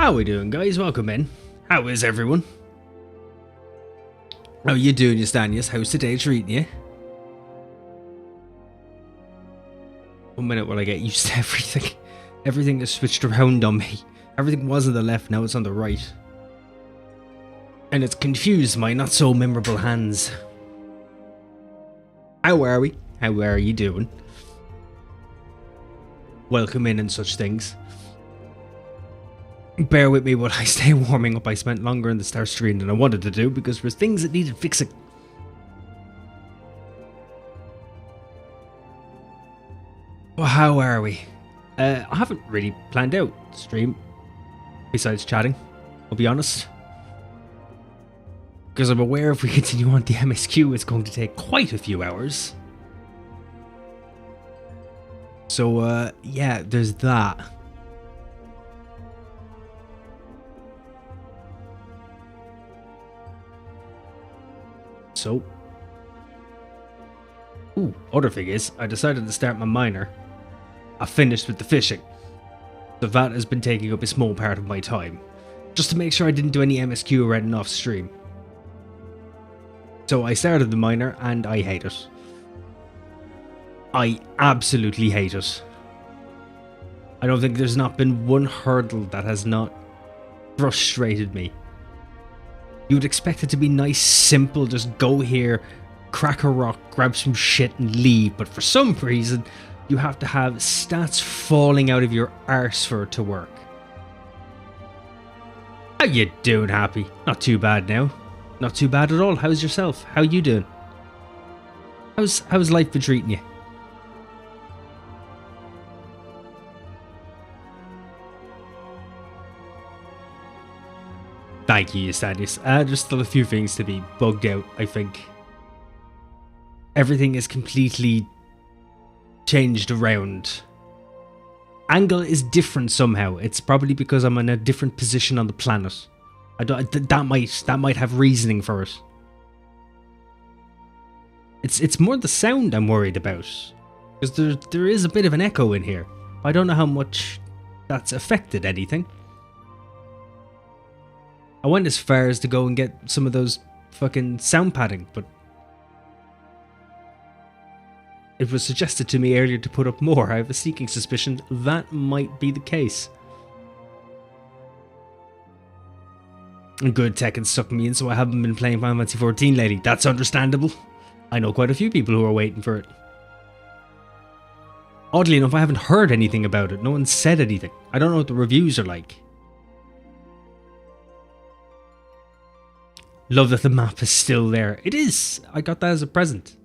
How we doing, guys? Welcome in. How is everyone? How you doing, you Stanius? How's today treating you? 1 minute while I get used to everything. Everything is switched around on me. Everything was on the left, now it's on the right. And it's confused my not so memorable hands. How are we? How are you doing? Welcome in and such things. Bear with me while I stay warming up. I spent longer in the start screen than I wanted to do because there was things that needed fixing. Well, how are we? I haven't really planned out the stream besides chatting, I'll be honest. Because I'm aware if we continue on the MSQ, it's going to take quite a few hours. So, yeah, there's that. So, other thing is, I decided to start my minor. I finished with the fishing. So that has been taking up a small part of my time. Just to make sure I didn't do any MSQ or anything off stream. So I started the minor and I hate it. I absolutely hate it. I don't think there's not been one hurdle that has not frustrated me. You would expect it to be nice, simple, just go here, crack a rock, grab some shit and leave. But for some reason, you have to have stats falling out of your arse for it to work. How you doing, Happy? Not too bad now. Not too bad at all. How's yourself? How you doing? How's life been treating you? Thank you, Stanius. There's still a few things to be bugged out, I think. Everything is completely changed around. Angle is different somehow. It's probably because I'm in a different position on the planet. That might have reasoning for it. It's more the sound I'm worried about. Because there is a bit of an echo in here. I don't know how much that's affected anything. I went as far as to go and get some of those fucking sound padding, but it was suggested to me earlier to put up more. I have a sneaking suspicion that might be the case. Good tech and sucked me in, so I haven't been playing Fantasy XIV lately. That's understandable. I know quite a few people who are waiting for it. Oddly enough, I haven't heard anything about it. No one said anything. I don't know what the reviews are like. Love that the map is still there. It is. I got that as a present.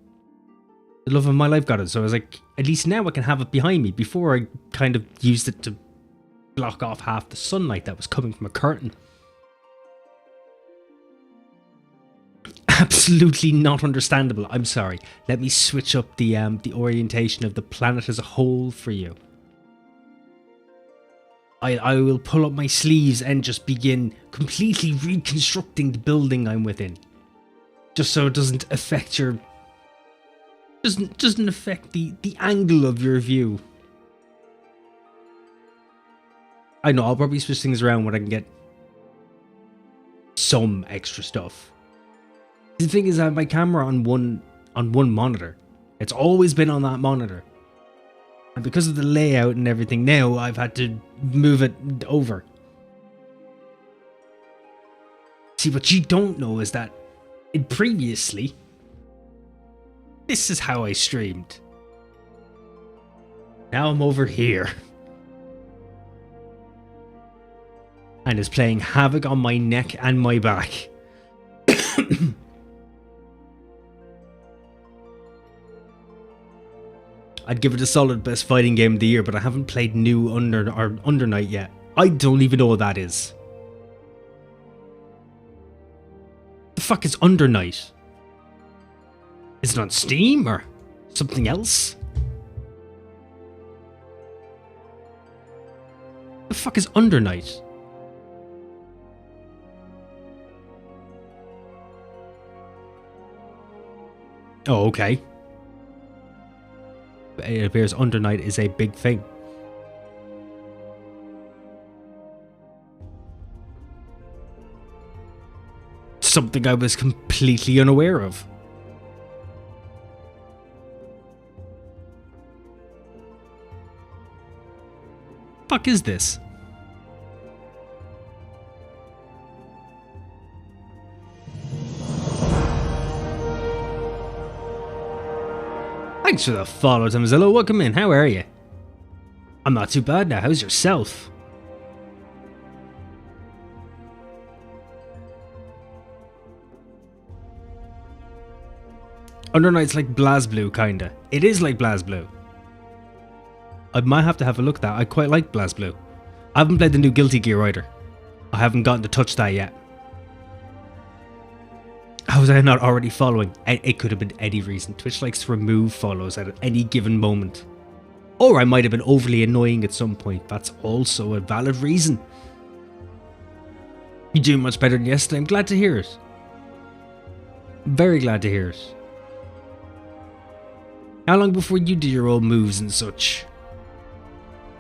The love of my life got it, so I was like, at least now I can have it behind me. Before I kind of used it to block off half the sunlight that was coming from a curtain. Absolutely not understandable. I'm sorry. Let me switch up the orientation of the planet as a whole for you. I will pull up my sleeves and just begin completely reconstructing the building I'm within. Just so it doesn't affect your... Doesn't affect the angle of your view. I know, I'll probably switch things around when I can get some extra stuff. The thing is, I have my camera on one monitor. It's always been on that monitor. And because of the layout and everything now, I've had to move it over. See, what you don't know is that previously, this is how I streamed. Now I'm over here. And it's playing havoc on my neck and my back. I'd give it a solid best fighting game of the year, but I haven't played new Under Night yet. I don't even know what that is. The fuck is Under Night? Is it on Steam or something else? The fuck is Under Night? Oh, okay. It appears Under Night is a big thing. something I was completely unaware of. Fuck is this? Thanks for the follow, Tamzilla. Welcome in. How are you? I'm not too bad now. How's yourself? Undernight's like BlazBlue, kinda. It is like BlazBlue. I might have to have a look at that. I quite like BlazBlue. I haven't played the new Guilty Gear either. I haven't gotten to touch that yet. How was I not already following? It could have been any reason. Twitch likes to remove follows at any given moment. Or I might have been overly annoying at some point. That's also a valid reason. You're doing much better than yesterday. I'm glad to hear it. Very glad to hear it. How long before you did your old moves and such?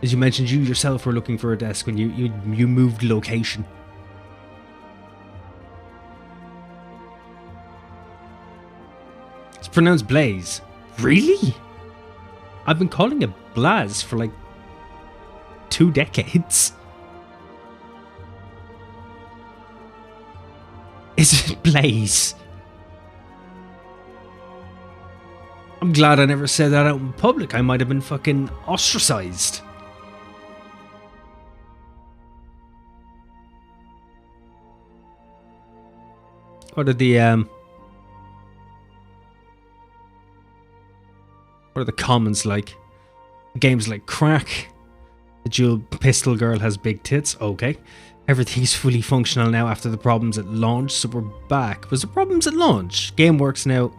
As you mentioned, you yourself were looking for a desk when you moved location. It's pronounced Blaze. Really? I've been calling it Blaz for like 2 decades. Is it Blaze? I'm glad I never said that out in public. I might have been fucking ostracized. What are the comments like? Games like crack. The dual pistol girl has big tits. Okay. Everything's fully functional now after the problems at launch, so we're back. Was the problems at launch? Game works now.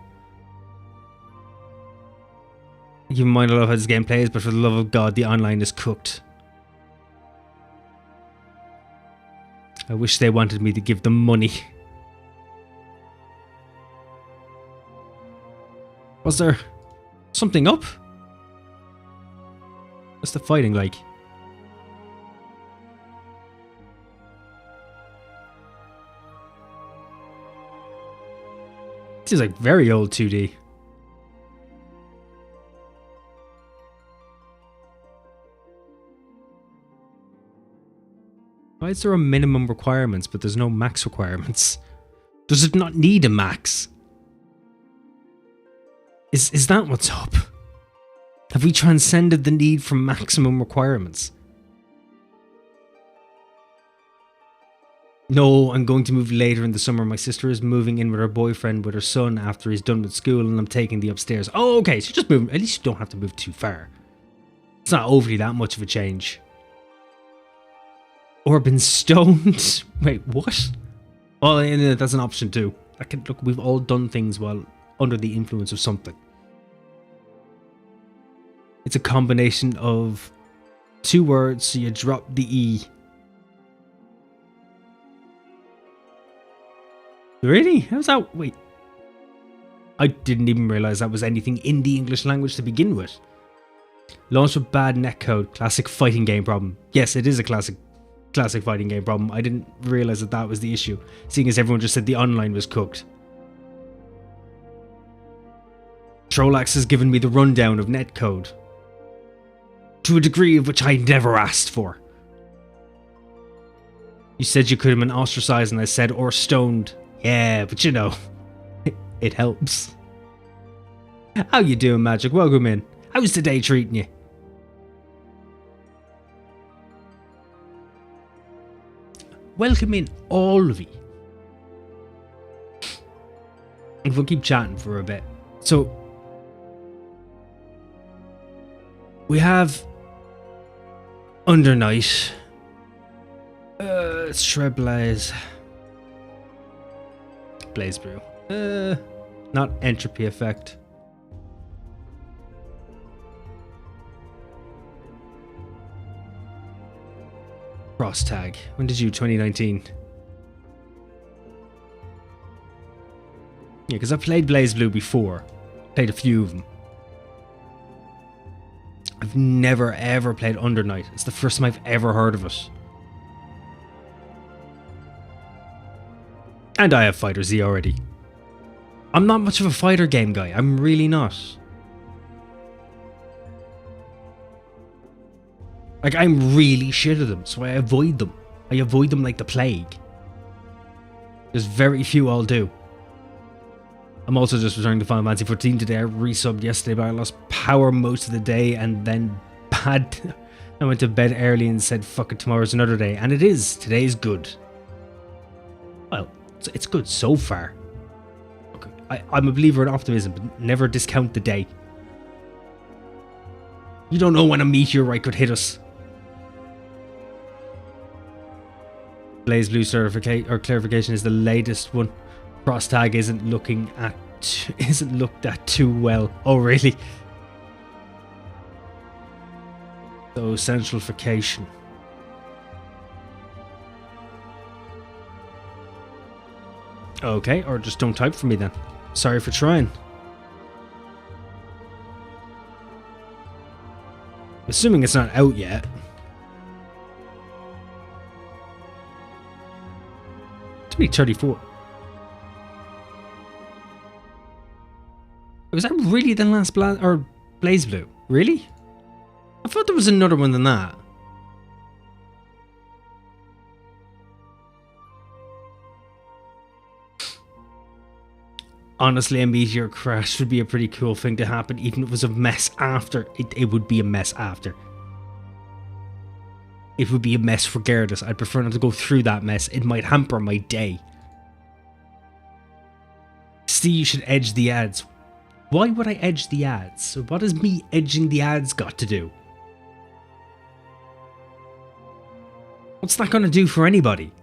Keep in mind I love how this game plays, but for the love of God, the online is cooked. I wish they wanted me to give them money. Was there something up? What's the fighting like? This is like very old 2D. Why is there a minimum requirements but there's no max requirements? Does it not need a max? Is that what's up? Have we transcended the need for maximum requirements? No, I'm going to move later in the summer. My sister is moving in with her boyfriend with her son after he's done with school, and I'm taking the upstairs. Oh, okay, so just move. At least you don't have to move too far. It's not overly that much of a change. Or been stoned. Wait, what? Oh, yeah, that's an option too. Look, we've all done things while under the influence of something. It's a combination of 2 words, so you drop the E. Really? How's that? Wait. I didn't even realise that was anything in the English language to begin with. Launched with bad netcode. Classic fighting game problem. Yes, it is a classic fighting game problem. I didn't realise that was the issue, seeing as everyone just said the online was cooked. Trollax has given me the rundown of netcode. To a degree of which I never asked for. You said you could have been ostracized and I said, or stoned. Yeah, but you know, it helps. How you doing, Magic? Welcome in. How's today treating you? Welcome in, all of you. And we'll keep chatting for a bit. So, we have Undernight. Let's try Blaze. Blaze Brew. Not Entropy Effect. Cross Tag. When did you? 2019. Yeah, because I played Blaze Blue before. Played a few of them. I've never ever played Undernight. It's the first time I've ever heard of it. And I have Fighter Z already. I'm not much of a fighter game guy. I'm really not. Like, I'm really shit at them, so I avoid them. I avoid them like the plague. There's very few I'll do. I'm also just returning to Final Fantasy XIV today. I resubbed yesterday, but I lost power most of the day and then bad. I went to bed early and said, fuck it, tomorrow's another day. And it is. Today is good. Well, it's good so far. Okay. I'm a believer in optimism, but never discount the day. You don't know when a meteorite could hit us. Blaze Blue clarification is the latest one. Cross tag isn't looked at too well. Oh really? So centralification. Okay, or just don't type for me then. Sorry for trying. Assuming it's not out yet. It's only 34. Was that really the last Blaze Blue? Really? I thought there was another one than that. Honestly, a meteor crash would be a pretty cool thing to happen, even if it was a mess after. It would be a mess after. It would be a mess regardless. I'd prefer not to go through that mess. It might hamper my day. See, you should edge the ads. Why would I edge the ads? So what has me edging the ads got to do? What's that going to do for anybody?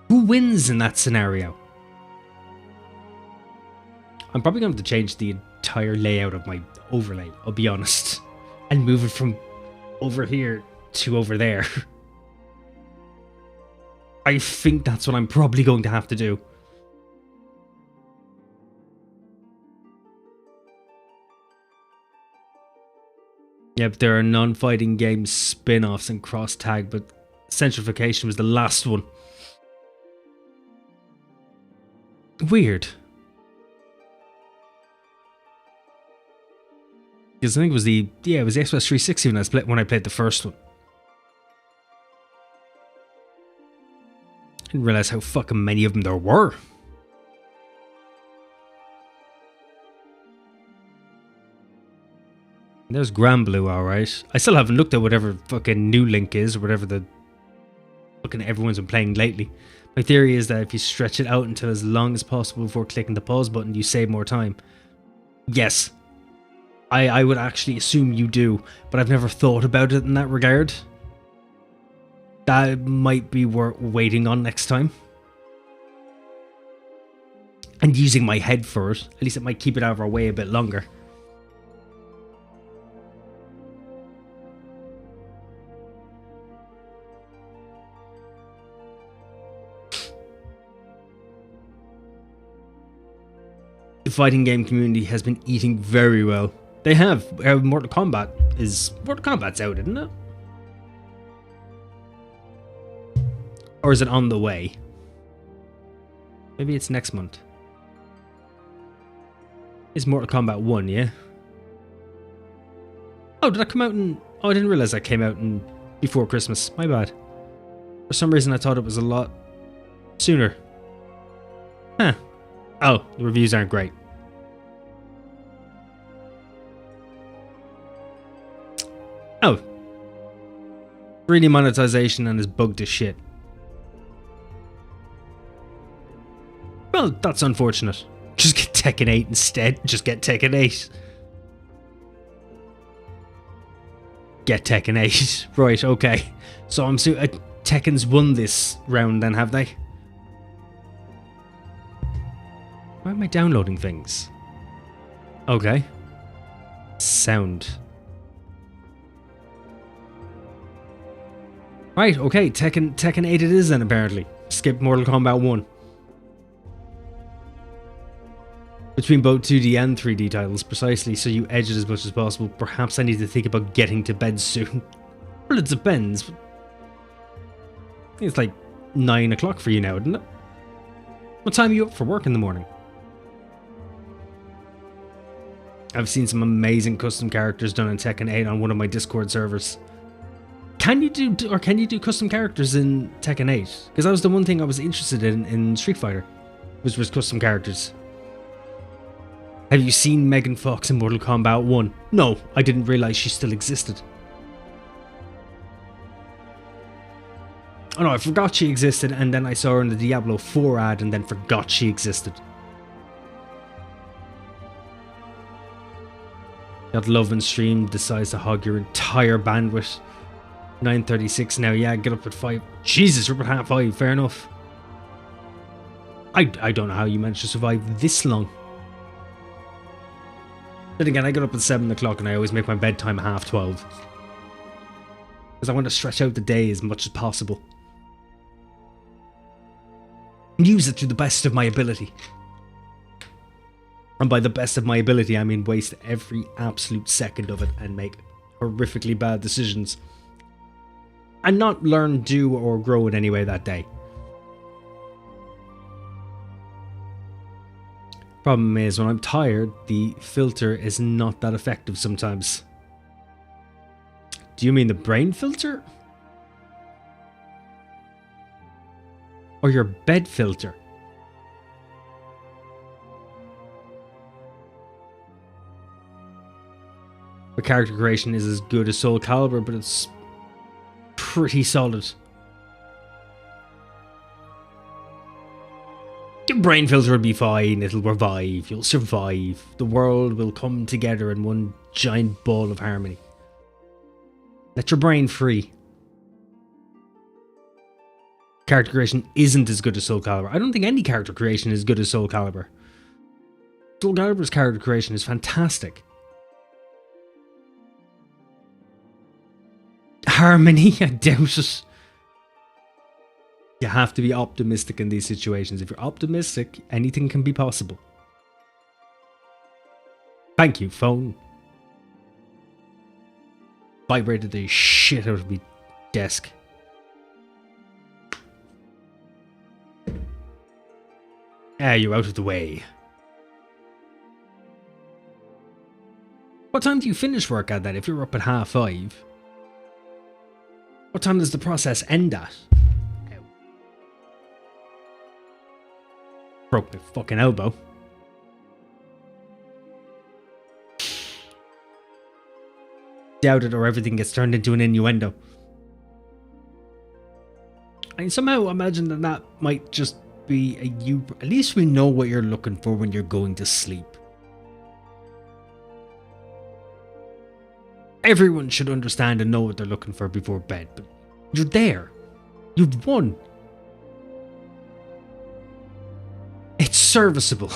Who wins in that scenario? I'm probably going to have to change the entire layout of my overlay, I'll be honest. And move it from over here to over there. I think that's what I'm probably going to have to do. Yep, there are non-fighting game spin-offs and cross-tag, but Centrification was the last one. Weird. Because I think it was the Xbox 360 when I played the first one. Didn't realize how fucking many of them there were. There's Grand Blue, alright. I still haven't looked at whatever fucking new link is, or whatever the fucking everyone's been playing lately. My theory is that if you stretch it out until as long as possible before clicking the pause button, you save more time. Yes. I would actually assume you do, but I've never thought about it in that regard. That might be worth waiting on next time. And using my head for it. At least it might keep it out of our way a bit longer. The fighting game community has been eating very well. They have. Mortal Kombat's out, isn't it? Or is it on the way? Maybe it's next month. It's Mortal Kombat 1, yeah? Oh, did that come out in... Oh, I didn't realize that came out in before Christmas. My bad. For some reason I thought it was a lot sooner. Huh. Oh, the reviews aren't great. Oh. 3D monetization and is bugged as shit. Well, that's unfortunate. Just get Tekken 8 instead. Just get Tekken 8. Get Tekken 8. Right, okay. So I'm Tekken's won this round then, have they? Why am I downloading things? Okay. Sound. Right, okay. Tekken 8 it is then, apparently. Skip Mortal Kombat 1. Between both 2D and 3D titles, precisely, so you edge it as much as possible. Perhaps I need to think about getting to bed soon. Well, it depends. I think it's like 9 o'clock for you now, isn't it? What time are you up for work in the morning? I've seen some amazing custom characters done in Tekken 8 on one of my Discord servers. Can you do custom characters in Tekken 8? Because that was the one thing I was interested in Street Fighter, was custom characters. Have you seen Megan Fox in Mortal Kombat 1? No, I didn't realize she still existed. Oh no, I forgot she existed, and then I saw her in the Diablo 4 ad and then forgot she existed. Got love and stream decides to hog your entire bandwidth. 9:36 now, yeah, get up at 5. Jesus, we're up at 5:30, fair enough. I don't know how you managed to survive this long. Then again, I got up at 7 o'clock and I always make my bedtime 12:30. Because I want to stretch out the day as much as possible. And use it to the best of my ability. And by the best of my ability, I mean waste every absolute second of it and make horrifically bad decisions. And not learn, do, or grow in any way that day. Problem is, when I'm tired, the filter is not that effective sometimes. Do you mean the brain filter? Or your bed filter? The character creation is as good as Soul Calibur, but it's pretty solid. Your brain filter will be fine, it'll revive, you'll survive. The world will come together in one giant ball of harmony. Let your brain free. Character creation isn't as good as Soul Calibur. I don't think any character creation is good as Soul Calibur. Soul Calibur's character creation is fantastic. Harmony, I doubt it. You have to be optimistic in these situations. If you're optimistic, anything can be possible. Thank you, phone. Vibrated the shit out of my desk. You're out of the way. What time do you finish work at then if you're up at 5:30? What time does the process end at? Ow. Broke my fucking elbow. Doubt it or everything gets turned into an innuendo. I somehow imagine that might just be a you. At least we know what you're looking for when you're going to sleep. Everyone should understand and know what they're looking for before bed, but you're there. You've won. It's serviceable.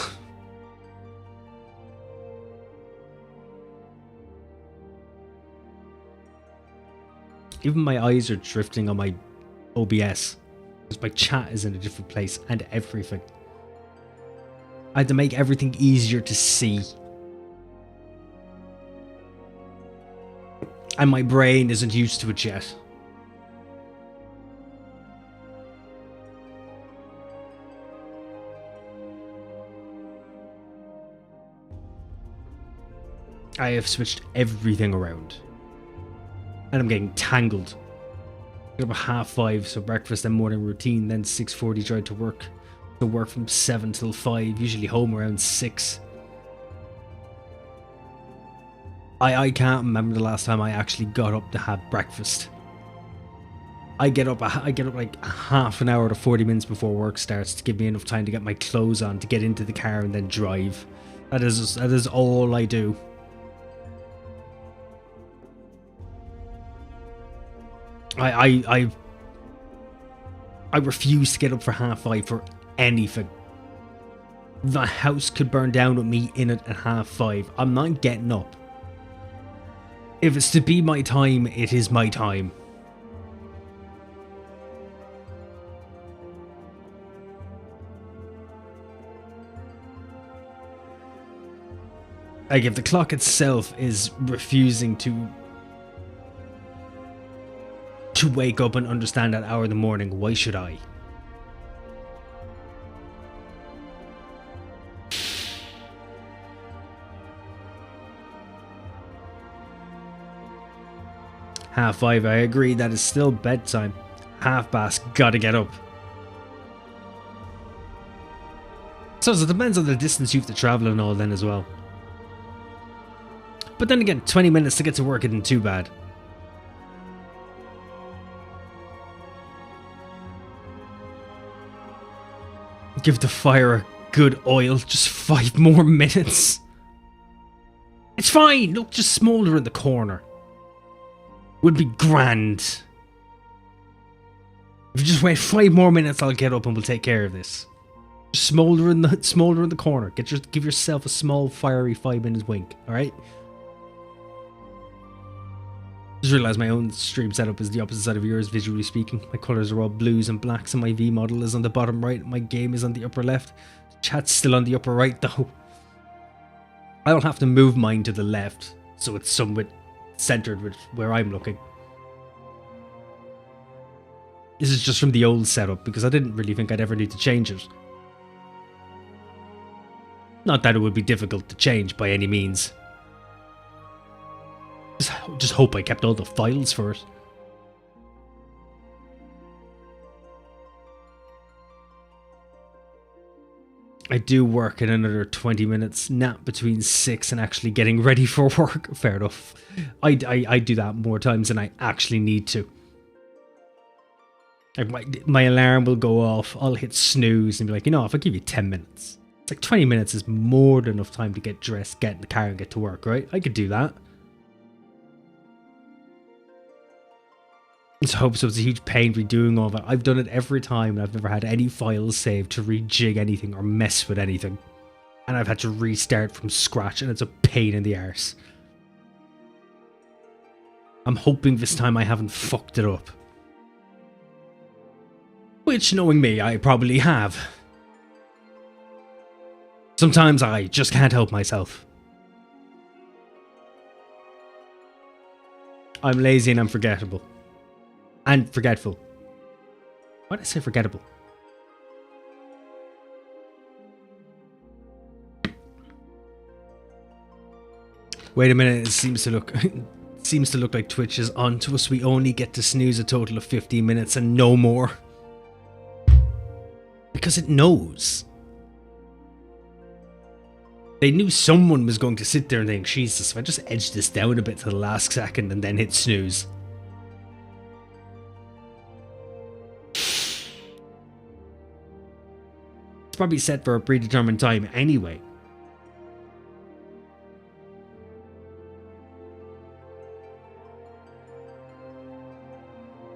Even my eyes are drifting on my OBS. Because my chat is in a different place and everything. I had to make everything easier to see. And my brain isn't used to it yet. I have switched everything around. And I'm getting tangled. Get up at 5:30, so breakfast and morning routine, then 6:40 drive to work. So work from 7 till 5, usually home around 6. I can't remember the last time I actually got up to have breakfast. I get up like a half an hour to 40 minutes before work starts to give me enough time to get my clothes on, to get into the car and then drive. That is all I do. I refuse to get up for 5:30 for anything. The house could burn down with me in it at 5:30. I'm not getting up. If it's to be my time, it is my time. Like, if the clock itself is refusing to wake up and understand that hour in the morning, why should I? 5:30, I agree, that is still bedtime. Half past, gotta get up. So it depends on the distance you have to travel and all then as well. But then again, 20 minutes to get to work isn't too bad. Give the fire a good oil, just 5 more minutes. It's fine, look, just smoulder in the corner. Would be grand. If you just wait 5 more minutes, I'll get up and we'll take care of this. Just smolder in the corner. Give yourself a small fiery 5-minute wink, alright? Just realised my own stream setup is the opposite side of yours, visually speaking. My colours are all blues and blacks and my V model is on the bottom right. My game is on the upper left. Chat's still on the upper right though. I'll have to move mine to the left so it's somewhat centred with where I'm looking. This is just from the old setup because I didn't really think I'd ever need to change it. Not that it would be difficult to change by any means. Just hope I kept all the files for it. I do work in another 20 minutes, nap between 6 and actually getting ready for work. Fair enough. I do that more times than I actually need to. Like my alarm will go off, I'll hit snooze and be like, you know, if I give you 10 minutes. It's like 20 minutes is more than enough time to get dressed, get in the car and get to work, right? I could do that. I hope so. It's a huge pain redoing all that. I've done it every time and I've never had any files saved to rejig anything or mess with anything. And I've had to restart from scratch and it's a pain in the arse. I'm hoping this time I haven't fucked it up. Which, knowing me, I probably have. Sometimes I just can't help myself. I'm lazy and I'm forgettable. And forgetful. Why did I say forgettable? Wait a minute, it seems to look like Twitch is on to us. We only get to snooze a total of 15 minutes and no more. Because it knows. They knew someone was going to sit there and think, Jesus, if I just edge this down a bit to the last second and then hit snooze. It's probably set for a predetermined time anyway.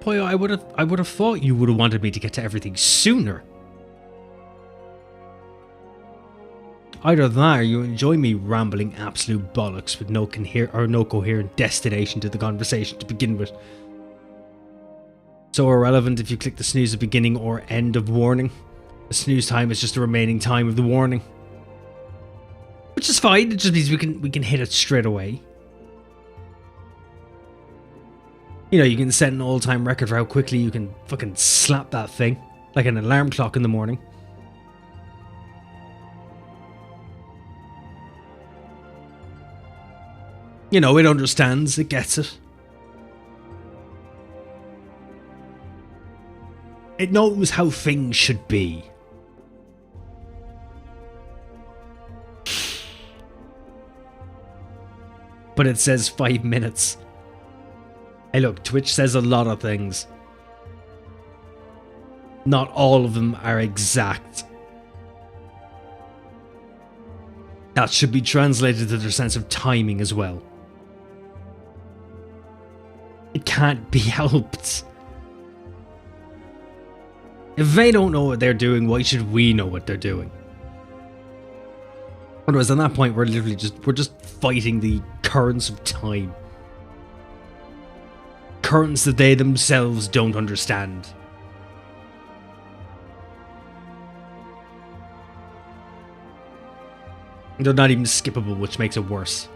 Boy, I would have thought you would have wanted me to get to everything sooner. Either that or you enjoy me rambling absolute bollocks with no coherent destination to the conversation to begin with. So irrelevant if you click the snooze at beginning or end of warning. The snooze time is just the remaining time of the warning. Which is fine, it just means we can hit it straight away. You know, you can set an all-time record for how quickly you can fucking slap that thing. Like an alarm clock in the morning. You know, it understands, it gets it. It knows how things should be. But it says 5 minutes. Hey look, Twitch says a lot of things. Not all of them are exact. That should be translated to their sense of timing as well. It can't be helped. If they don't know what they're doing, why should we know what they're doing? Otherwise, at that point, we're just fighting the currents of time. Currents that they themselves don't understand. They're not even skippable, which makes it worse.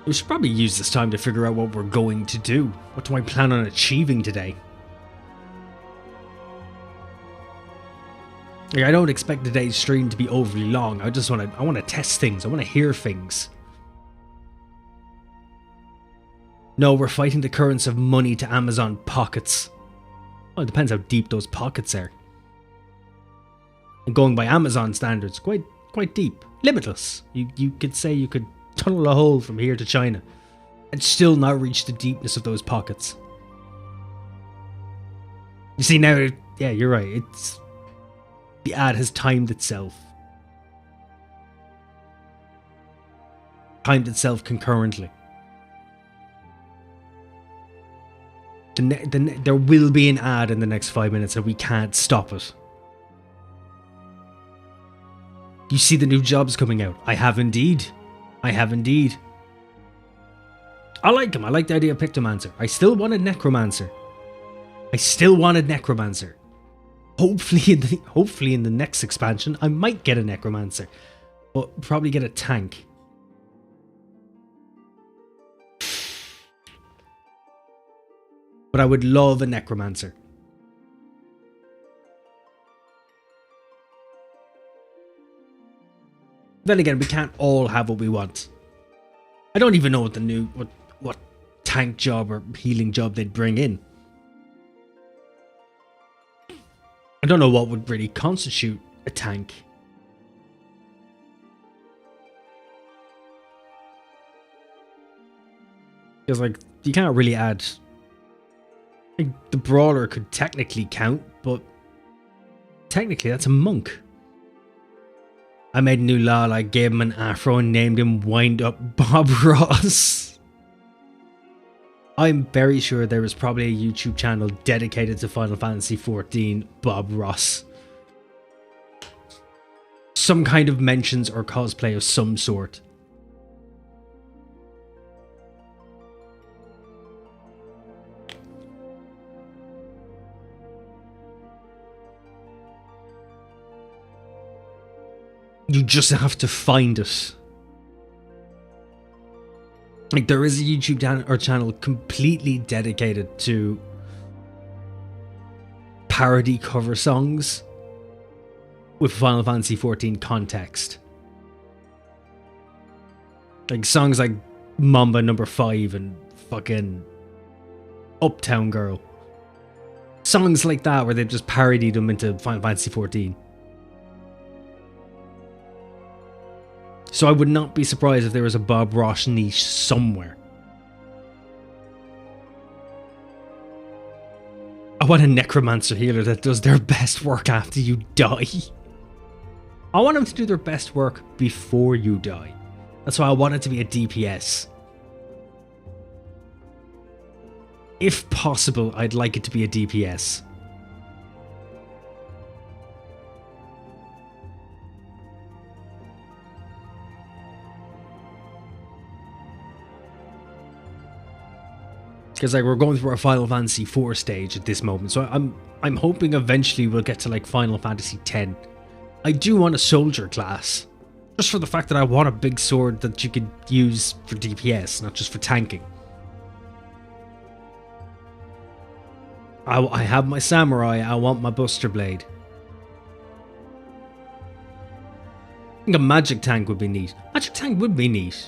We should probably use this time to figure out what we're going to do. What do I plan on achieving today? Like, I don't expect today's stream to be overly long. I want to test things. I want to hear things. No, we're fighting the currents of money to Amazon pockets. Well, it depends how deep those pockets are. And going by Amazon standards, quite deep. Limitless. You could say you could tunnel a hole from here to China and still not reach the deepness of those pockets. You see now, yeah, you're right. The ad has timed itself. Timed itself concurrently. There will be an ad in the next 5 minutes and we can't stop it. You see the new jobs coming out? I have indeed. I like them. I like the idea of Pictomancer. I still wanted Necromancer. Hopefully in the next expansion, I might get a Necromancer. But probably get a tank. But I would love a Necromancer. Then again, we can't all have what we want. I don't even know what tank job or healing job they'd bring in. I don't know what would really constitute a tank. Because, like, you can't really add... Like, the Brawler could technically count, but... Technically, that's a monk. I made a new lol, I gave him an afro and named him Wind Up Bob Ross. I'm very sure there is probably a YouTube channel dedicated to Final Fantasy XIV Bob Ross. Some kind of mentions or cosplay of some sort. You just have to find it. Like, there is a YouTube channel completely dedicated to parody cover songs with Final Fantasy XIV context. Like songs like Mamba No. 5 and fucking Uptown Girl. Songs like that where they've just parodied them into Final Fantasy XIV. So I would not be surprised if there was a Bob Ross niche somewhere. I want a Necromancer healer that does their best work after you die. I want them to do their best work before you die. That's why I want it to be a DPS. If possible, I'd like it to be a DPS. Because, like, we're going through our Final Fantasy IV stage at this moment, so I'm hoping eventually we'll get to, like, Final Fantasy X. I do want a soldier class, just for the fact that I want a big sword that you could use for DPS, not just for tanking. I have my samurai. I want my Buster Blade. I think a magic tank would be neat. Magic tank would be neat.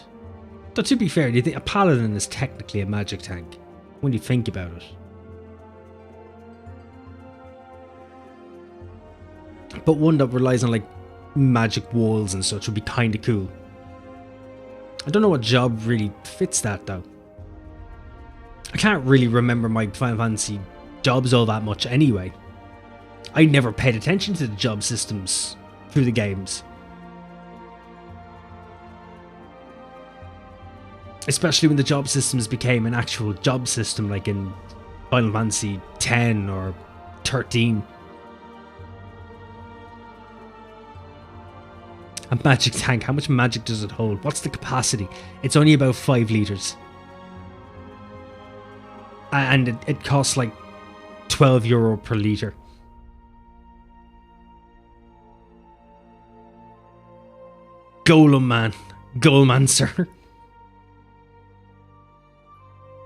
But to be fair, do you think a paladin is technically a magic tank? When you think about it. But one that relies on, like, magic walls and such would be kind of cool. I don't know what job really fits that, though. I can't really remember my Final Fantasy jobs all that much anyway. I never paid attention to the job systems through the games. Especially when the job systems became an actual job system, like in Final Fantasy X or 13. A magic tank, how much magic does it hold? What's the capacity? It's only about 5 litres. And it costs like €12 per litre. Golem man. Golemancer.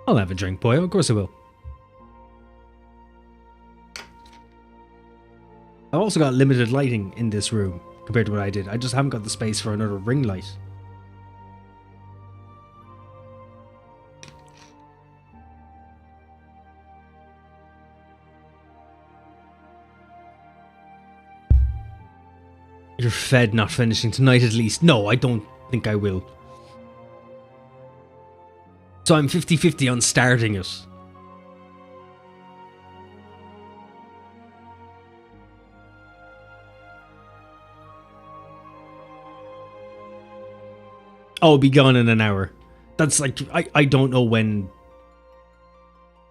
I'll have a drink, boy. Of course I will. I've also got limited lighting in this room compared to what I did. I just haven't got the space for another ring light. You're fed not finishing tonight at least. No, I don't think I will. So I'm 50-50 on starting it. I'll be gone in an hour. That's like, I don't know when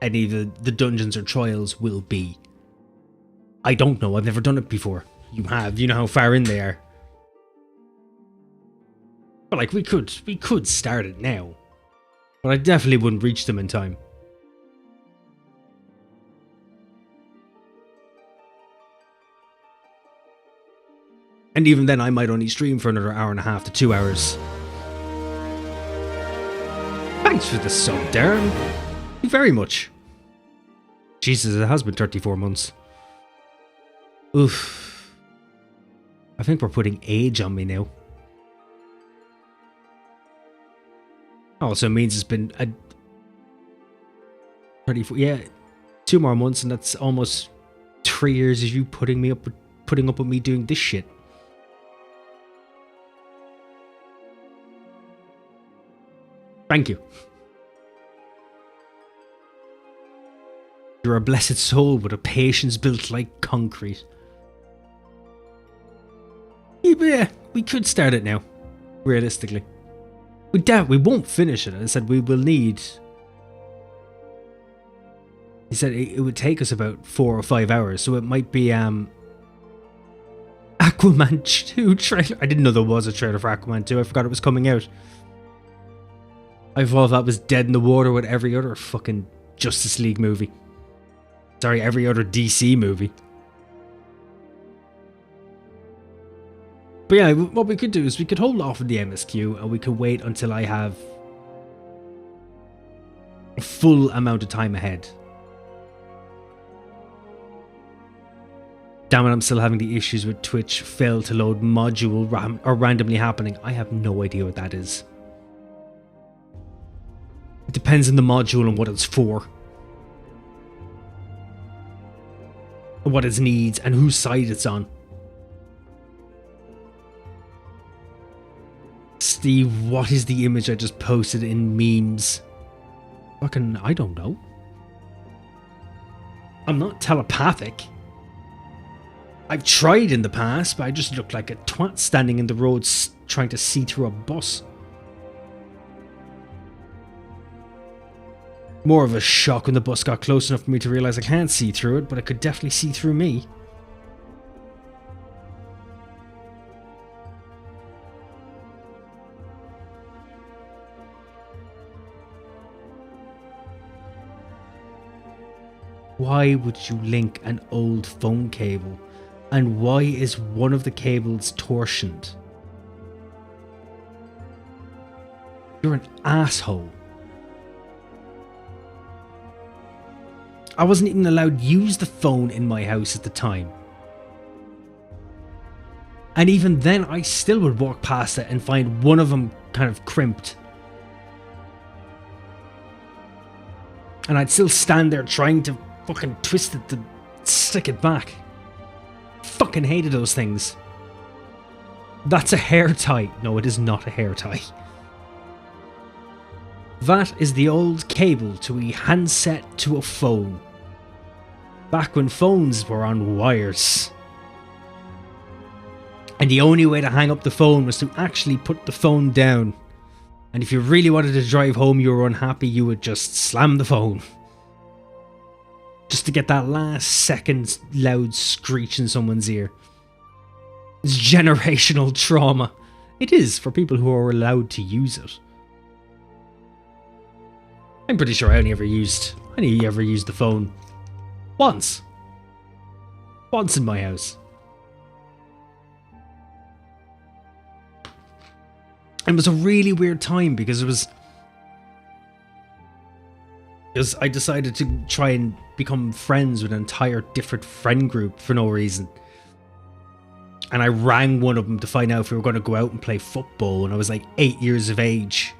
any of the dungeons or trials will be. I don't know. I've never done it before. You have. You know how far in they are. But like, we could start it now. But I definitely wouldn't reach them in time. And even then, I might only stream for another hour and a half to 2 hours. Thanks for the sub, Darren. Thank you very much. Jesus, it has been 34 months. Oof. I think we're putting age on me now. Also means it's been a 34, yeah, 2 more months, and that's almost 3 years of you putting up with me doing this shit. Thank you. You're a blessed soul with a patience built like concrete. Yeah, we could start it now, realistically. We won't finish it. I said we will need... He said it would take us about 4 or 5 hours, so it might be Aquaman 2 trailer. I didn't know there was a trailer for Aquaman 2. I forgot it was coming out. I thought that was dead in the water with every other fucking Justice League movie. Sorry, every other DC movie. But yeah, what we could do is we could hold off on the MSQ and we could wait until I have a full amount of time ahead. Damn it, I'm still having the issues with Twitch fail to load module or randomly happening. I have no idea what that is. It depends on the module and what it's for. And what its needs and whose side it's on. Steve, what is the image I just posted in memes? Fucking, I don't know. I'm not telepathic. I've tried in the past, but I just look like a twat standing in the road trying to see through a bus. More of a shock when the bus got close enough for me to realise I can't see through it, but it could definitely see through me. Why would you link an old phone cable? And why is one of the cables torsioned? You're an asshole. I wasn't even allowed to use the phone in my house at the time. And even then, I still would walk past it and find one of them kind of crimped. And I'd still stand there trying to fucking twist it to stick it back. Fucking hated those things. That's a hair tie. No, it is not a hair tie. That is the old cable to a handset to a phone. Back when phones were on wires. And the only way to hang up the phone was to actually put the phone down. And if you really wanted to drive home, you were unhappy, you would just slam the phone. Just to get that last second loud screech in someone's ear. It's generational trauma. It is for people who are allowed to use it. I'm pretty sure I only ever used the phone once. Once in my house. It was a really weird time because I decided to try and become friends with an entire different friend group for no reason. And I rang one of them to find out if we were going to go out and play football when I was like 8 years of age.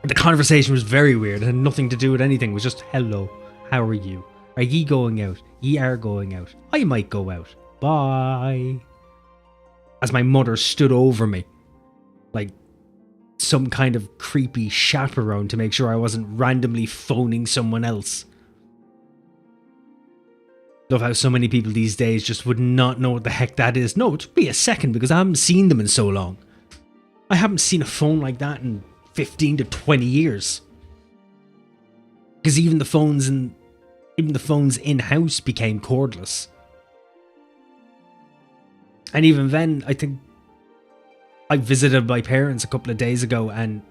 The conversation was very weird. It had nothing to do with anything. It was just, hello, how are you? Are ye going out? Ye are going out. I might go out. Bye. As my mother stood over me, like some kind of creepy chaperone to make sure I wasn't randomly phoning someone else. Love how so many people these days just would not know what the heck that is. No, it took me a second because I haven't seen them in so long. I haven't seen a phone like that in 15 to 20 years. Because even the phones in-house became cordless. And even then, I think I visited my parents a couple of days ago and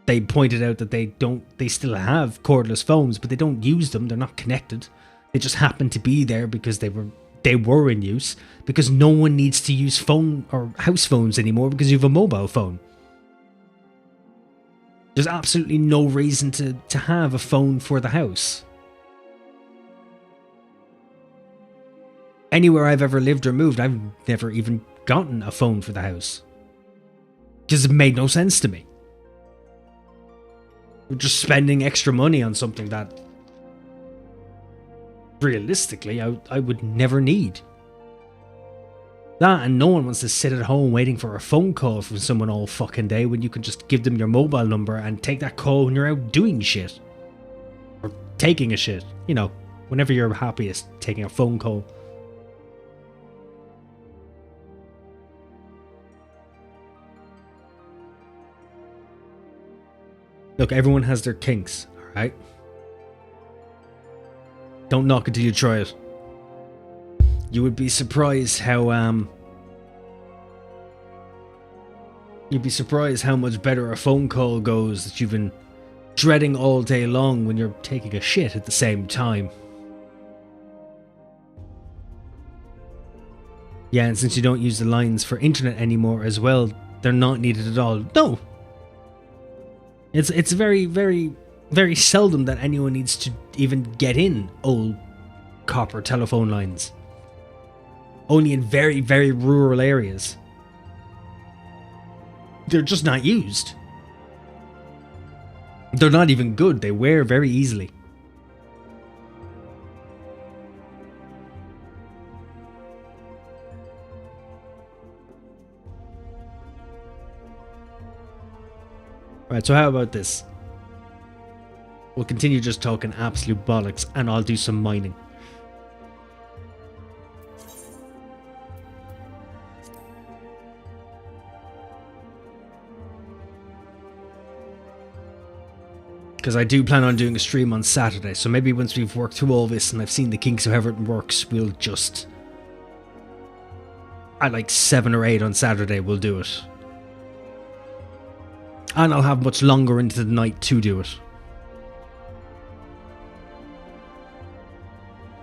they pointed out that they still have cordless phones, but they don't use them. They're not connected. They just happen to be there because they were in use, because no one needs to use phone or house phones anymore because you have a mobile phone. There's absolutely no reason to have a phone for the house. Anywhere I've ever lived or moved, I've never even gotten a phone for the house. Because it made no sense to me. We're just spending extra money on something that realistically I would never need. That, and no one wants to sit at home waiting for a phone call from someone all fucking day when you can just give them your mobile number and take that call when you're out doing shit. Or taking a shit. You know, whenever you're happiest, taking a phone call. Look, everyone has their kinks, alright? Don't knock it till you try it. You would be surprised how you'd be surprised how much better a phone call goes that you've been dreading all day long when you're taking a shit at the same time. Yeah, and since you don't use the lines for internet anymore as well, they're not needed at all. No. It's very, very, very seldom that anyone needs to even get in old copper telephone lines. Only in very, very rural areas. They're just not used. They're not even good. They wear very easily. Right, so how about this? We'll continue just talking absolute bollocks and I'll do some mining. Because I do plan on doing a stream on Saturday, so maybe once we've worked through all this and I've seen the kinks of how it works, we'll just... At like 7 or 8 on Saturday, we'll do it. And I'll have much longer into the night to do it.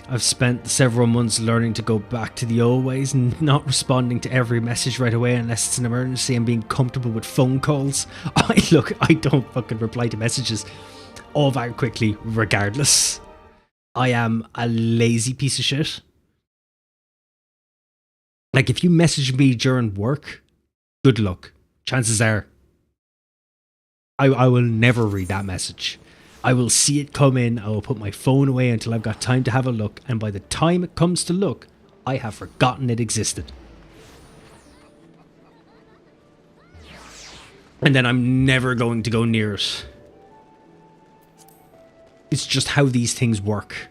I've spent several months learning to go back to the old ways and not responding to every message right away unless it's an emergency and being comfortable with phone calls. I don't fucking reply to messages all that quickly regardless. I am a lazy piece of shit. Like, if you message me during work, good luck. Chances are I will never read that message. I will see it come in, I will put my phone away until I've got time to have a look, and by the time it comes to look, I have forgotten it existed. And then I'm never going to go near it. It's just how these things work.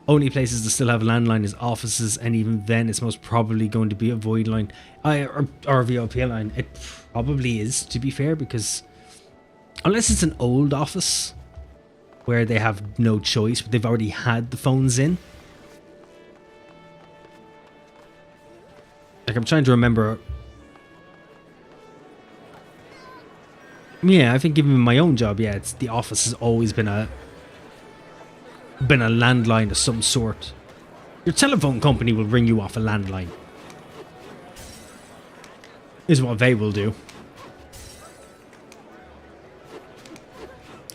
Only places that still have a landline is offices, and even then it's most probably going to be a void line. Or a VoIP line. It probably is, to be fair, because unless it's an old office where they have no choice, but they've already had the phones in. Like, I'm trying to remember. Yeah, I think even my own job, yeah, it's the office has always been a landline of some sort. Your telephone company will ring you off a landline. Is what they will do.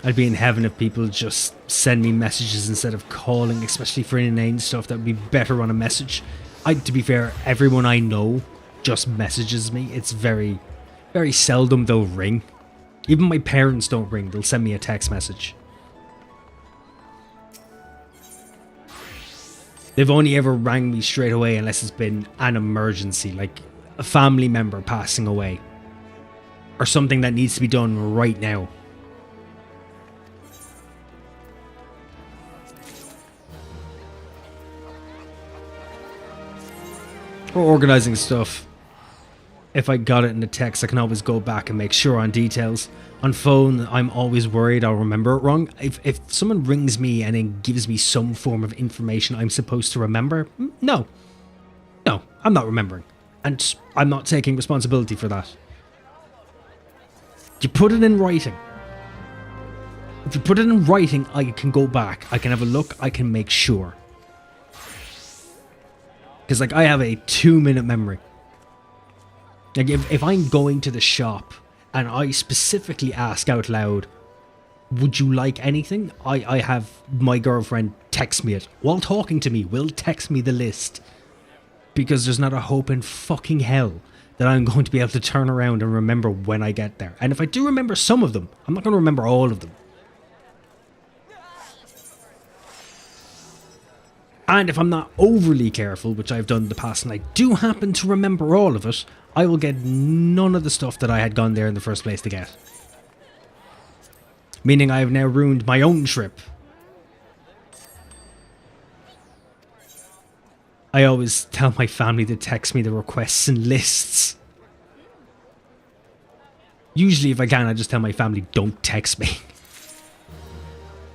I'd be in heaven if people just send me messages instead of calling, especially for inane stuff that would be better on a message. To be fair, everyone I know just messages me. It's very, very seldom they'll ring. Even my parents don't ring, they'll send me a text message. They've only ever rang me straight away unless it's been an emergency, like a family member passing away. Or something that needs to be done right now. Or organising stuff. If I got it in the text, I can always go back and make sure on details. On phone, I'm always worried I'll remember it wrong. If someone rings me and then gives me some form of information I'm supposed to remember, no, I'm not remembering. And I'm not taking responsibility for that. You put it in writing. If you put it in writing, I can go back. I can have a look. I can make sure. Because, like, I have a 2-minute memory. Like, if I'm going to the shop and I specifically ask out loud, would you like anything? I have my girlfriend text me it. While talking to me, will text me the list. Because there's not a hope in fucking hell that I'm going to be able to turn around and remember when I get there. And if I do remember some of them, I'm not going to remember all of them. And if I'm not overly careful, which I've done in the past, and I do happen to remember all of it, I will get none of the stuff that I had gone there in the first place to get. Meaning I have now ruined my own trip. I always tell my family to text me the requests and lists. Usually if I can, I just tell my family, don't text me.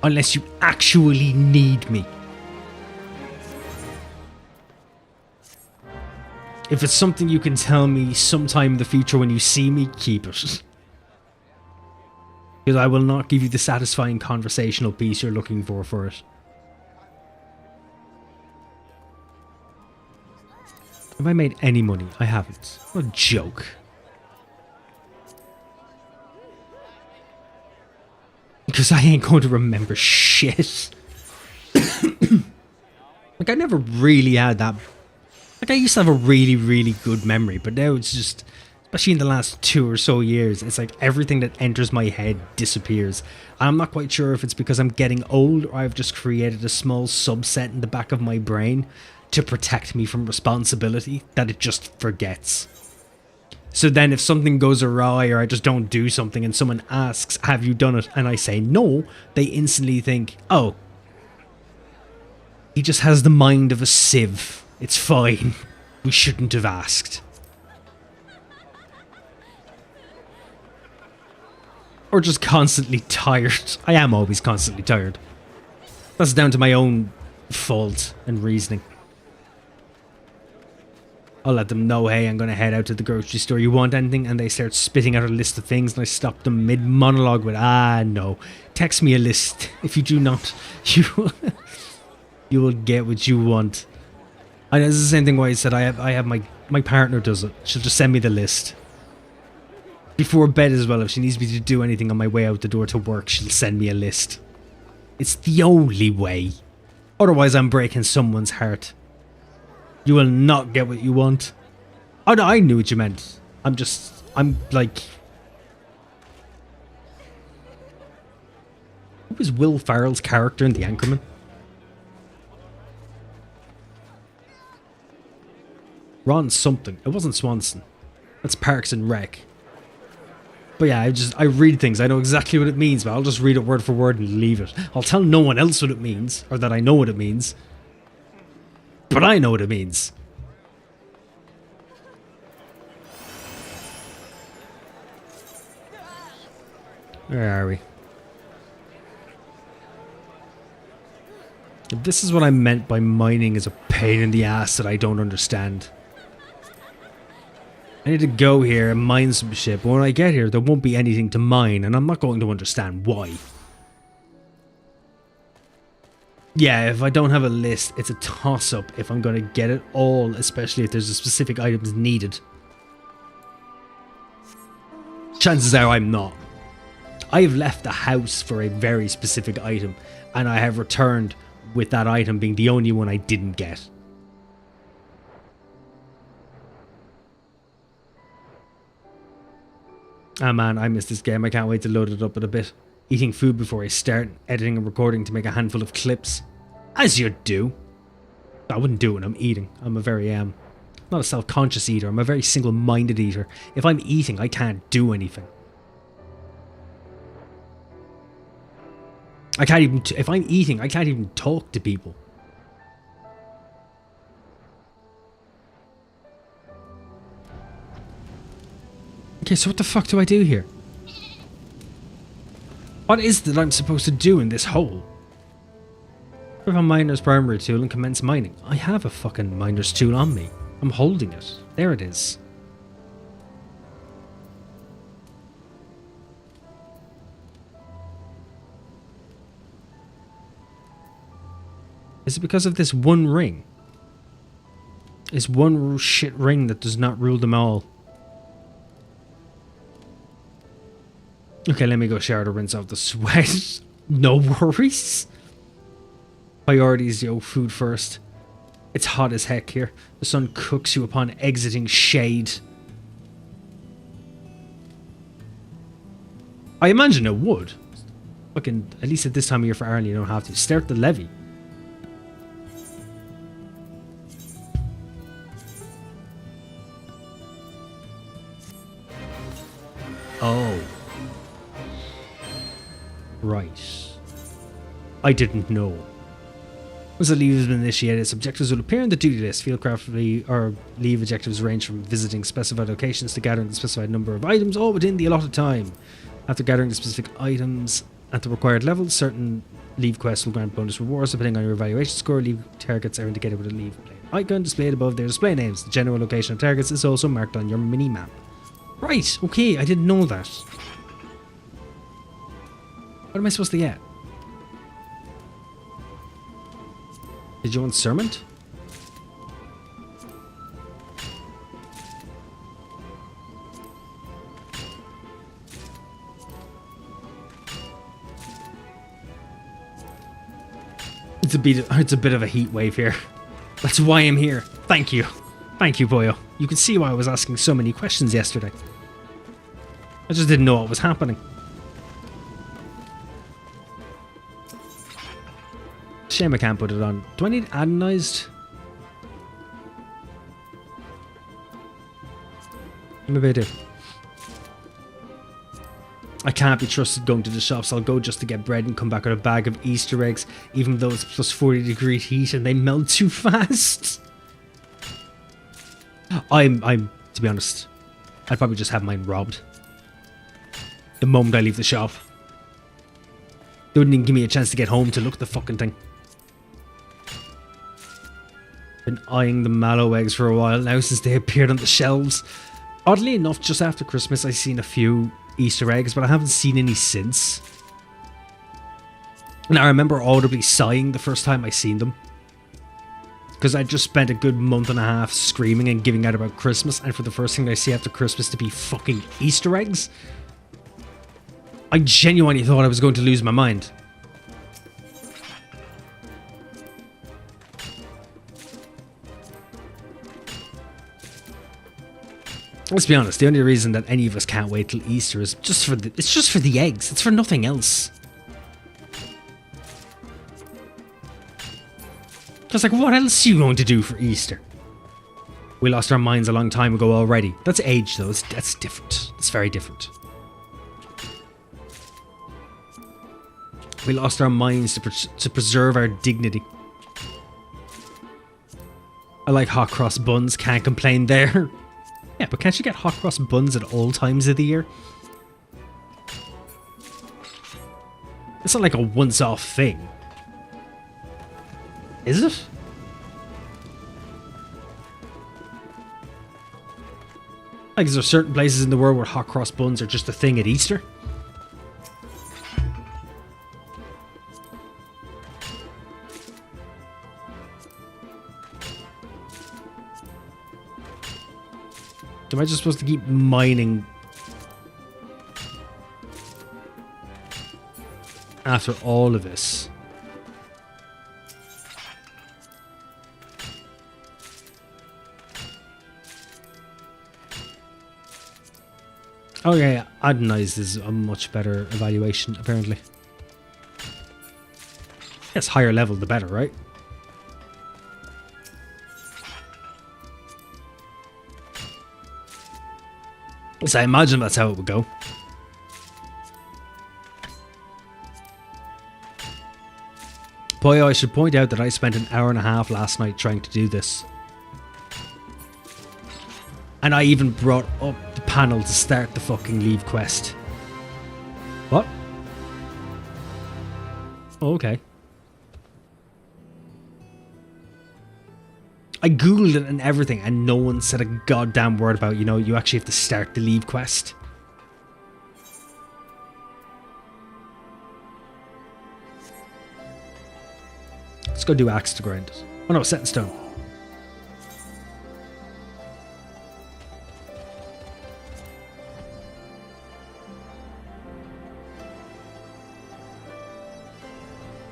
Unless you actually need me. If it's something you can tell me sometime in the future when you see me, keep it. Because I will not give you the satisfying conversational piece you're looking for it. Have I made any money? I haven't. What a joke. Because I ain't going to remember shit. Like, I never really had that. Like, I used to have a really, really good memory, but now it's just, especially in the last 2 or so years, it's like everything that enters my head disappears. And I'm not quite sure if it's because I'm getting old or I've just created a small subset in the back of my brain to protect me from responsibility that it just forgets. So then if something goes awry or I just don't do something and someone asks, have you done it? And I say no, they instantly think, oh, he just has the mind of a sieve. It's fine. We shouldn't have asked. Or just constantly tired. I am always constantly tired. That's down to my own fault and reasoning. I'll let them know, hey, I'm going to head out to the grocery store. You want anything? And they start spitting out a list of things and I stop them mid-monologue with, no. Text me a list. If you do not, you will get what you want. And it's the same thing why I said I have my partner does it. She'll just send me the list. Before bed as well, if she needs me to do anything on my way out the door to work, she'll send me a list. It's the only way. Otherwise, I'm breaking someone's heart. You will not get what you want. Oh no, I knew what you meant. I'm like... Who was Will Ferrell's character in The Anchorman? Ron something. It wasn't Swanson. That's Parks and Rec. But yeah, I read things. I know exactly what it means, but I'll just read it word for word and leave it. I'll tell no one else what it means, or that I know what it means. But I know what it means. Where are we? This is what I meant by mining is a pain in the ass that I don't understand. I need to go here and mine some shit, but when I get here, there won't be anything to mine, and I'm not going to understand why. Yeah, if I don't have a list, it's a toss-up if I'm going to get it all, especially if there's a specific items needed. Chances are I'm not. I have left the house for a very specific item, and I have returned with that item being the only one I didn't get. Ah man, I miss this game. I can't wait to load it up in a bit. Eating food before I start editing and recording to make a handful of clips. As you do. I wouldn't do it when I'm eating. I'm a very, not a self-conscious eater. I'm a very single-minded eater. If I'm eating, I can't do anything. I can't even, if I'm eating, I can't even talk to people. Okay, so what the fuck do I do here? What is it that I'm supposed to do in this hole? Grab a miner's primary tool and commence mining. I have a fucking miner's tool on me. I'm holding it. There it is. Is it because of this one ring? This one shit ring that does not rule them all. Okay, let me go shower to rinse off the sweat. No worries. Priorities, yo, food first. It's hot as heck here. The sun cooks you upon exiting shade. I imagine it would. Fucking, at least at this time of year for Ireland, you don't have to. Start the levy. Oh. Right. I didn't know. Once a leave has been initiated, objectives will appear in the duty list. Fieldcraft or leave objectives range from visiting specified locations to gathering the specified number of items, all within the allotted time. After gathering the specific items at the required level, certain leave quests will grant bonus rewards depending on your evaluation score. Leave targets are indicated with a leave icon displayed above their display names. The general location of targets is also marked on your mini-map. Right, okay, I didn't know that. What am I supposed to get? Did you want Sermont? It's a bit of a heat wave here. That's why I'm here. Thank you. Thank you, Boyo. You can see why I was asking so many questions yesterday. I just didn't know what was happening. Shame I can't put it on. Do I need anodized? Maybe I do. I can't be trusted going to the shops. I'll go just to get bread and come back with a bag of Easter eggs, even though it's plus 40-degree heat and they melt too fast. I'm, to be honest, I'd probably just have mine robbed the moment I leave the shop. They wouldn't even give me a chance to get home to look at the fucking thing. Been eyeing the mallow eggs for a while now since they appeared on the shelves. Oddly enough, just after Christmas I've seen a few Easter eggs, but I haven't seen any since. And I remember audibly sighing the first time I seen them, because I just spent a good month and a half screaming and giving out about Christmas, and for the first thing I see after Christmas to be fucking Easter eggs, I genuinely thought I was going to lose my mind. Let's be honest, the only reason that any of us can't wait till Easter is just for the eggs. It's for nothing else. Because like, what else are you going to do for Easter? We lost our minds a long time ago already. That's age though, that's different. It's very different. We lost our minds to preserve our dignity. I like hot cross buns, can't complain there. Yeah, but can't you get hot cross buns at all times of the year? It's not like a once-off thing. Is it? Like, is there certain places in the world where hot cross buns are just a thing at Easter? Am I just supposed to keep mining? after all of this. Okay, Adonized is a much better evaluation, apparently. Yes, higher level the better, right? So I imagine that's how it would go. Boy, I should point out that I spent an hour and a half last night trying to do this. And I even brought up the panel to start the fucking leave quest. What? Oh, okay. I googled it and everything and no one said a goddamn word about, you know, you actually have to start the leave quest. Let's go do axe to grind. Oh no, set in stone.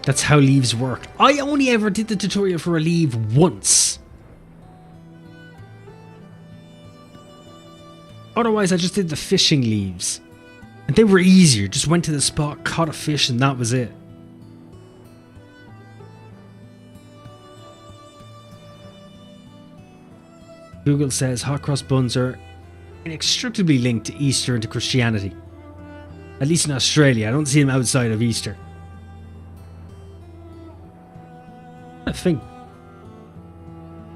That's how leaves work. I only ever did the tutorial for a leave once. Otherwise, I just did the fishing leaves. And they were easier. Just went to the spot, caught a fish, and that was it. Google says hot cross buns are inextricably linked to Easter and to Christianity. At least in Australia. I don't see them outside of Easter.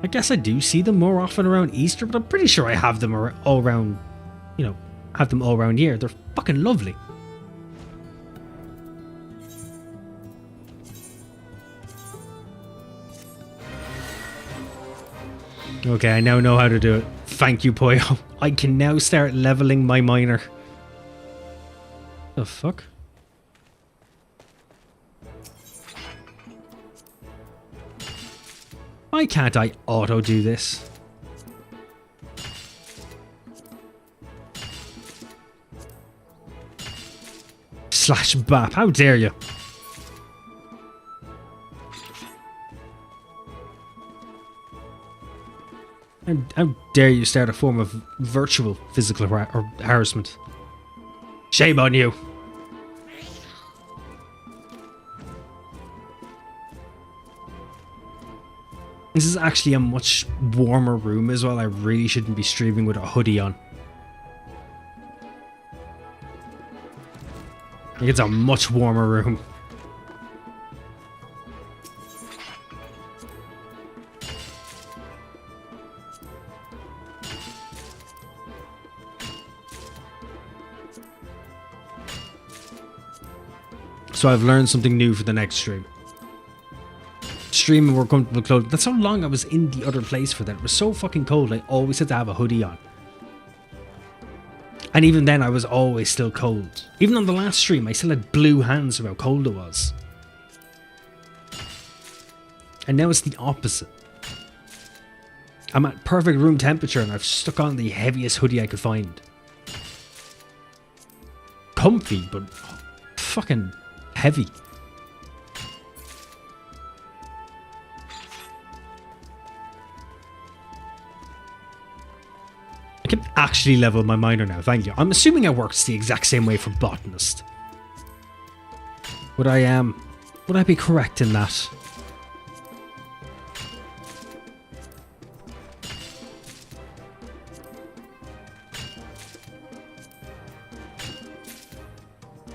I guess I do see them more often around Easter, but I'm pretty sure I have them all around, you know, have them all around here. They're fucking lovely. Okay, I now know how to do it. Thank you, Poyo. I can now start leveling my miner. The fuck? Why can't I auto do this? Slash bap, how dare you? How dare you start a form of virtual physical harassment? Shame on you. This is actually a much warmer room as well. I really shouldn't be streaming with a hoodie on. It's a much warmer room. So I've learned something new for the next stream. Streaming more comfortable clothing. That's how long I was in the other place for that. It was so fucking cold. I always had to have a hoodie on. And even then I was always still cold. Even on the last stream I still had blue hands from how cold it was. And now it's the opposite. I'm at perfect room temperature and I've stuck on the heaviest hoodie I could find. Comfy, but fucking heavy. I can actually level my miner now, thank you. I'm assuming it works the exact same way for botanist. Would I be correct in that?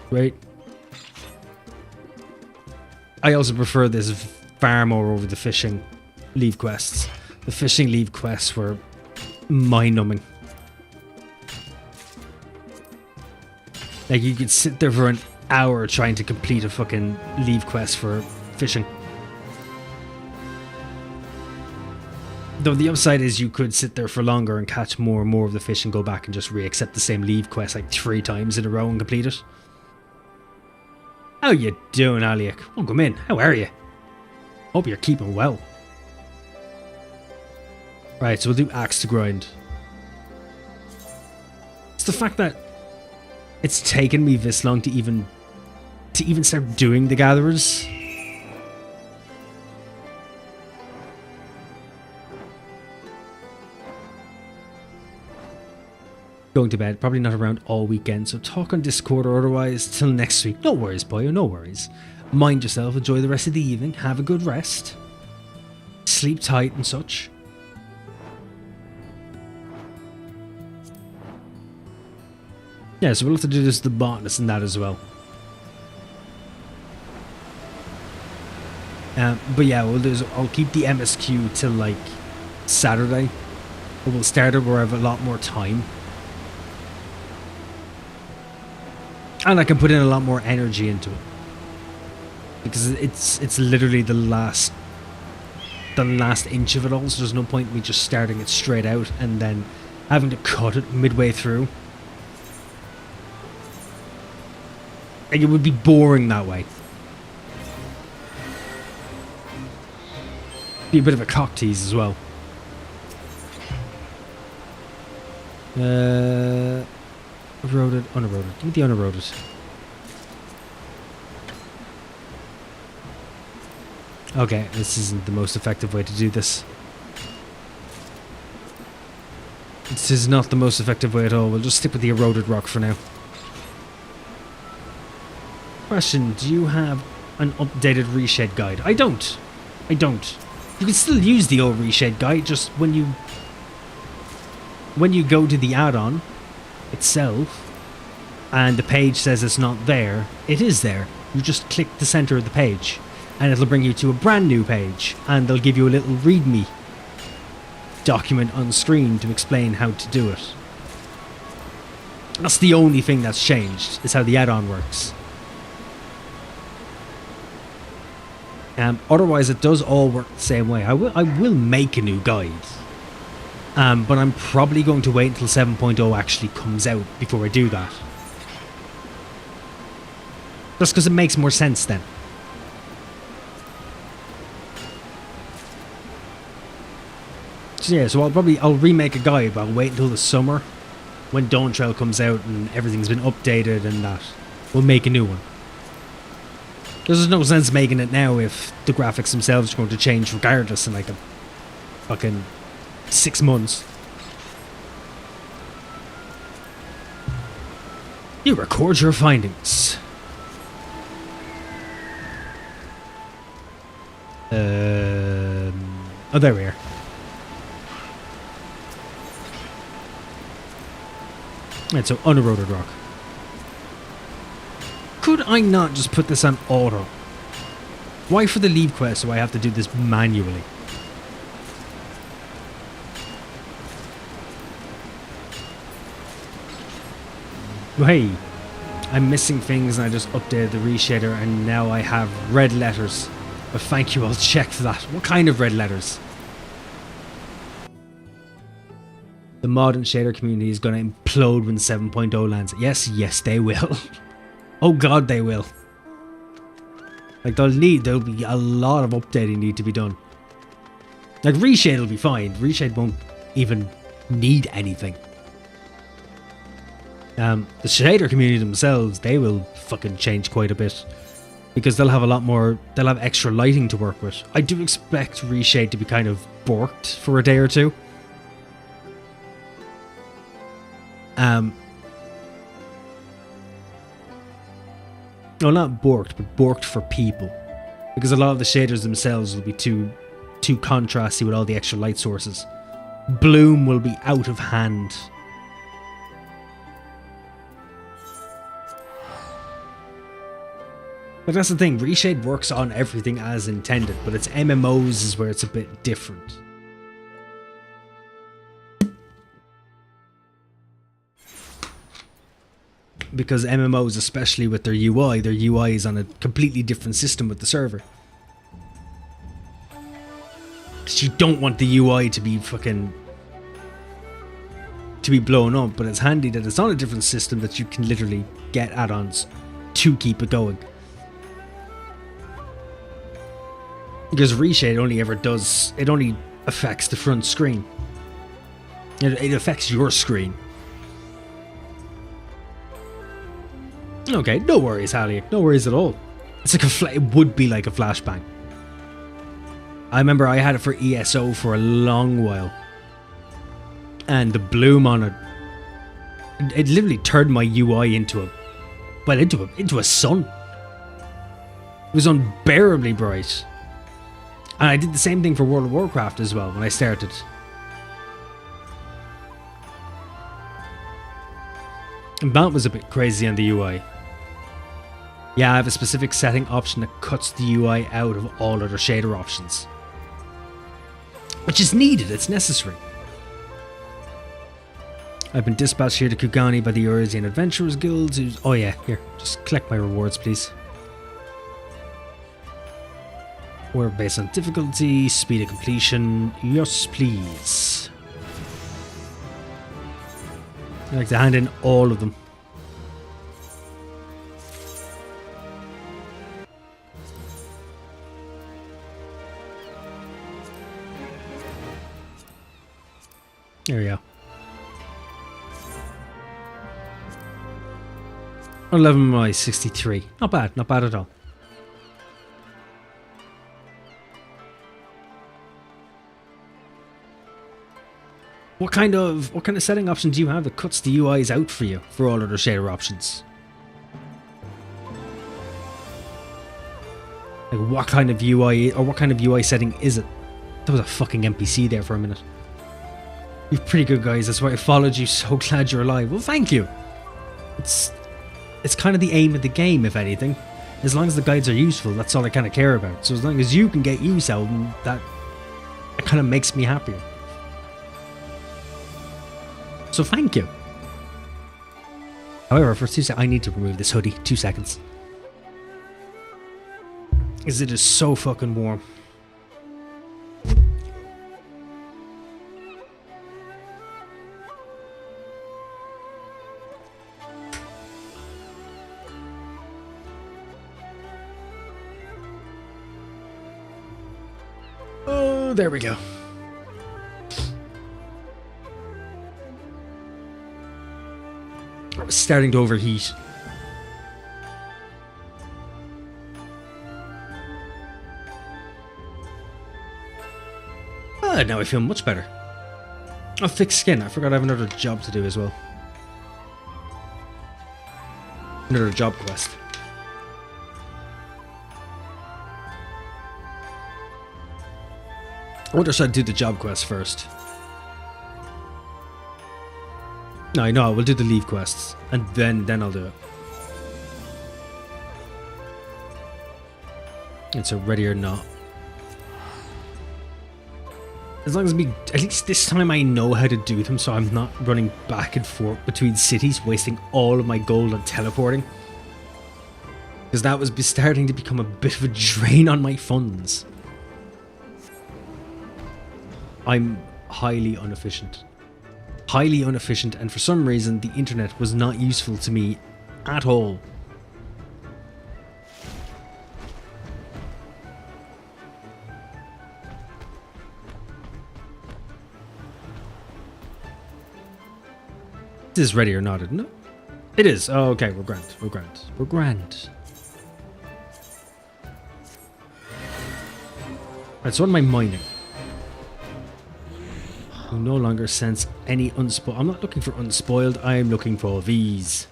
Right. I also prefer this far more over the fishing leave quests. The fishing leave quests were mind-numbing. Like, you could sit there for an hour trying to complete a fucking leave quest for fishing. Though the upside is you could sit there for longer and catch more and more of the fish and go back and just re-accept the same leave quest like 3 times in a row and complete it. How you doing, Aliak? Welcome in. How are you? Hope you're keeping well. Right, so we'll do axe to grind. It's the fact that it's taken me this long to even to even start doing the gatherers. Going to bed, probably not around all weekend, so talk on Discord or otherwise till next week. No worries, boyo, no worries. Mind yourself, enjoy the rest of the evening, have a good rest. Sleep tight and such. Yeah, so we'll have to do this the botanist and that as well. But yeah, I'll keep the MSQ till like Saturday. We'll start it where I have a lot more time. And I can put in a lot more energy into it. Because it's literally the last inch of it all, so there's no point in me just starting it straight out and then having to cut it midway through. Like, it would be boring that way. Be a bit of a cock tease as well. Eroded, uneroded. Give me the uneroded. Okay, this isn't the most effective way to do this. This is not the most effective way at all. We'll just stick with the eroded rock for now. Question, do you have an updated reshade guide? I don't. You can still use the old reshade guide, just when you go to the add-on itself and the page says it's not there, it is there. You just click the center of the page and it'll bring you to a brand new page and they'll give you a little readme document on screen to explain how to do it. That's the only thing that's changed, is how the add-on works. Otherwise it does all work the same way. I will make a new guide. But I'm probably going to wait until 7.0 actually comes out before I do that. Just because it makes more sense then. So yeah, so I'll remake a guide, but I'll wait until the summer when Dawn Trail comes out and everything's been updated and that. We'll make a new one. There's no sense making it now if the graphics themselves are going to change regardless in like a fucking 6 months. You record your findings. Oh, there we are. Right, so uneroded rock. Could I not just put this on auto? Why for the leave quest do I have to do this manually? Hey, I'm missing things and I just updated the reshader and now I have red letters. But thank you, I'll check that. What kind of red letters? The mod and shader community is going to implode when 7.0 lands. Yes, they will. Oh god, they will. Like, there'll be a lot of updating need to be done. Like, reshade will be fine. Reshade won't even need anything. The shader community themselves, they will fucking change quite a bit. Because they'll have a lot more, they'll have extra lighting to work with. I do expect reshade to be kind of borked for a day or two. No, not borked, but borked for people. Because a lot of the shaders themselves will be too contrasty with all the extra light sources. Bloom will be out of hand. But that's the thing, reshade works on everything as intended, but it's MMOs is where it's a bit different. Because MMOs, especially with their UI is on a completely different system with the server. Because you don't want the UI to be fucking... to be blown up, but it's handy that it's on a different system that you can literally get add-ons to keep it going. Because reshade only ever does... it only affects the front screen. It affects your screen. Okay, no worries, Hallie. No worries at all. It's like it would be like a flashbang. I remember I had it for ESO for a long while. And the bloom on it, it literally turned my UI into a sun. It was unbearably bright. And I did the same thing for World of Warcraft as well when I started. And that was a bit crazy on the UI. Yeah, I have a specific setting option that cuts the UI out of all other shader options. Which is needed, it's necessary. I've been dispatched here to Kugani by the Eurasian Adventurers Guild. Oh yeah, here, just collect my rewards, please. We're based on difficulty, speed of completion. Yes, please. I like to hand in all of them. There we go. 11 by 63. Not bad at all. What kind of setting option do you have that cuts the UIs out for you for all other shader options? Like what kind of UI or what kind of UI setting is it? There was a fucking NPC there for a minute. You're pretty good, guys. That's why I followed you. So glad you're alive. Well, thank you. It's kind of the aim of the game, if anything. As long as the guides are useful, that's all I kind of care about. So as long as you can get use out of them, that kind of makes me happier. So thank you. However, for 2 seconds, I need to remove this hoodie. 2 seconds. Because it is so fucking warm. Oh, there we go. I was starting to overheat. Ah, now I feel much better. Oh, thick skin. I forgot I have another job to do as well. Another job quest. I wonder should I do the job quest first? No, I know, we'll do the leave quests. And then I'll do it. It's a ready or not. As long as at least this time I know how to do them, so I'm not running back and forth between cities, wasting all of my gold on teleporting. Because that was starting to become a bit of a drain on my funds. I'm highly inefficient. Highly inefficient, and for some reason the internet was not useful to me at all. This is ready or not, isn't it? It is. Oh, okay, we're grand. We're grand. We're grand. Right, so what am I mining? I no longer sense any unspoiled. I'm not looking for unspoiled, I'm looking for these.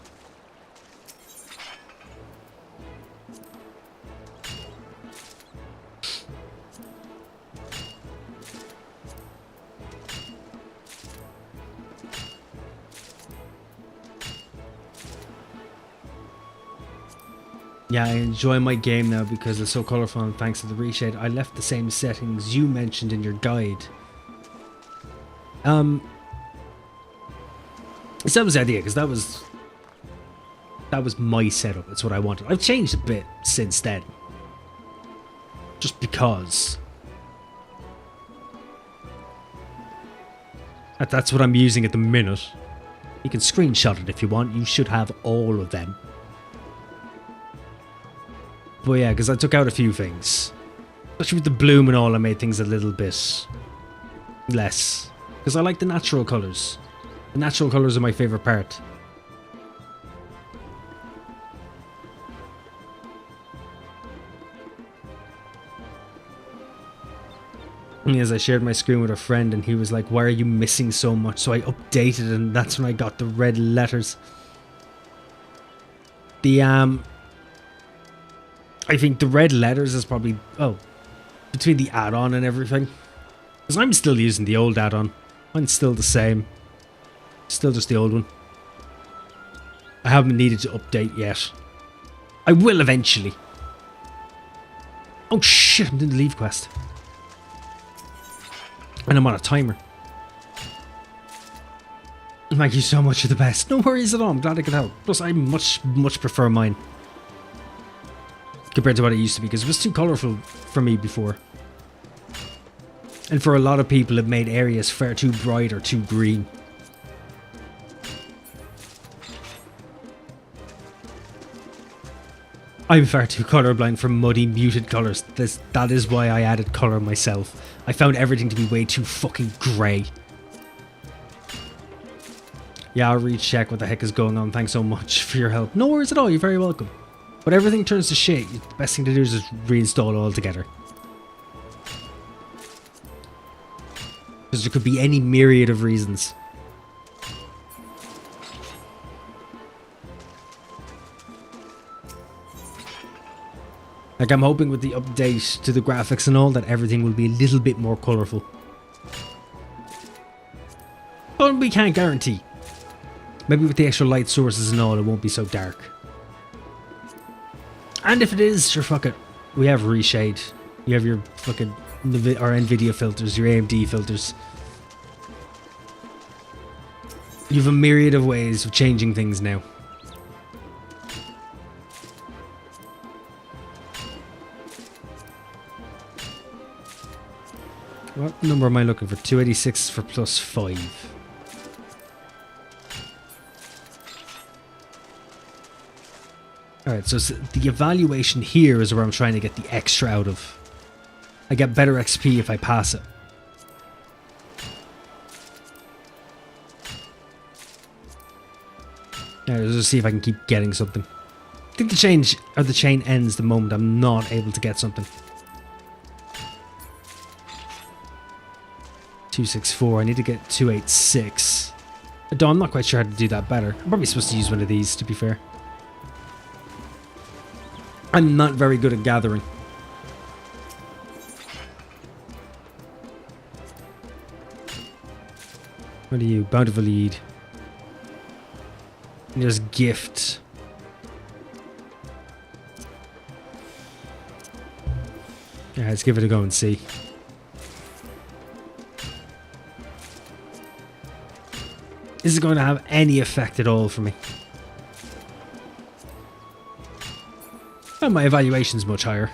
Yeah, I enjoy my game now because it's so colourful and thanks to the reshade. I left the same settings you mentioned in your guide. So that was the idea, because that was my setup. It's what I wanted. I've changed a bit since then, just because that's what I'm using at the minute. You can screenshot it if you want. You should have all of them. But yeah, because I took out a few things, especially with the bloom and all. I made things a little bit less. Because I like the natural colours. The natural colours are my favourite part. As I shared my screen with a friend and he was like, why are you missing so much? So I updated and that's when I got the red letters. The I think the red letters is probably between the add-on and everything. Because I'm still using the old add-on. Mine's still the same. Still just the old one. I haven't needed to update yet. I will eventually. Oh shit, I'm doing the leave quest. And I'm on a timer. Thank you so much, you're the best. No worries at all, I'm glad I could help. Plus, I much prefer mine. Compared to what it used to be, because it was too colourful for me before. And for a lot of people, it made areas far too bright or too green. I'm far too colourblind for muddy, muted colours. That is why I added colour myself. I found everything to be way too fucking grey. Yeah, I'll recheck what the heck is going on. Thanks so much for your help. No worries at all, you're very welcome. But everything turns to shit, the best thing to do is just reinstall it all together. Because there could be any myriad of reasons. Like, I'm hoping with the update to the graphics and all that everything will be a little bit more colourful. But we can't guarantee. Maybe with the extra light sources and all, it won't be so dark. And if it is, sure, fuck it. We have reshade. You have your fucking NVIDIA filters, your AMD filters. You have a myriad of ways of changing things now. What number am I looking for? 286 for +5. Alright, so the evaluation here is where I'm trying to get the extra out of. I get better XP if I pass it. Alright, let's just see if I can keep getting something. I think the chain ends the moment I'm not able to get something. 264, I need to get 286. Though I'm not quite sure how to do that better. I'm probably supposed to use one of these, to be fair. I'm not very good at gathering. What are you? Bountiful Eid. There's gift. Yeah, let's give it a go and see. Is it going to have any effect at all for me? Well, my evaluation's much higher.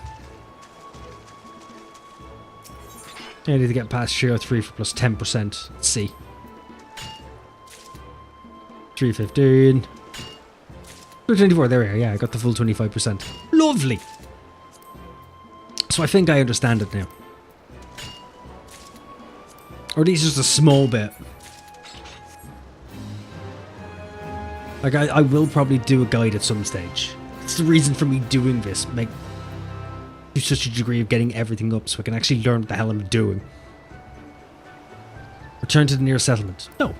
I need to get past 303 for +10%. Let's see. 315. 224, there we are. Yeah, I got the full 25%. Lovely! So I think I understand it now. Or at least just a small bit. Like, I will probably do a guide at some stage. It's the reason for me doing this. To such a degree of getting everything up so I can actually learn what the hell I'm doing. Return to the nearest settlement. No.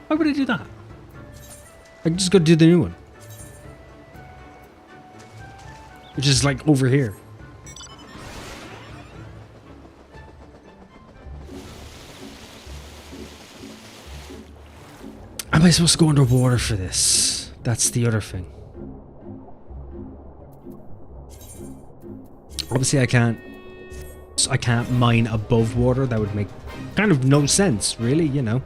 Why would I do that? I can just go do the new one. Which is like over here. Am I supposed to go underwater for this? That's the other thing. Obviously I can't mine above water. That would make kind of no sense, really, you know.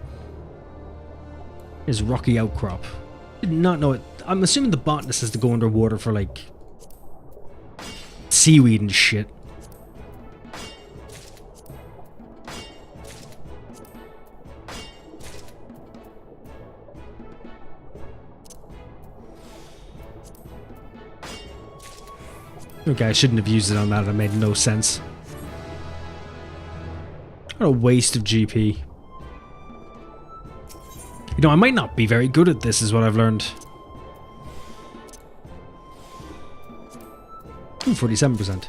Here's rocky outcrop. Did not know it. I'm assuming the botanist has to go underwater for like seaweed and shit. Okay, I shouldn't have used it on that. It made no sense. What a waste of GP. You know, I might not be very good at this, is what I've learned. Ooh, 47%.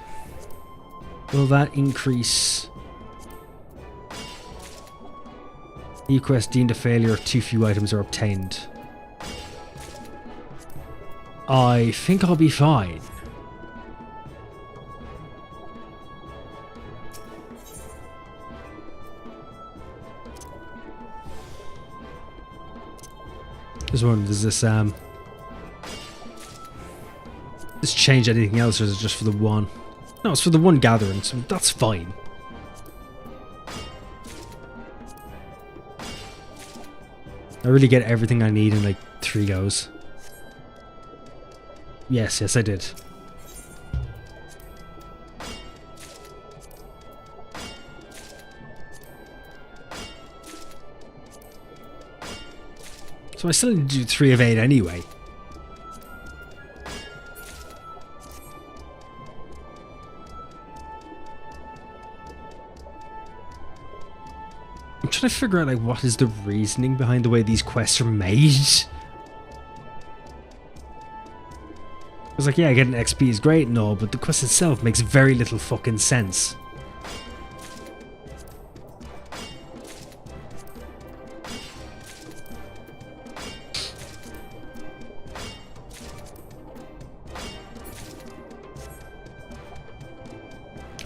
Will that increase E-quest deemed a failure, too few items are obtained. I think I'll be fine. Just wondering, does this change anything else, or is it just for the one? No, it's for the one gathering, so that's fine. I really get everything I need in like 3 goes. Yes, I did. So I still need to do 3 of 8 anyway. I'm trying to figure out like what is the reasoning behind the way these quests are made. I was like, yeah, getting XP is great and all, but the quest itself makes very little fucking sense.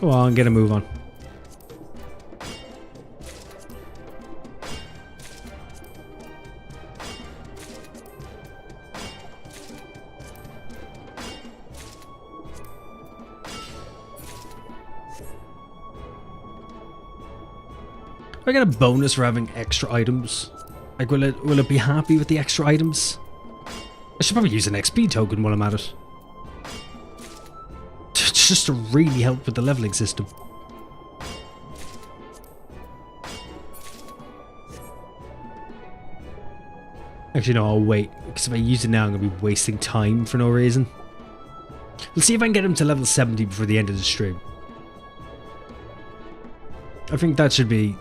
Come on, get a move on. I get a bonus for having extra items. Like, will it be happy with the extra items? I should probably use an XP token while I'm at it. Just to really help with the leveling system. Actually, no, I'll wait. Because if I use it now, I'm going to be wasting time for no reason. We'll see if I can get him to level 70 before the end of the stream. I think that should be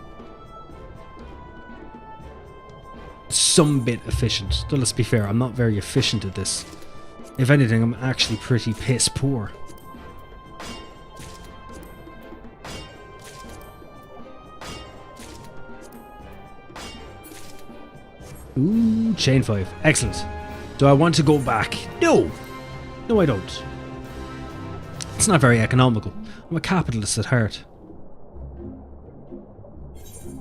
some bit efficient. Though let's be fair, I'm not very efficient at this. If anything, I'm actually pretty piss poor. Ooh, chain 5. Excellent. Do I want to go back? No! No, I don't. It's not very economical. I'm a capitalist at heart.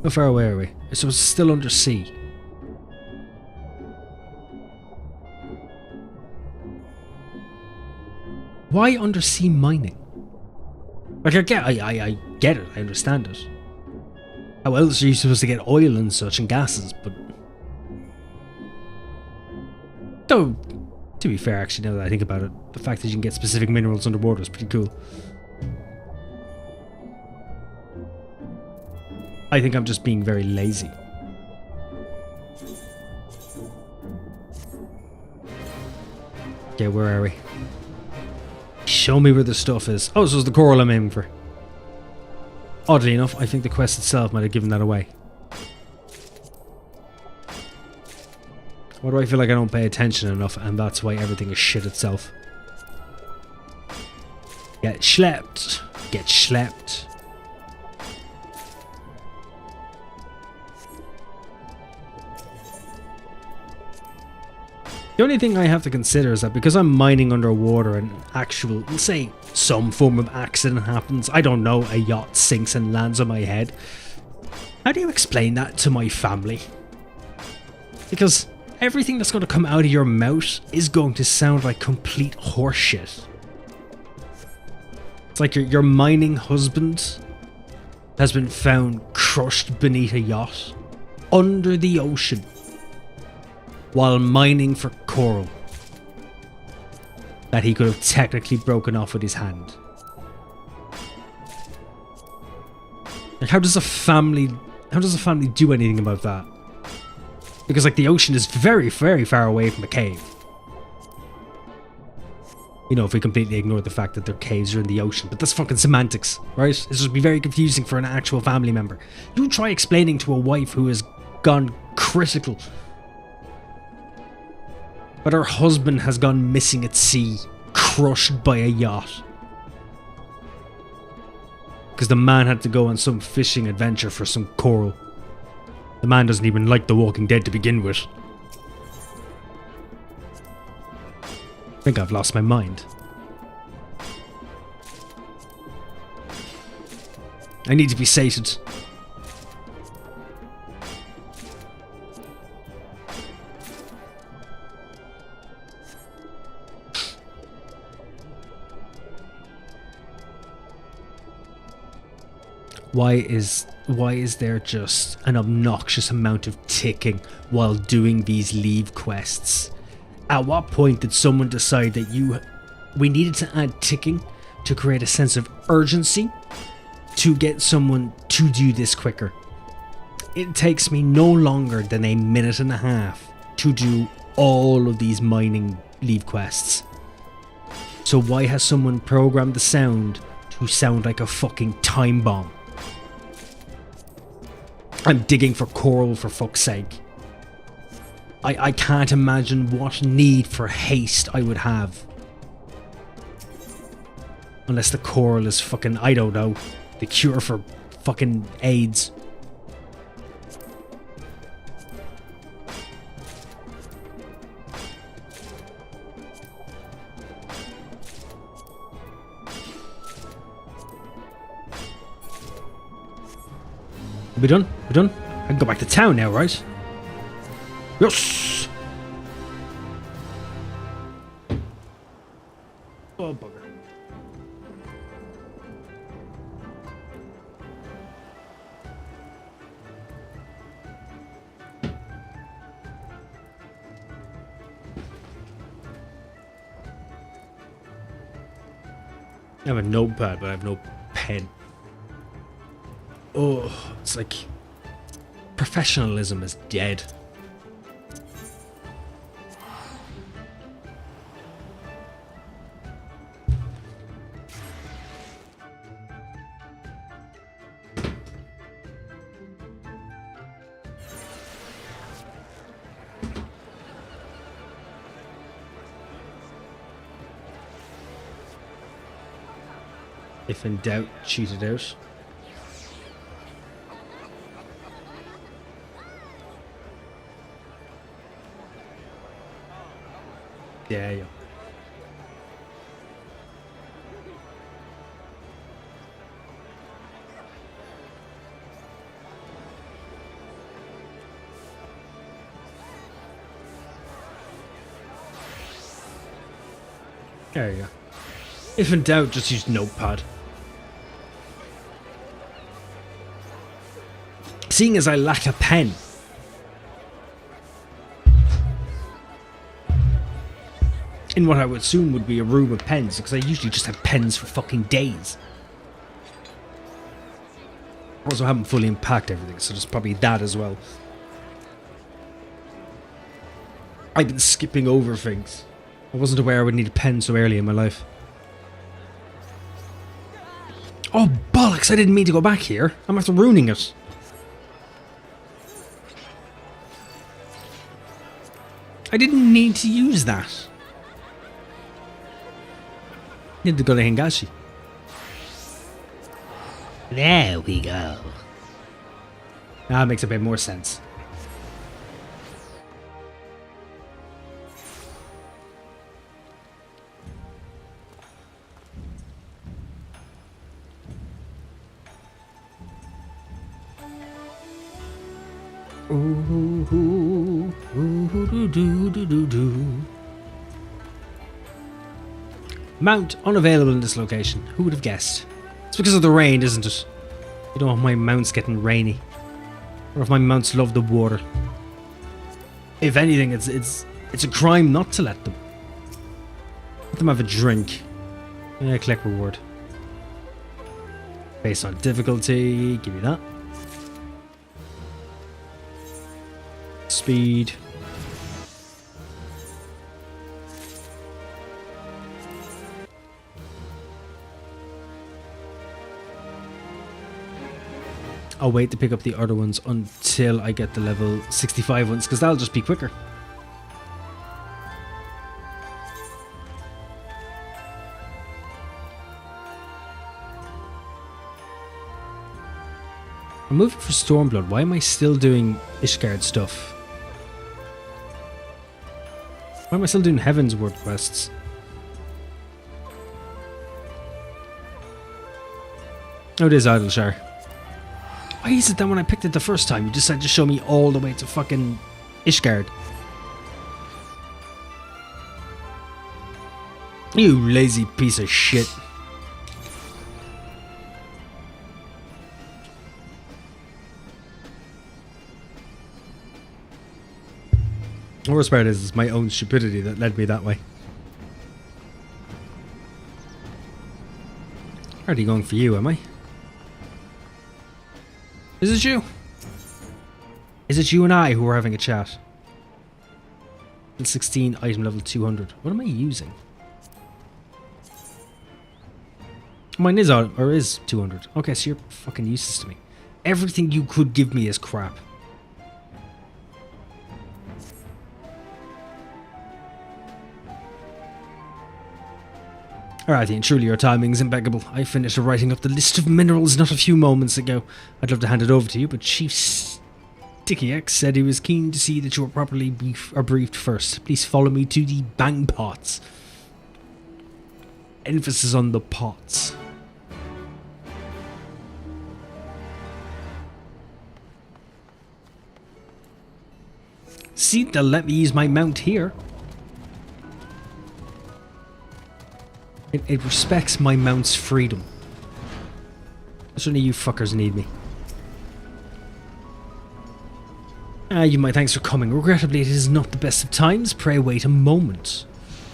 How far away are we? So it's still under sea. Why undersea mining? Like, I get it, I understand it. How else are you supposed to get oil and such and gases, but... Though, to be fair, actually, now that I think about it, the fact that you can get specific minerals underwater is pretty cool. I think I'm just being very lazy. Okay, where are we? Show me where the stuff is. Oh, so it's the coral I'm aiming for. Oddly enough, I think the quest itself might have given that away. Why do I feel like I don't pay attention enough, and that's why everything is shit itself? Get schlepped. Get schlepped. The only thing I have to consider is that because I'm mining underwater and actual, let's say, some form of accident happens, I don't know, a yacht sinks and lands on my head. How do you explain that to my family? Because everything that's going to come out of your mouth is going to sound like complete horseshit. It's like your mining husband has been found crushed beneath a yacht under the ocean while mining for coral that he could have technically broken off with his hand. Like, how does a family do anything about that? Because, like, the ocean is very, very far away from a cave. You know, if we completely ignore the fact that their caves are in the ocean. But that's fucking semantics, right? This would be very confusing for an actual family member. You try explaining to a wife who has gone critical, but her husband has gone missing at sea, crushed by a yacht. Because the man had to go on some fishing adventure for some coral. The man doesn't even like The Walking Dead to begin with. I think I've lost my mind. I need to be sated. Why is there just an obnoxious amount of ticking while doing these leave quests? At what point did someone decide that we needed to add ticking to create a sense of urgency to get someone to do this quicker? It takes me no longer than a minute and a half to do all of these mining leave quests. So why has someone programmed the sound to sound like a fucking time bomb? I'm digging for coral, for fuck's sake. I can't imagine what need for haste I would have. Unless the coral is fucking, I don't know, the cure for fucking AIDS. Are we done? We're done? I can go back to town now, right? Yes! Oh, bugger. I have a notepad, but I have no pen. Oh, it's like professionalism is dead. If in doubt, cheat it out. Yeah. There you go. If in doubt, just use notepad. Seeing as I lack a pen, in what I would assume would be a room of pens, because I usually just have pens for fucking days. Also, I haven't fully unpacked everything, so there's probably that as well. I've been skipping over things. I wasn't aware I would need a pen so early in my life. Oh, bollocks! I didn't mean to go back here. I'm after ruining it. I didn't need to use that. Need to go to Hingashi. There we go. That makes a bit more sense. Mount unavailable in this location. Who would have guessed? It's because of the rain, isn't it? You don't want my mounts getting rainy. Or if my mounts love the water. If anything, it's a crime not to let them. Let them have a drink. Collect reward. Based on difficulty, give me that. Speed. I'll wait to pick up the other ones until I get the level 65 ones, because that'll just be quicker. I'm I'm moving for Stormblood. Why am I still doing Ishgard stuff? Why am I still doing Heavensward quests? Oh, it is Idleshire. Why is it that when I picked it the first time, you decided to show me all the way to fucking Ishgard? You lazy piece of shit. The worst part is it's my own stupidity that led me that way. Already going for you, am I? Is it you? Is it you and I who are having a chat? Level 16, item level 200. What am I using? Mine is out, or is 200. Okay, so you're fucking useless to me. Everything you could give me is crap. Alright, Ian, truly your timing is impeccable. I finished writing up the list of minerals not a few moments ago. I'd love to hand it over to you, but Chief Sticky X said he was keen to see that you were properly briefed first. Please follow me to the bang pots. Emphasis on the pots. See, they'll let me use my mount here. It respects my mount's freedom. Certainly you fuckers need me. You my thanks for coming. Regrettably, it is not the best of times. Pray wait a moment.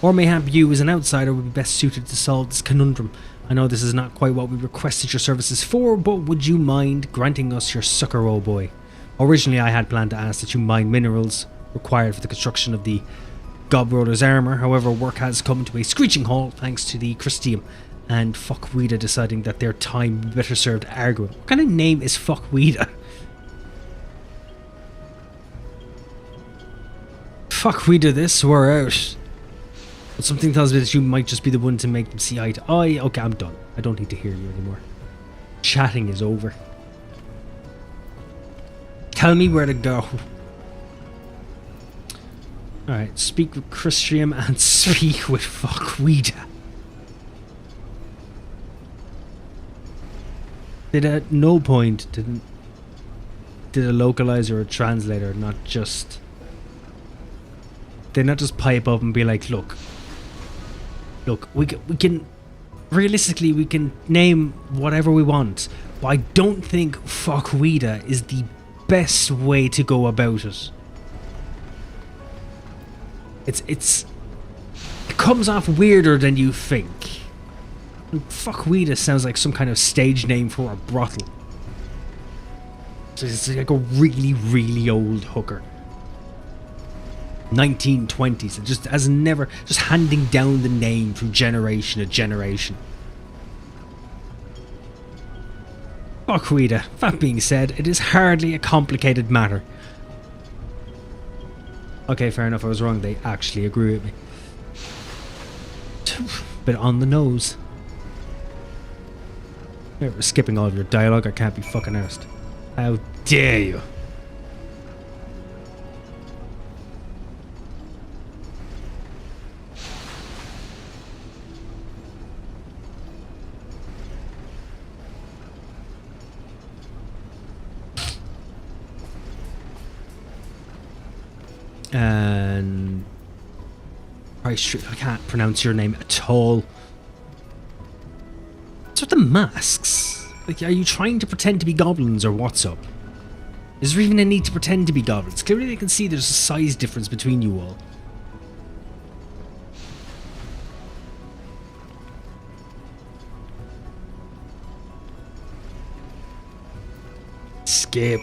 Or mayhap you, as an outsider, would be best suited to solve this conundrum. I know this is not quite what we requested your services for, but would you mind granting us your succor, oh boy? Originally, I had planned to ask that you mine minerals required for the construction of the Godbrother's armour. However, work has come to a screeching halt thanks to the Christium and Fuckwida deciding that their time would be better served arguing. What kind of name is Fuckwida? Fuckwida this, we're out. But something tells me that you might just be the one to make them see eye to eye. Okay, I'm done. I don't need to hear you anymore. Chatting is over. Tell me where to go. Alright, speak with Christium and speak with Fuckwida. Did at no point did a localizer or a translator not just... They not just pipe up and be like, look, we can realistically we can name whatever we want, but I don't think Fuckwida is the best way to go about it. It comes off weirder than you think. And Fuckwida sounds like some kind of stage name for a brothel. So it's like a really, really old hooker. 1920s, and just as never, just handing down the name from generation to generation. Fuckwida. That being said, it is hardly a complicated matter. Okay, fair enough, I was wrong. They actually agree with me. Bit on the nose. We're skipping all of your dialogue. I can't be fucking arsed. How dare you? And I can't pronounce your name at all. What's with the masks? Like, are you trying to pretend to be goblins or what's up? Is there even a need to pretend to be goblins? Clearly they can see there's a size difference between you all. Skip.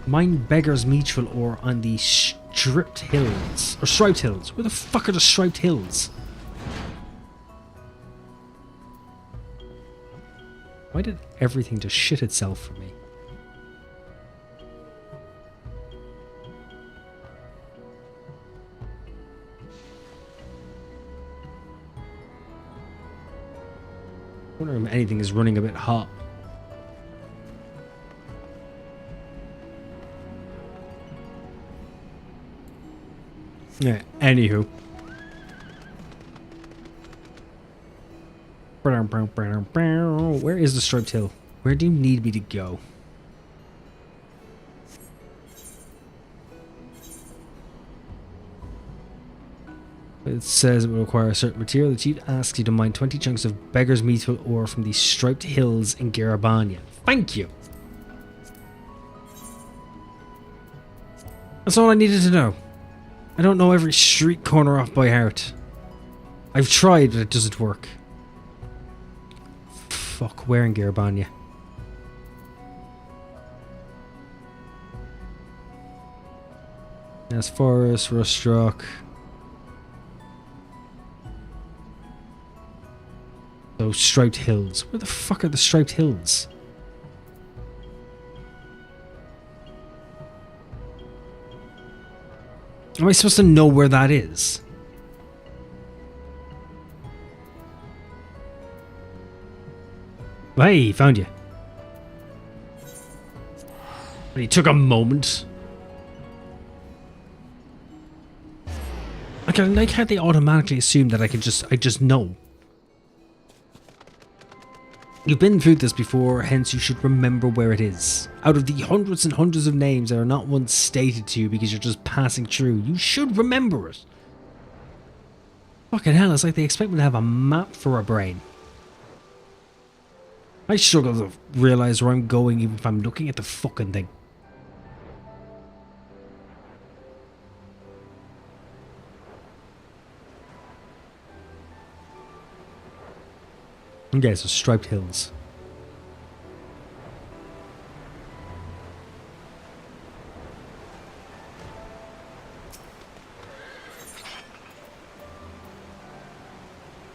Mine beggars mutual ore on the Striped Hills. Or Striped Hills. Where the fuck are the Striped Hills? Why did everything just shit itself for me? I wonder if anything is running a bit hot. Yeah, anywho. Where is the striped hill? Where do you need me to go? It says it will require a certain material. The chief asks you to mine 20 chunks of beggar's mithril ore from the striped hills in Garabania. Thank you. That's all I needed to know. I don't know every street corner off by heart. I've tried, but it doesn't work. Fuck, where in Garabania? That's Forest, Rustrock. Those striped hills. Where the fuck are the striped hills? Am I supposed to know where that is? Hey, found you. But he took a moment. I like how they automatically assume that I just know. You've been through this before, hence you should remember where it is. Out of the hundreds and hundreds of names that are not once stated to you because you're just passing through, you should remember it. Fucking hell, it's like they expect me to have a map for a brain. I struggle to realise where I'm going even if I'm looking at the fucking thing. Okay, so striped hills.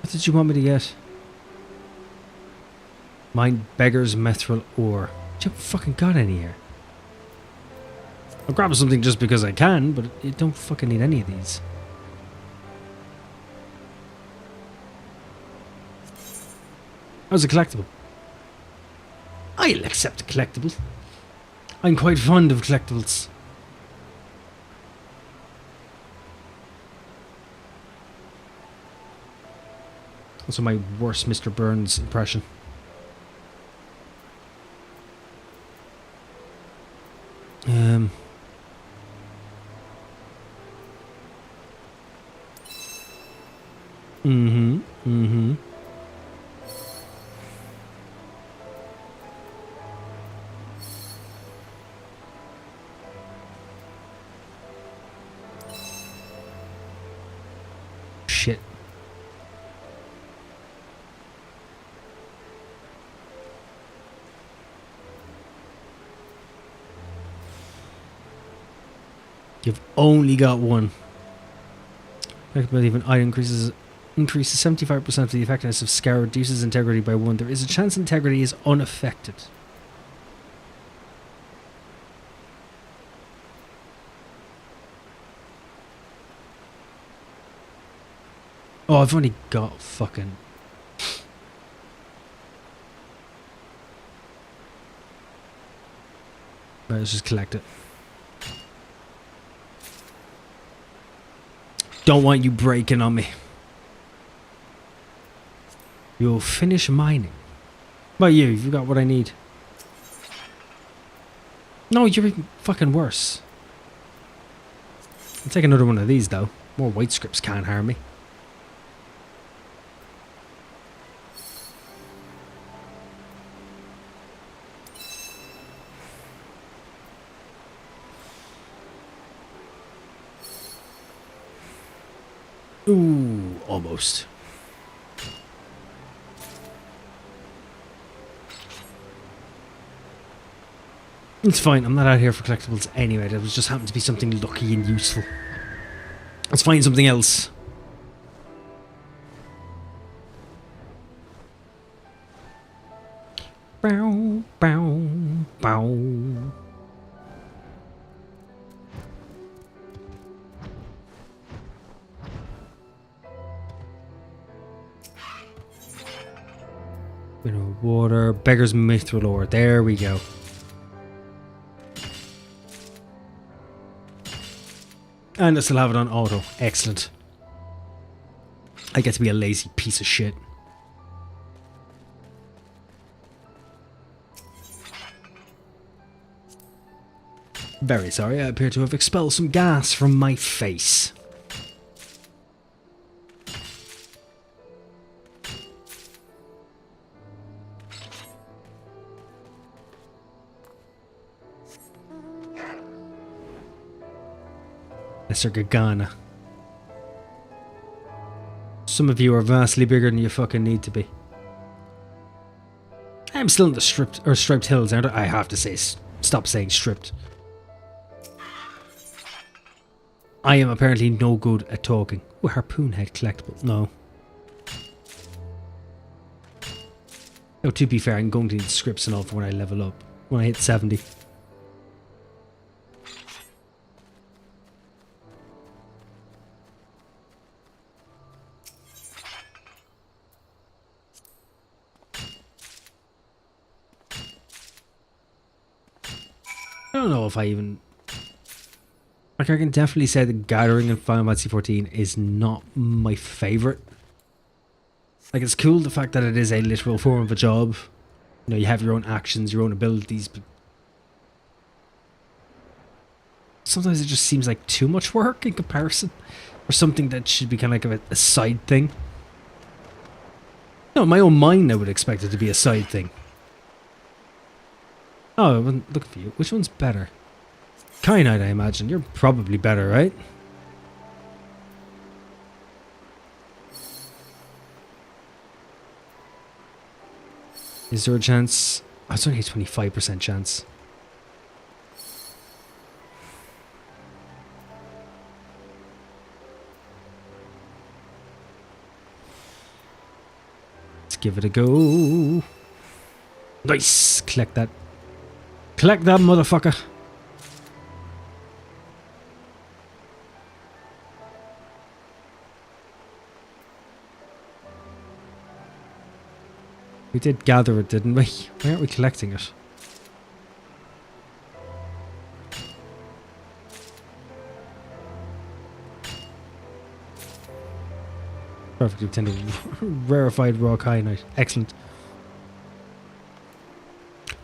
What did you want me to get? Mine beggar's mithril ore. You haven't fucking got any here. I'll grab something just because I can, but you don't fucking need any of these. How's a collectible? I'll accept a collectible. I'm quite fond of collectibles. Also my worst Mr. Burns impression. Shit. You've only got one. Even item increases 75% of the effectiveness of Scour, reduces integrity by 1. There is a chance integrity is unaffected. Oh, I've only got fucking... Right, let's just collect it. Don't want you breaking on me. You'll finish mining. What about you? You've got what I need. No, you're even fucking worse. I'll take another one of these though. More white scripts can't harm me. Ooh, almost. It's fine, I'm not out here for collectibles anyway. That was just happened to be something lucky and useful. Let's find something else. Bow, bow, bow. Bit of water, beggar's mithril ore. There we go. And I still have it on auto. Excellent. I get to be a lazy piece of shit. Very sorry, I appear to have expelled some gas from my face. Mr. Gagana. Some of you are vastly bigger than you fucking need to be. I'm still in the striped hills, aren't I? I have to say, stop saying stripped. I am apparently no good at talking. Oh, harpoon head collectible. No. Oh, to be fair, I'm going to need scripts and all for when I level up. When I hit 70. I don't know if I even... Like, I can definitely say the gathering in Final Fantasy XIV is not my favourite. Like, it's cool the fact that it is a literal form of a job. You know, you have your own actions, your own abilities, but... sometimes it just seems like too much work in comparison. Or something that should be kind of like a side thing. No, in my own mind I would expect it to be a side thing. Oh, I wasn't looking for you. Which one's better? Kyanite, I imagine. You're probably better, right? Is there a chance? Oh, it's only a 25% chance. Let's give it a go. Nice! Collect that. Collect that, motherfucker. We did gather it, didn't we? Why aren't we collecting it? Perfectly obtained rarefied raw kyanite. Excellent.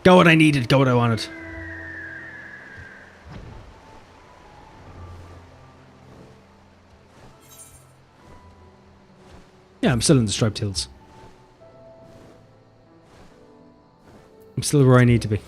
Got what I needed, got what I wanted. Yeah, I'm still in the striped hills. I'm still where I need to be.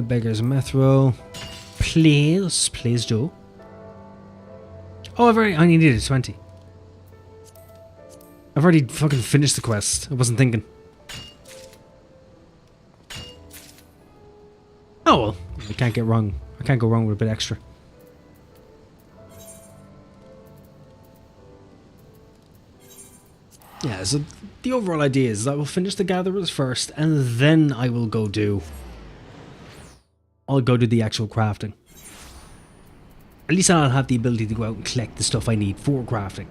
Beggar's Metro. Please do. Oh, I needed a 20. I've already fucking finished the quest. I wasn't thinking. Oh well, I can't get wrong. I can't go wrong with a bit extra. Yeah, so the overall idea is I will finish the gatherers first, and then I will go do... I'll go do the actual crafting. At least I'll have the ability to go out and collect the stuff I need for crafting.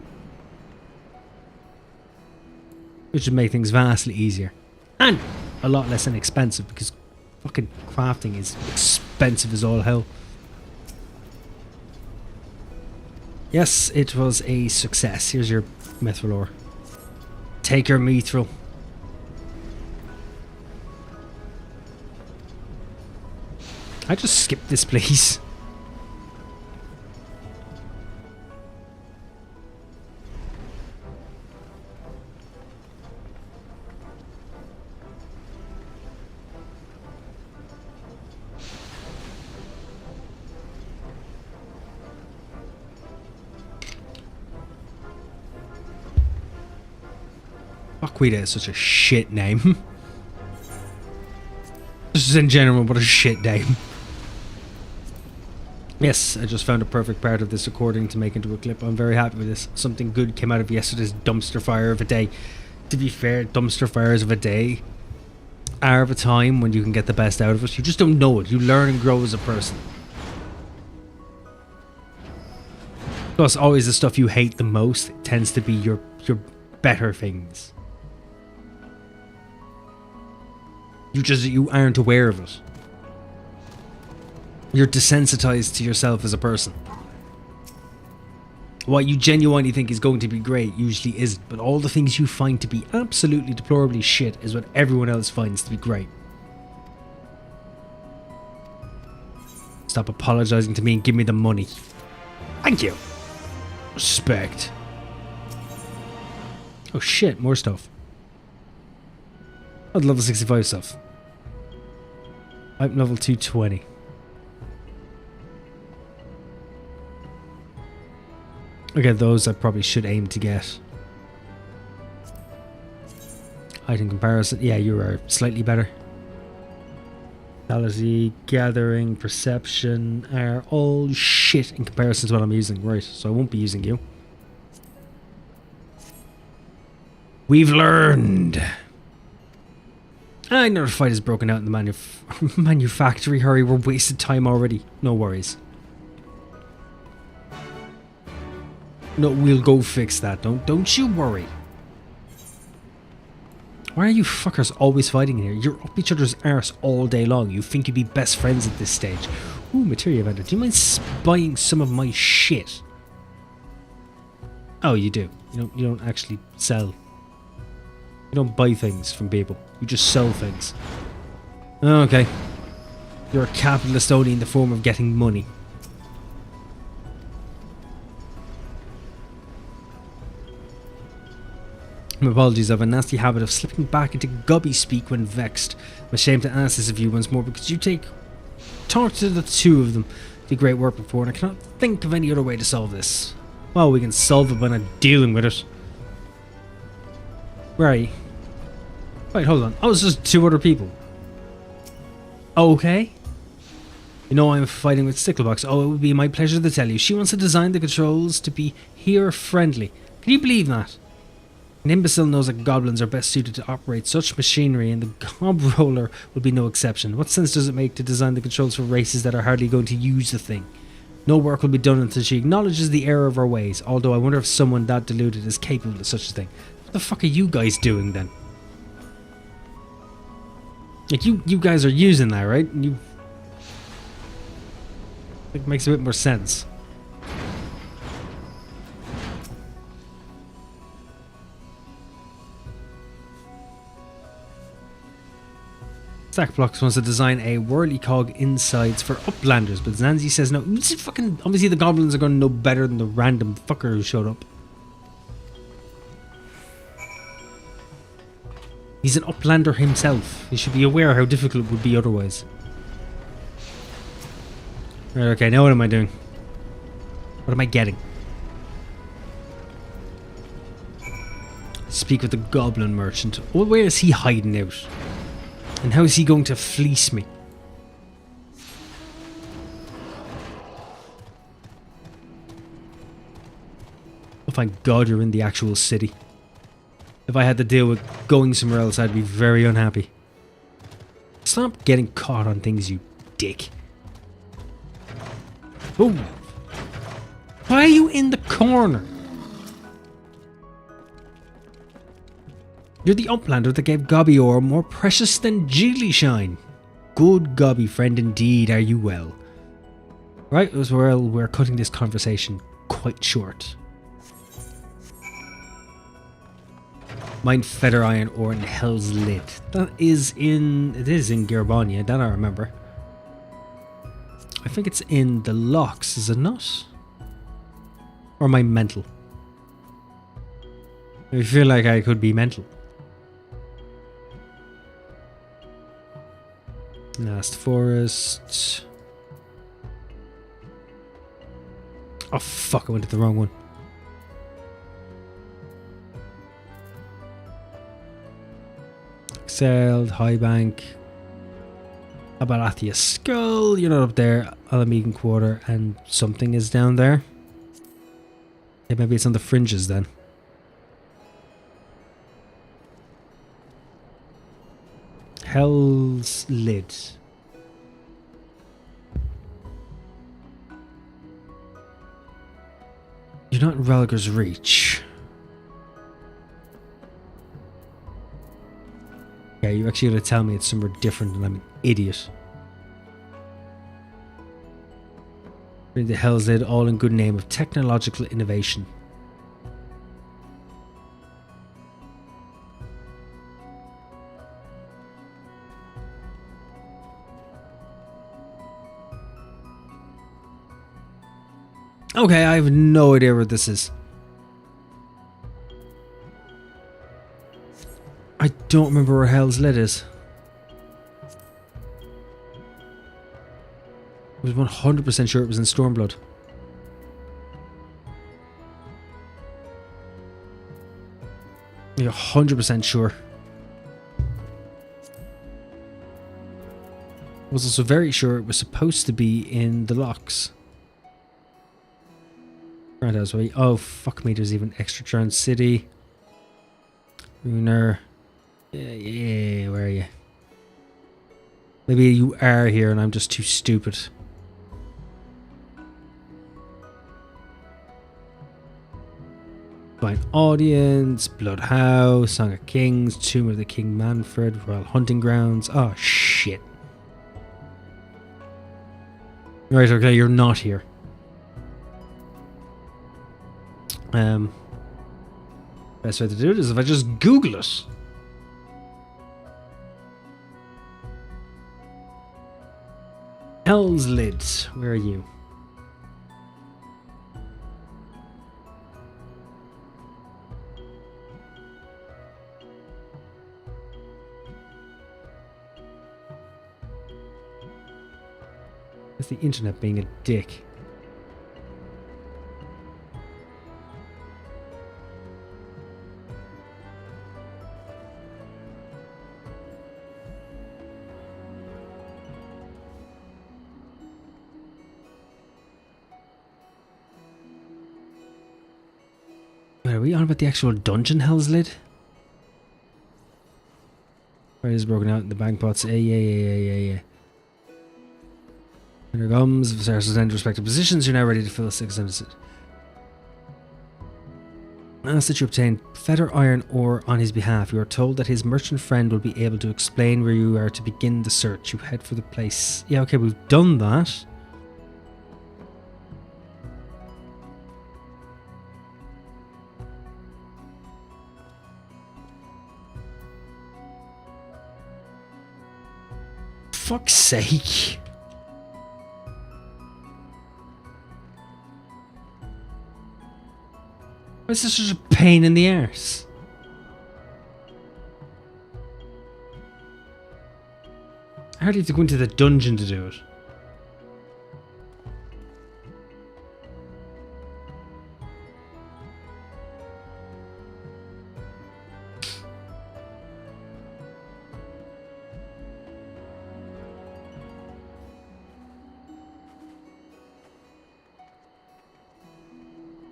Which would make things vastly easier. And a lot less inexpensive, because fucking crafting is expensive as all hell. Yes, it was a success. Here's your mithril ore. Take your mithril. I just skip this, please. Aquita is such a shit name. Just in general, what a shit name. Yes, I just found a perfect part of this recording to make into a clip. I'm very happy with this. Something good came out of yesterday's dumpster fire of a day. To be fair, dumpster fires of a day are of a time when you can get the best out of it. You just don't know it. You learn and grow as a person. Plus, always the stuff you hate the most tends to be your better things. You aren't aware of it. You're desensitized to yourself as a person. What you genuinely think is going to be great usually isn't, but all the things you find to be absolutely deplorably shit is what everyone else finds to be great. Stop apologizing to me and give me the money. Thank you. Respect. Oh shit, more stuff. Oh, level 65 stuff. I'm level 220. Okay, those I probably should aim to get. Height in comparison. Yeah, you are slightly better. Vitality, gathering, perception are all shit in comparison to what I'm using. Right, so I won't be using you. We've learned. Another fight is broken out in the manufactory. Hurry, we're wasted time already. No worries. No, we'll go fix that. Don't you worry. Why are you fuckers always fighting in here? You're up each other's arse all day long. You think you'd be best friends at this stage. Ooh, materia vendor. Do you mind spying some of my shit? Oh, you do. You don't actually sell. You don't buy things from people. You just sell things. Okay. You're a capitalist only in the form of getting money. My apologies, I have a nasty habit of slipping back into gubby speak when vexed. I'm ashamed to ask this of you once more because you talk to the two of them. Did great work before and I cannot think of any other way to solve this. Well, we can solve it by not dealing with it. Where are you? Wait, hold on. Oh, it's just two other people. Okay. You know I'm fighting with Sticklebox. Oh, it would be my pleasure to tell you. She wants to design the controls to be here friendly. Can you believe that? An imbecile knows that goblins are best suited to operate such machinery, and the gob roller would be no exception. What sense does it make to design the controls for races that are hardly going to use the thing? No work will be done until she acknowledges the error of our ways, although I wonder if someone that deluded is capable of such a thing. What the fuck are you guys doing then? Like, you guys are using that, right? It makes a bit more sense. Stackblocks wants to design a whirly cog insides for uplanders, but Zanzi says no. Fucking obviously the goblins are going to know better than the random fucker who showed up. He's an uplander himself. He should be aware how difficult it would be otherwise. Right, okay, now what am I doing? What am I getting? Speak with the goblin merchant. Well, where is he hiding out? And how is he going to fleece me? Oh, thank God you're in the actual city. If I had to deal with going somewhere else, I'd be very unhappy. Stop getting caught on things, you dick. Oh! Why are you in the corner? You're the uplander that gave Gobby ore more precious than Jiggly Shine. Good Gobby friend indeed, are you well? Right, as well, we're cutting this conversation quite short. Mine feather iron ore in Hell's Lid. It is in Gerbania, that I remember. I think it's in the locks, is it not? Or am I mental? I feel like I could be mental. Last forest. Oh fuck, I went to the wrong one. Excelled, High Bank. Abarathia Skull, you're not up there. Alamegan Quarter, and something is down there. Yeah, maybe it's on the fringes then. Hell's Lid. you're not in Relgar's reach. Yeah, you're actually going to tell me it's somewhere different and I'm an idiot. Bring the Hell's Lid, all in good name of technological innovation. Okay, I have no idea what this is. I don't remember where Hell's Lid is. I was 100% sure it was in Stormblood. You're 100% sure. I was also very sure it was supposed to be in the locks. Right, I was way. Oh, fuck me, there's even extra Drowned City. Ruiner. Yeah, where are you? Maybe you are here and I'm just too stupid. Fine Audience, Bloodhouse, Song of Kings, Tomb of the King Manfred, Royal Hunting Grounds. Oh, shit. Right, okay, you're not here. Best way to do it is if I just Google it. Hell's Lid, where are you? That's the internet being a dick. Wait, are we on about the actual dungeon Hell's Lid? Right, is broken out in the bank pots. Yeah. Here comes. Visitors in respective positions. You're now ready to fill a 6 deficit. Ask that you obtain feather iron ore on his behalf. You are told that his merchant friend will be able to explain where you are to begin the search. You head for the place. Yeah, okay, we've done that. Fuck's sake. Why is this such a pain in the arse? I hardly have to go into the dungeon to do it.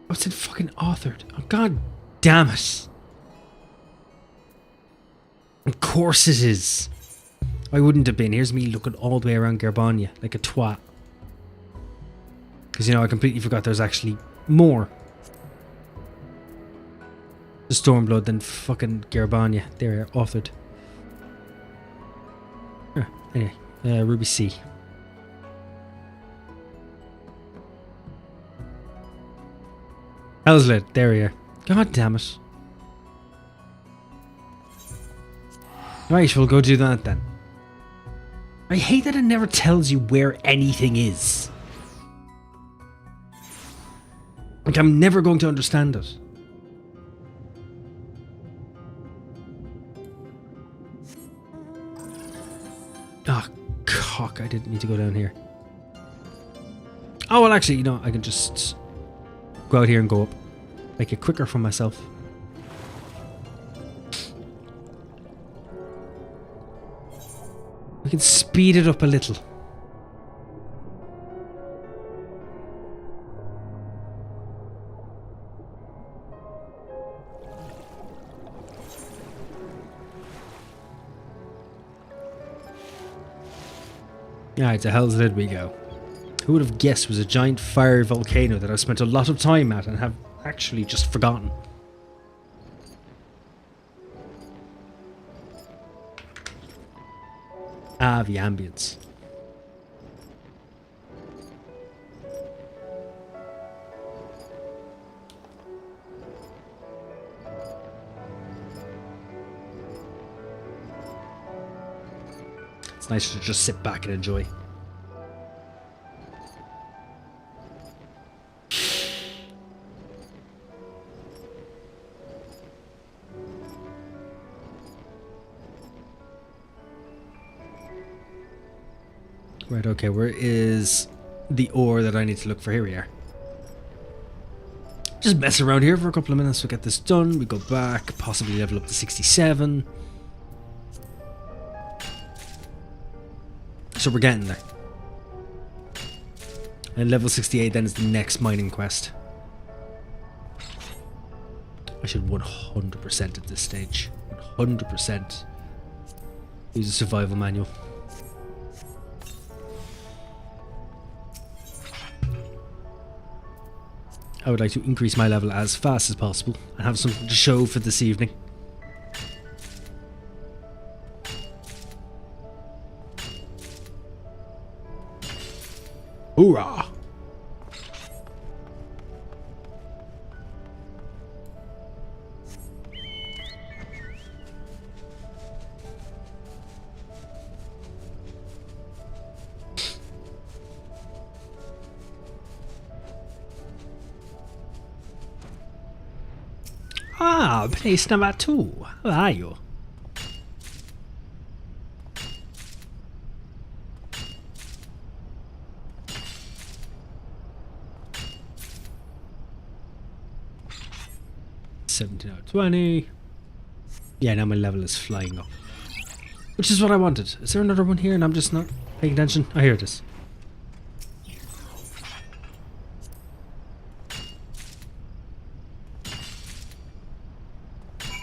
What's it fucking authored? Oh, god damn it. Of course it is. I wouldn't have been. Here's me looking all the way around Gerbania like a twat. Because, you know, I completely forgot there's actually more to Stormblood than fucking Gerbania. There, authored. Anyway, Ruby C. Hell's Lid, there we are. God damn it. Right, we'll go do that then. I hate that it never tells you where anything is. Like, I'm never going to understand it. Ah, oh, cock, I didn't need to go down here. Oh, well, actually, you know, I can just go out here and go up. Make it quicker for myself. We can speed it up a little. Alright, to Hell's Lid we go. Who would have guessed was a giant fire volcano that I've spent a lot of time at and have actually just forgotten. Ah, the ambience. It's nice to just sit back and enjoy. Right, okay, where is the ore that I need to look for? Here we are. Just mess around here for a couple of minutes, we'll get this done, we go back, possibly level up to 67. So we're getting there. And level 68 then is the next mining quest. I should 100% at this stage. 100% use a survival manual. I would like to increase my level as fast as possible and have something to show for this evening. Hoorah! Ah, place number 2. How are you? $17 out of 20. Yeah, now my level is flying up. Which is what I wanted. Is there another one here and I'm just not paying attention? Oh, here it is.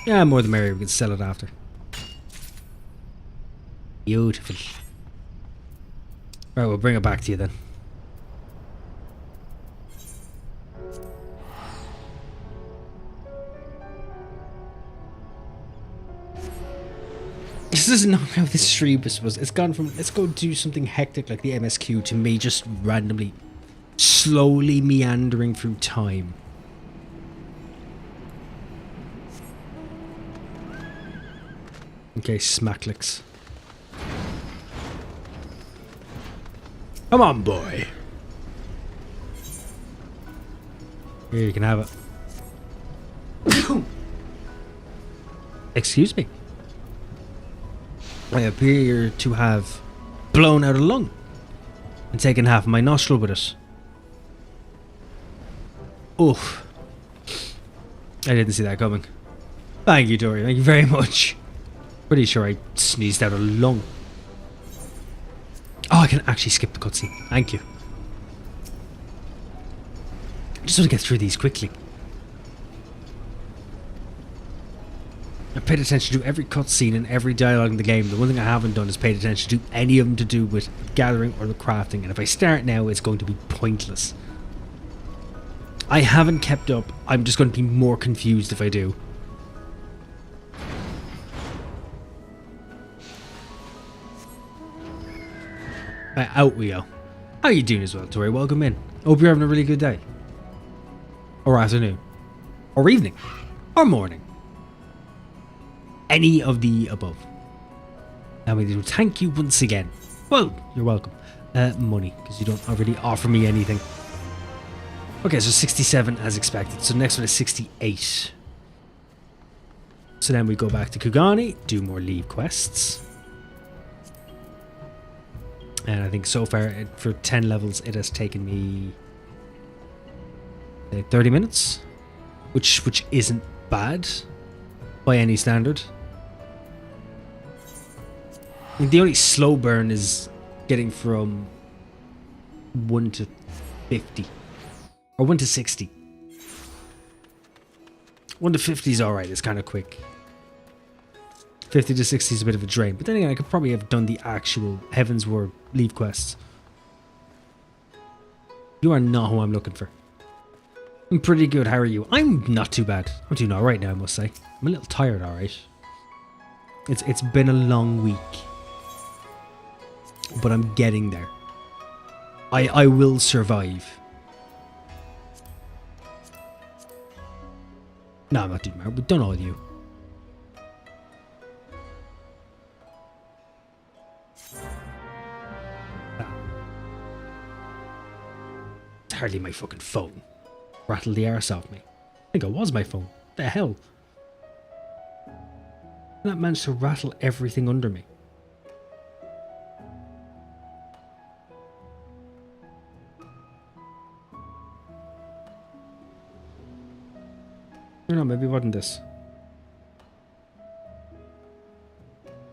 Yeah, more the merrier, we can sell it after. Beautiful. Right, we'll bring it back to you then. This is not how this stream was supposed to. It's gone from let's go do something hectic like the MSQ to me just randomly, slowly meandering through time. Okay, smacklicks. Come on, boy. Here, you can have it. Excuse me. I appear to have blown out a lung and taken half of my nostril with it. Oof. I didn't see that coming. Thank you, Dory. Thank you very much. Pretty sure I sneezed out a lung. Oh, I can actually skip the cutscene. Thank you. I just want to get through these quickly. I paid attention to every cutscene and every dialogue in the game. The one thing I haven't done is paid attention to any of them to do with gathering or the crafting. And if I start now, it's going to be pointless. I haven't kept up. I'm just going to be more confused if I do. Out we go. How are you doing as well, Tori? Welcome in. Hope you're having a really good day. Or afternoon. Or evening. Or morning. Any of the above. And we do thank you once again. Well, you're welcome. Money, because you don't already offer me anything. Okay, so 67 as expected. So next one is 68. So then we go back to Kugani, do more leave quests. And I think so far, for 10 levels, it has taken me 30 minutes. Which isn't bad by any standard. I think the only slow burn is getting from 1 to 50. Or 1 to 60. 1 to 50 is alright, it's kind of quick. 50 to 60 is a bit of a drain. But then again, I could probably have done the actual Heaven's Word leave quests. You are not who I'm looking for. I'm pretty good, how are you? I'm not too bad. I'm doing alright now, I must say. I'm a little tired, alright. It's been a long week. But I'm getting there. I will survive. No, I'm not doing that. We've done all you. It's hardly my fucking phone. Rattled the arse off me. I think it was my phone. The hell? That managed to rattle everything under me. No, maybe it wasn't this.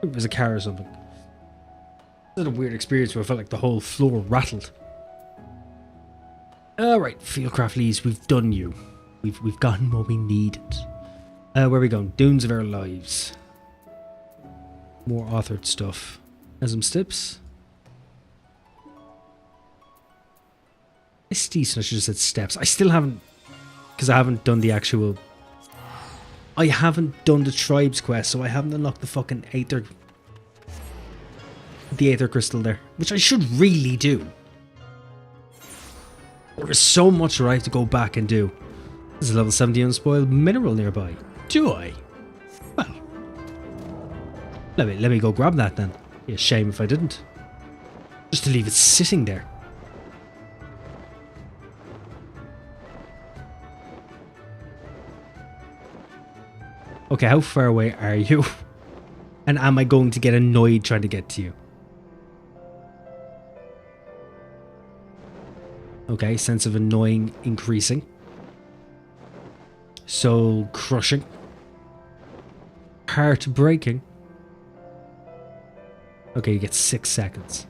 It was a car or something. I had a weird experience where I felt like the whole floor rattled. Alright, Fieldcraft Lees, we've done you. We've gotten what we needed. Where are we going? Dunes of Our Lives. More authored stuff. There's some steps. It's decent, I should have said steps. I still haven't, because I haven't done the actual... I haven't done the tribes quest, so I haven't unlocked the fucking Aether... the Aether Crystal there, which I should really do. There is so much that I have to go back and do. There's a level 70 unspoiled mineral nearby. Do I? Well, let me go grab that then. Be a shame if I didn't. Just to leave it sitting there. Okay, how far away are you? And am I going to get annoyed trying to get to you? Okay, sense of annoying increasing. Soul crushing. Heart breaking. Okay, you get 6 seconds.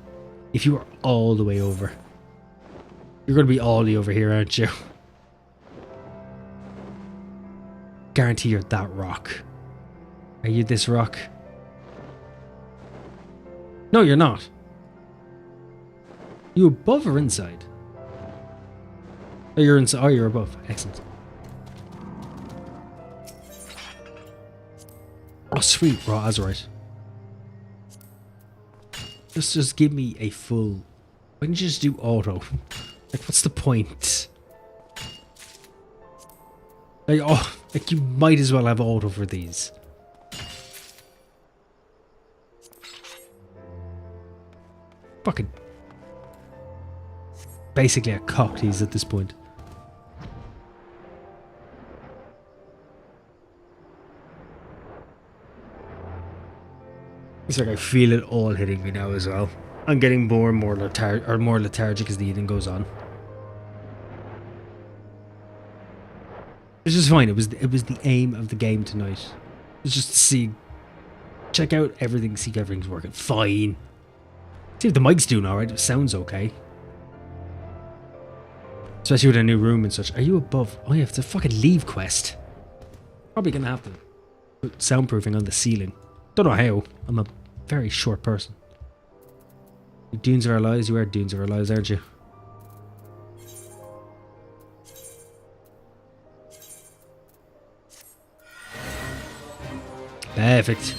If you are all the way over. You're going to be all the way over here, aren't you? Guarantee you're that rock. Are you this rock? No, you're not. You above or inside? Oh, you're inside. Oh, you're above. Excellent. Oh, sweet. Raw Azurite. Just give me a full... Why didn't you just do auto? Like, what's the point? Like, oh, like you might as well have auto for these. Fucking... Basically a cock tease at this point. It's like I feel it all hitting me now as well. I'm getting more and more lethargic as the evening goes on. It's just fine. It was the aim of the game tonight. It was just to see, check out everything, see if everything's working fine. See if the mic's doing alright. It sounds okay. Especially with a new room and such. Are you above? Oh yeah, it's a fucking leave quest. Probably gonna have to put soundproofing on the ceiling. Don't know how. I'm a very short person. Dunes of Our Lives. You are Dunes of Our Lives, aren't you? Perfect.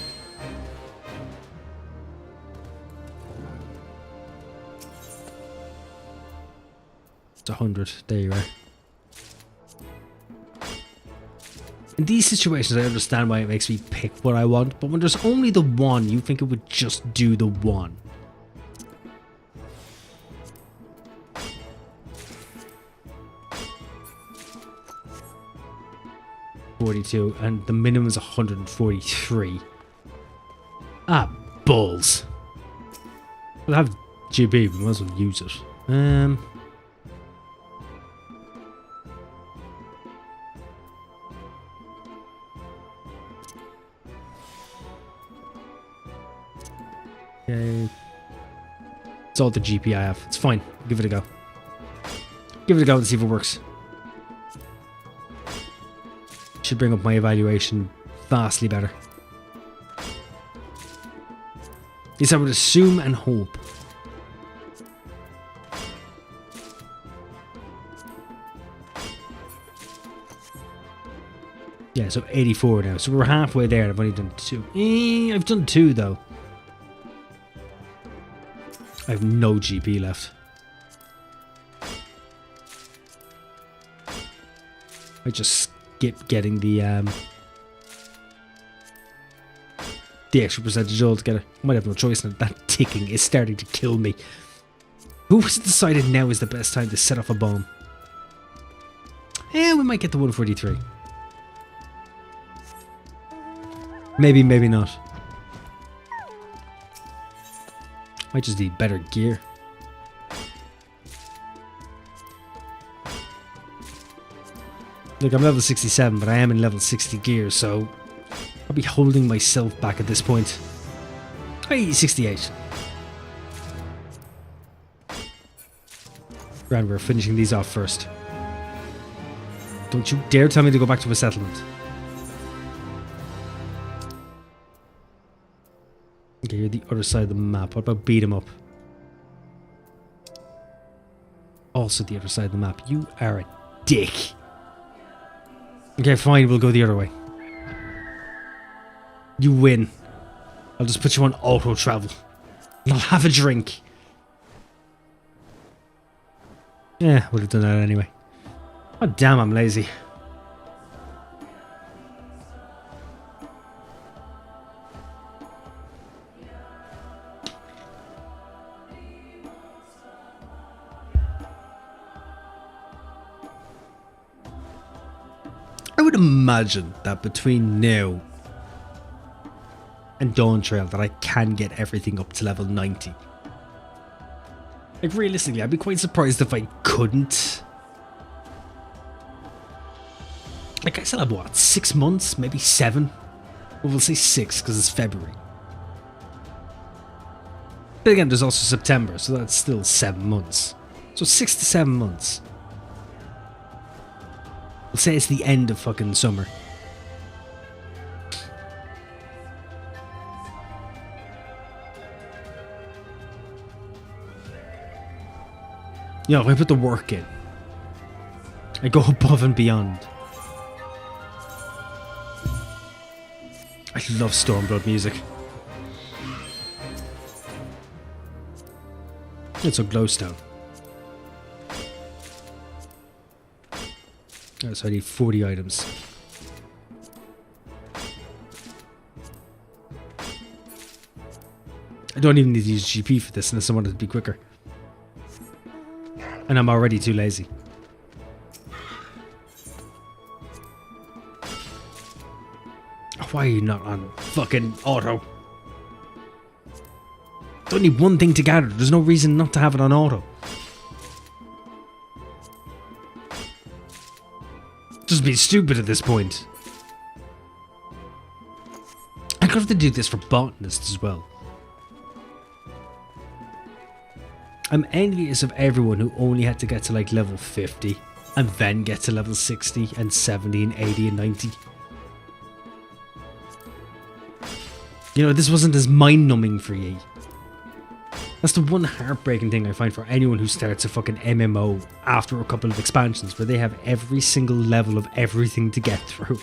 It's 100. There you are. In these situations, I understand why it makes me pick what I want, but when there's only the one, you think it would just do the one. $42, and the minimum is 143. Ah, balls. We'll have GB, we might as well use it. Okay. It's all the GP I have. It's fine. Give it a go. Give it a go and see if it works. Should bring up my evaluation vastly better. At least I would assume and hope. Yeah, so 84 now. So we're halfway there. I've only done 2. I've done 2 though. I have no GP left. I just skip getting the extra percentage altogether. Might have no choice now. That ticking is starting to kill me. Who has decided now is the best time to set off a bomb? Yeah, we might get the 143. Maybe, maybe not. Might just need better gear. Look, I'm level 67, but I am in level 60 gear, so I'll be holding myself back at this point. Hey, 68. Grand, we're finishing these off first. Don't you dare tell me to go back to a settlement. Okay, you're the other side of the map. What about beat 'em up? Also the other side of the map. You are a dick. Okay, fine, we'll go the other way. You win. I'll just put you on auto travel. I'll have a drink. Yeah, would have done that anyway. Oh damn, I'm lazy. I would imagine that between now and Dawn Trail that I can get everything up to level 90. Like realistically, I'd be quite surprised if I couldn't. Like I still have what, 6 months? Maybe 7? Well, we'll say 6 because it's February. But again, there's also September, so that's still 7 months. So 6 to 7 months. We'll say it's the end of fucking summer. You know, if I put the work in, I go above and beyond. I love Stormblood music. It's a glowstone. Oh, so I need 40 items. I don't even need to use GP for this unless I want it to be quicker. And I'm already too lazy. Why are you not on fucking auto? Don't need one thing to gather. There's no reason not to have it on auto. Just being stupid at this point. I could have to do this for botanists as well. I'm envious of everyone who only had to get to like level 50 and then get to level 60 and 70 and 80 and 90. You know, this wasn't as mind-numbing for ye. That's the one heartbreaking thing I find for anyone who starts a fucking MMO after a couple of expansions where they have every single level of everything to get through.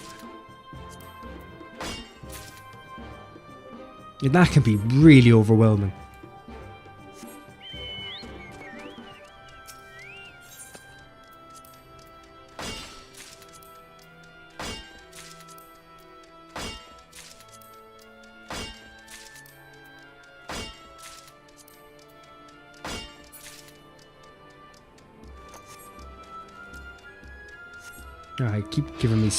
And that can be really overwhelming. Alright, keep giving me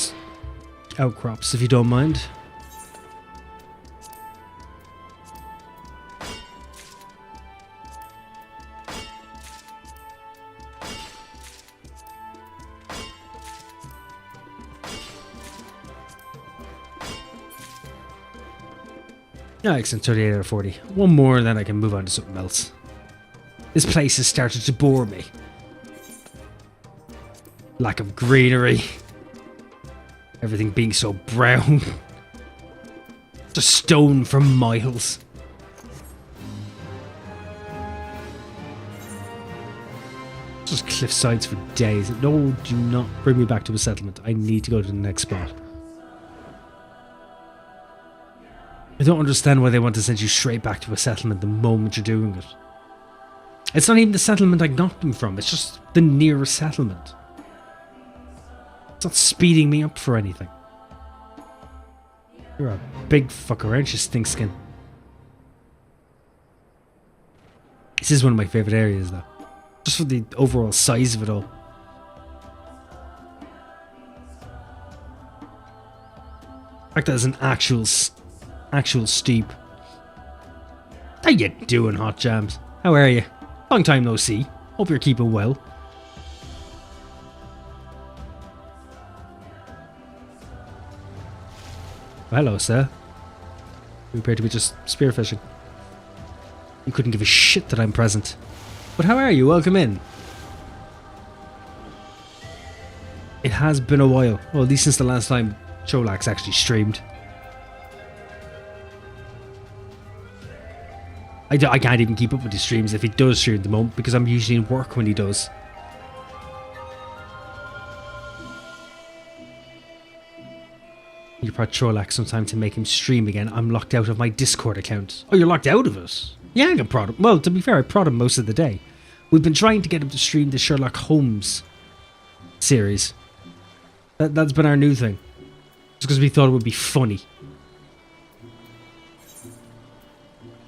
outcrops if you don't mind. Yeah, excellent, 38 out of 40. One more and then I can move on to something else. This place has started to bore me. Lack of greenery. Everything being so brown. Just stone for miles. Just cliff sides for days. No, do not bring me back to a settlement. I need to go to the next spot. I don't understand why they want to send you straight back to a settlement the moment you're doing it. It's not even the settlement I got them from, it's just the nearest settlement. It's not speeding me up for anything. You're a big fucker, aren't you, Stinkskin? This is one of my favourite areas, though. Just for the overall size of it all. The fact that it's an actual steep. How you doing, Hot Jams? How are you? Long time no see. Hope you're keeping well. Hello, sir. You appear to be just spearfishing. You couldn't give a shit that I'm present. But how are you? Welcome in. It has been a while. Well, at least since the last time Cholax actually streamed. I can't even keep up with his streams if he does stream at the moment because I'm usually in work when he does. You brought Cholax sometime to make him stream again. I'm locked out of my Discord account. Oh, you're locked out of it? Yeah, I can prod him. Well, to be fair, I prod him most of the day. We've been trying to get him to stream the Sherlock Holmes series. That's been our new thing. Just because we thought it would be funny.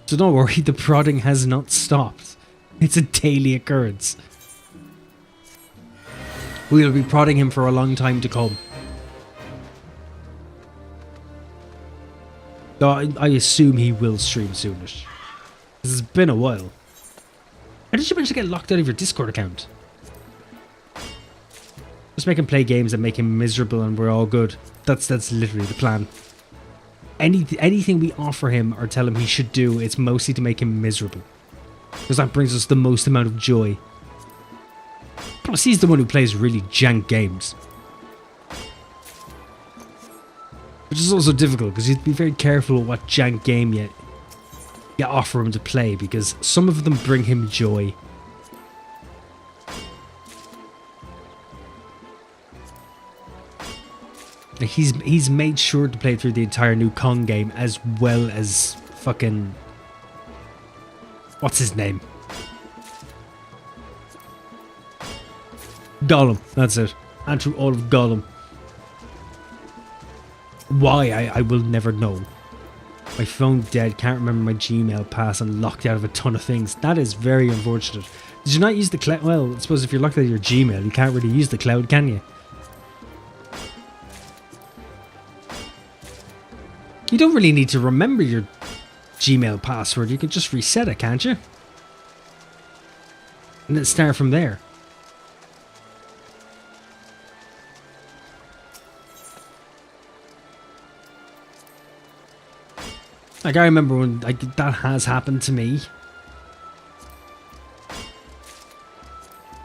So don't worry, the prodding has not stopped. It's a daily occurrence. We'll be prodding him for a long time to come. So I assume he will stream soonish. It's been a while. How did you manage to get locked out of your Discord account? Just make him play games and make him miserable and we're all good. That's literally the plan. Anything we offer him or tell him he should do, it's mostly to make him miserable. Because that brings us the most amount of joy. Plus, he's the one who plays really jank games. Which is also difficult, because you have to be very careful with what jank game you offer him to play, because some of them bring him joy. He's made sure to play through the entire new Kong game as well as fucking... What's his name? Gollum, that's it. And through all of Gollum. Why, I will never know. My phone dead, can't remember my Gmail pass and locked out of a ton of things. That is very unfortunate. Did you not use the cloud? Well, I suppose if you're locked out of your Gmail, you can't really use the cloud, can you? You don't really need to remember your Gmail password. You can just reset it, can't you? And then start from there. Like, I remember when that has happened to me.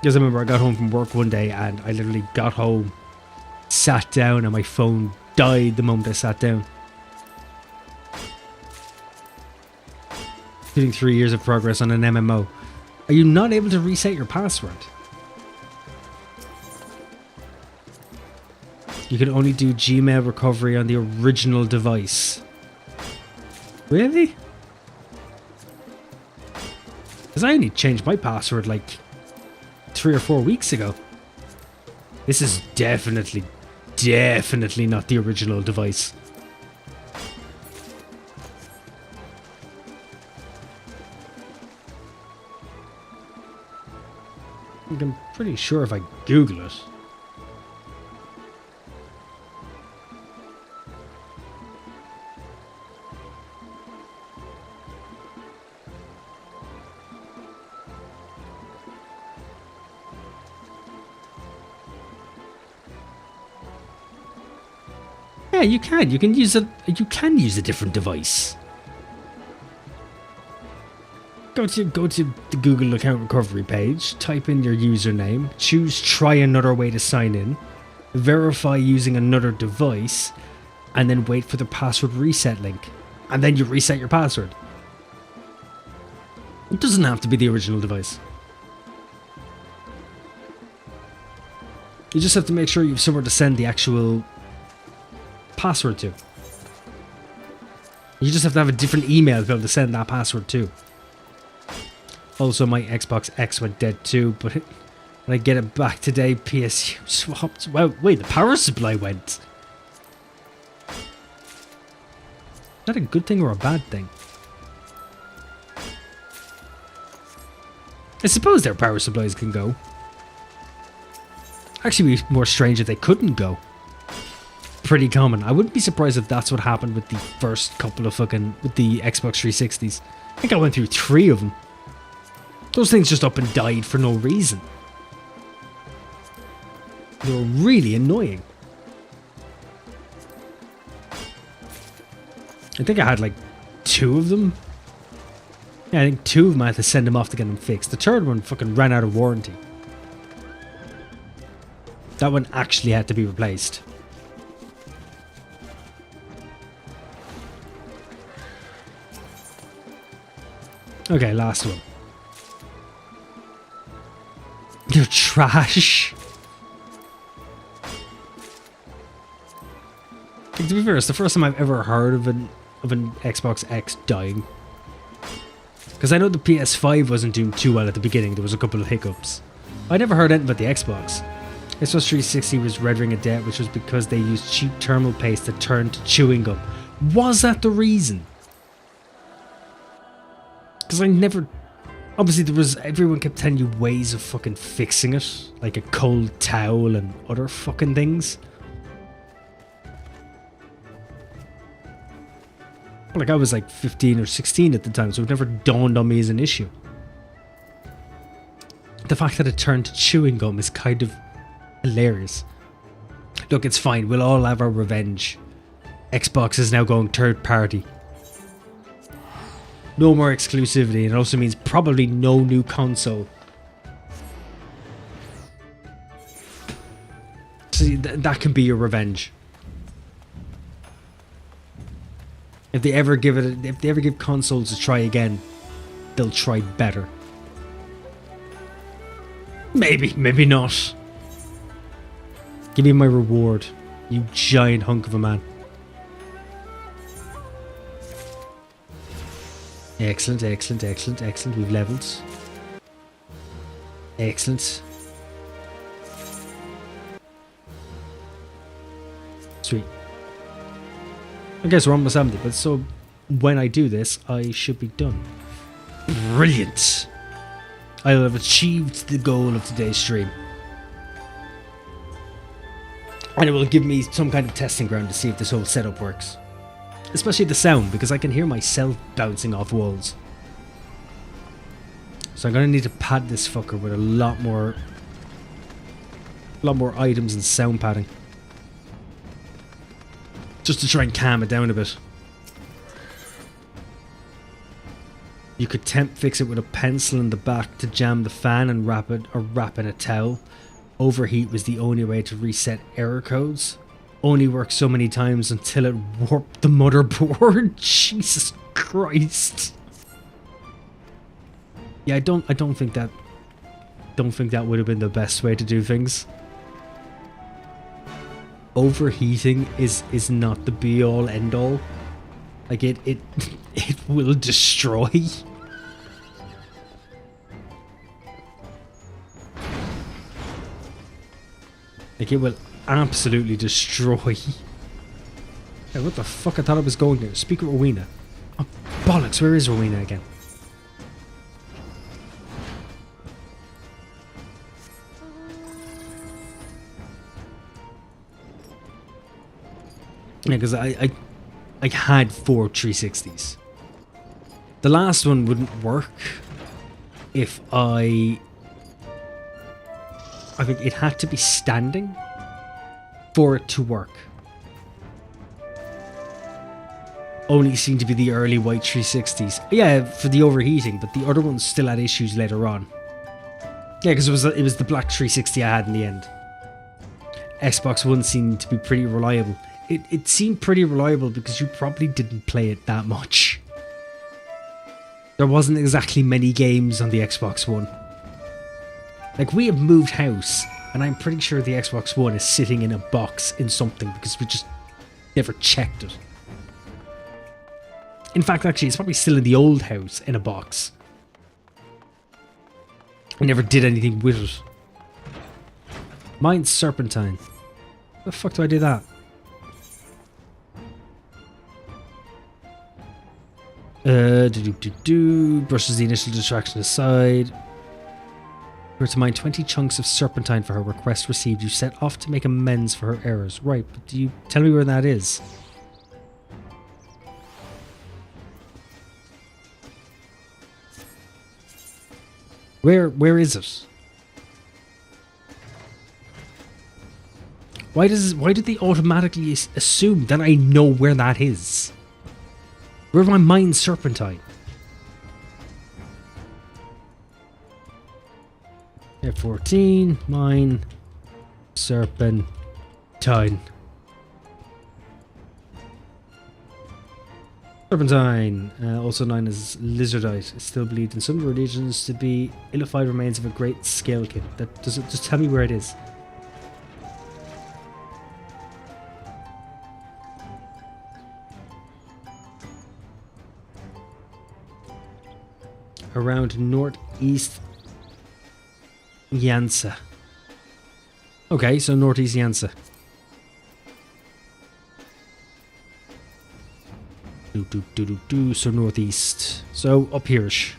Because I remember I got home from work one day and I literally got home, sat down, and my phone died the moment I sat down. Hitting 3 years of progress on an MMO. Are you not able to reset your password? You can only do Gmail recovery on the original device. Really? Because I only changed my password like 3 or 4 weeks ago. This is definitely not the original device. I'm pretty sure if I Google it. Yeah, you can. You can use a different device. Go to the Google account recovery page, type in your username, choose try another way to sign in, verify using another device, and then wait for the password reset link. And then you reset your password. It doesn't have to be the original device. You just have to make sure you have somewhere to send the actual password to. You just have to have a different email to be able to send that password to. Also, my Xbox X went dead too, but when I get it back today, PSU swapped. Wow, wait, the power supply went. Is that a good thing or a bad thing? I suppose their power supplies can go. Actually, it'd be more strange if they couldn't go. Pretty common. I wouldn't be surprised if that's what happened with the first couple of with the Xbox 360s. I think I went through 3 of them. Those things just up and died for no reason. They were really annoying. I think I had like 2 of them. Yeah, I think 2 of them I had to send them off to get them fixed. The third one fucking ran out of warranty. That one actually had to be replaced. Okay, last one. You're trash. To be fair, it's the first time I've ever heard of an Xbox X dying. Because I know the PS5 wasn't doing too well at the beginning. There was a couple of hiccups. I never heard anything about the Xbox. Xbox 360 was rendering a debt, which was because they used cheap thermal paste that turned to chewing gum. Was that the reason? Because I never... Obviously, everyone kept telling you ways of fucking fixing it. Like a cold towel and other fucking things. Like, I was like 15 or 16 at the time, so it never dawned on me as an issue. The fact that it turned to chewing gum is kind of hilarious. Look, it's fine. We'll all have our revenge. Xbox is now going third party. No more exclusivity. It also means probably no new console. See, that can be your revenge. If they ever give consoles a try again, they'll try better. Maybe, maybe not. Give me my reward, you giant hunk of a man. Excellent, excellent, excellent, excellent. We've leveled. Excellent. Sweet. I guess we're almost 70, but so when I do this, I should be done. Brilliant! I'll have achieved the goal of today's stream. And it will give me some kind of testing ground to see if this whole setup works. Especially the sound, because I can hear myself bouncing off walls. So I'm going to need to pad this fucker with a lot more items and sound padding. Just to try and calm it down a bit. You could temp fix it with a pencil in the back to jam the fan and wrap it, or wrap in a towel. Overheat was the only way to reset error codes. Only worked so many times until it warped the motherboard. Jesus Christ. Yeah, I don't think that would have been the best way to do things. Overheating is not the be all end all. Like it will destroy. Like it will absolutely destroy. Hey, what the fuck? I thought I was going there. Speak of Rowena. Oh, bollocks, where is Rowena again? Yeah, because I had 4 360s. The last one wouldn't work if I think it had to be standing for it to work. Only seemed to be the early white 360s. Yeah, for the overheating, but the other ones still had issues later on. Yeah, because it was the black 360 I had in the end. Xbox One seemed to be pretty reliable. It seemed pretty reliable because you probably didn't play it that much. There wasn't exactly many games on the Xbox One. Like, we have moved house, and I'm pretty sure the Xbox One is sitting in a box in something because we just never checked it. In fact, actually, it's probably still in the old house in a box. I never did anything with it. Mine's serpentine. How the fuck do I do that? Brushes the initial distraction aside. You were to mine 20 chunks of serpentine for her. Request received. You set off to make amends for her errors. Right, but do you tell me where that is? Where is it? Why did they automatically assume that I know where that is? Where do I mine serpentine? F14, mine, serpentine. Serpentine, also known as lizardite, is still believed in some religions to be illified remains of a great scale king. That doesn't just tell me where it is. Around northeast Yansa. Okay, so northeast Yansa. So northeast. So up here-ish.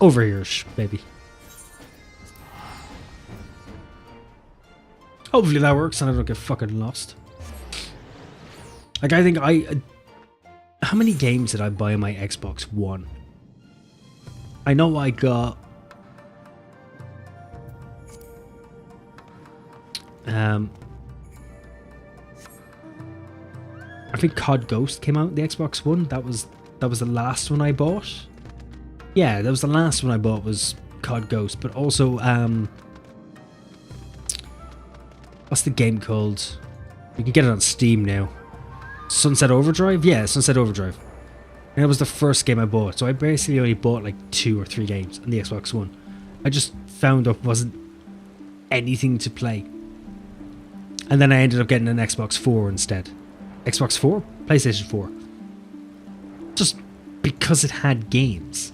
Over here-ish, maybe. Hopefully that works and I don't get fucking lost. Like, I think how many games did I buy on my Xbox One? I know I got... I think COD Ghost came out on the Xbox One. That was the last one I bought. Yeah, that was the last one I bought was COD Ghost. But also, what's the game called? You can get it on Steam now. Sunset Overdrive? Yeah, Sunset Overdrive. And that was the first game I bought. So I basically only bought like 2 or 3 games on the Xbox One. I just found up wasn't anything to play. And then I ended up getting an Xbox 4 instead. Xbox 4? PlayStation 4. Just because it had games.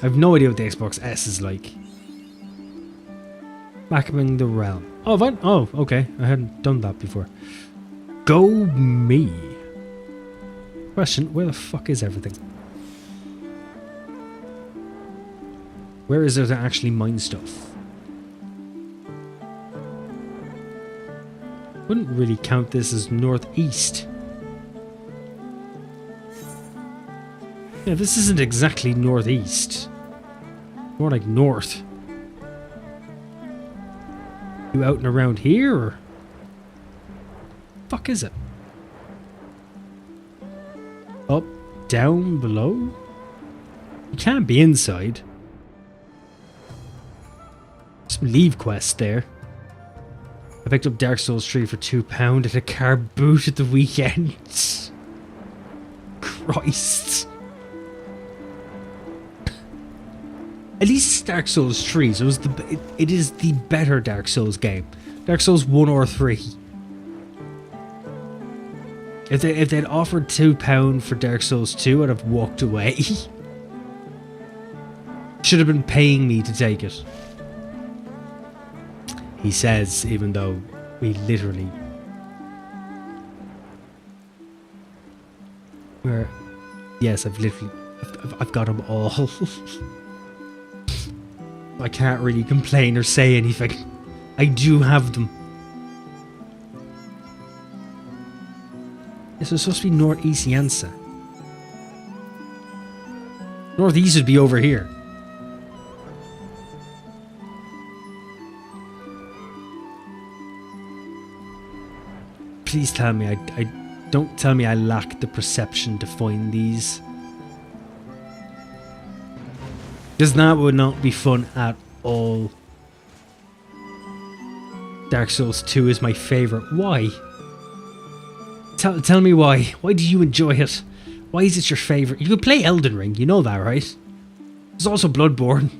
I have no idea what the Xbox S is like. Vacuuming the realm. Oh, oh, okay. I hadn't done that before. Go me. Question, where the fuck is everything? Where is there to actually mine stuff? Wouldn't really count this as northeast. Yeah, this isn't exactly northeast. More like north. You out and around here, or? Fuck is it? Up, down, below? You can't be inside. Some leave quest there. I picked up Dark Souls 3 for £2 at a car boot at the weekend. Christ. At least it's Dark Souls 3, so it is the better Dark Souls game. Dark Souls 1 or 3. If they'd offered £2 for Dark Souls 2, I'd have walked away. Should have been paying me to take it. He says, even though we literally... Yes, I've got them all. I can't really complain or say anything. I do have them. This was supposed to be Northeast Yansa. Northeast would be over here. Please tell me don't tell me I lack the perception to find these. Because that would not be fun at all. Dark Souls 2 is my favourite. Why? Tell me why. Why do you enjoy it? Why is it your favourite? You could play Elden Ring, you know that, right? There's also Bloodborne.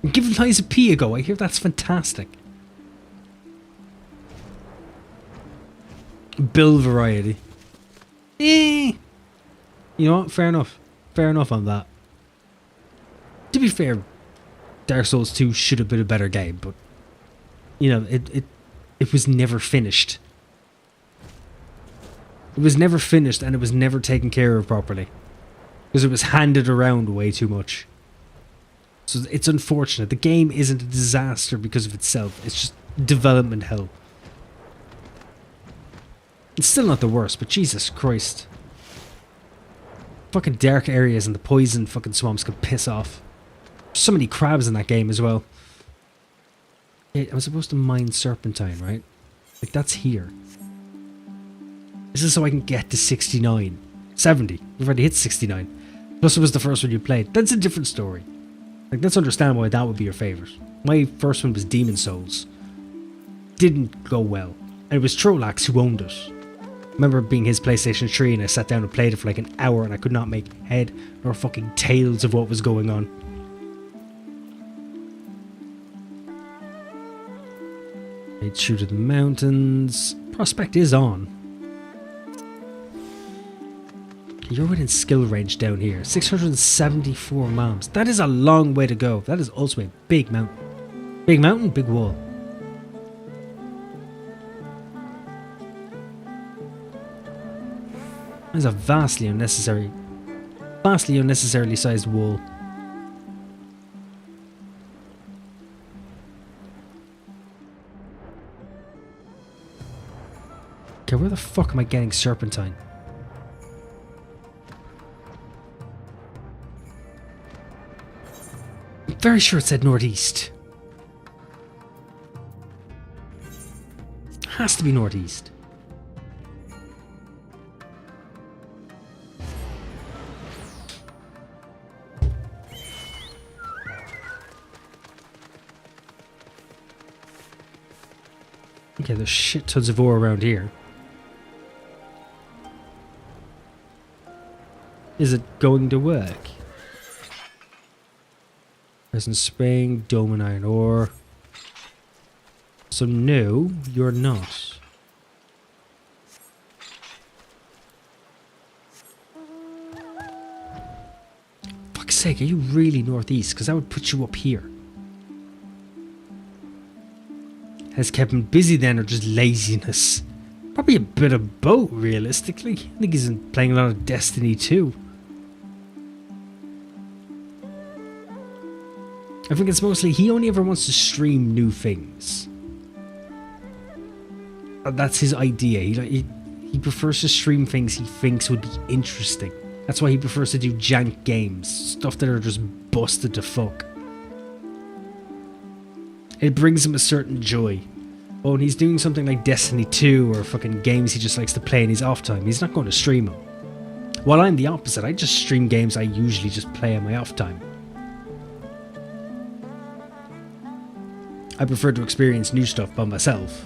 And give Lies of P a go. I hear that's fantastic. Bill variety. Eh. You know what? Fair enough. Fair enough on that. To be fair, Dark Souls 2 should have been a better game, but you know, it was never finished. It was never finished, and it was never taken care of properly. Because it was handed around way too much. So it's unfortunate. The game isn't a disaster because of itself. It's just development hell. It's still not the worst, but Jesus Christ. Fucking dark areas and the poison fucking swamps can piss off. There's so many crabs in that game as well. Okay, I'm supposed to mine serpentine, right? Like, that's here. This is so I can get to 69. 70. We've already hit 69. Plus it was the first one you played. That's a different story. Like, let's understand why that would be your favourite. My first one was Demon Souls. Didn't go well. And it was Trolax who owned it. I remember being his PlayStation 3 and I sat down and played it for like an hour and I could not make head nor fucking tails of what was going on. Head through to the mountains. Prospect is on. You're within skill range down here. 674 moms. That is a long way to go. That is also a big mountain. Big mountain, big wall. That is a vastly unnecessarily sized wall. Okay, where the fuck am I getting serpentine? I'm very sure it said northeast. Has to be northeast. Okay, there's shit tons of ore around here. Is it going to work? Present Spring, Dome and Iron Ore. So no, you're not. Fuck's sake, are you really northeast? Because that would put you up here. Has kept him busy then, or just laziness? Probably a bit of both, realistically. I think he's playing a lot of Destiny 2. I think it's mostly he only ever wants to stream new things. That's his idea. He prefers to stream things he thinks would be interesting. That's why he prefers to do jank games. Stuff that are just busted to fuck. It brings him a certain joy. But when he's doing something like Destiny 2 or fucking games he just likes to play in his off time, he's not going to stream them. While I'm the opposite, I just stream games I usually just play in my off time. I prefer to experience new stuff by myself.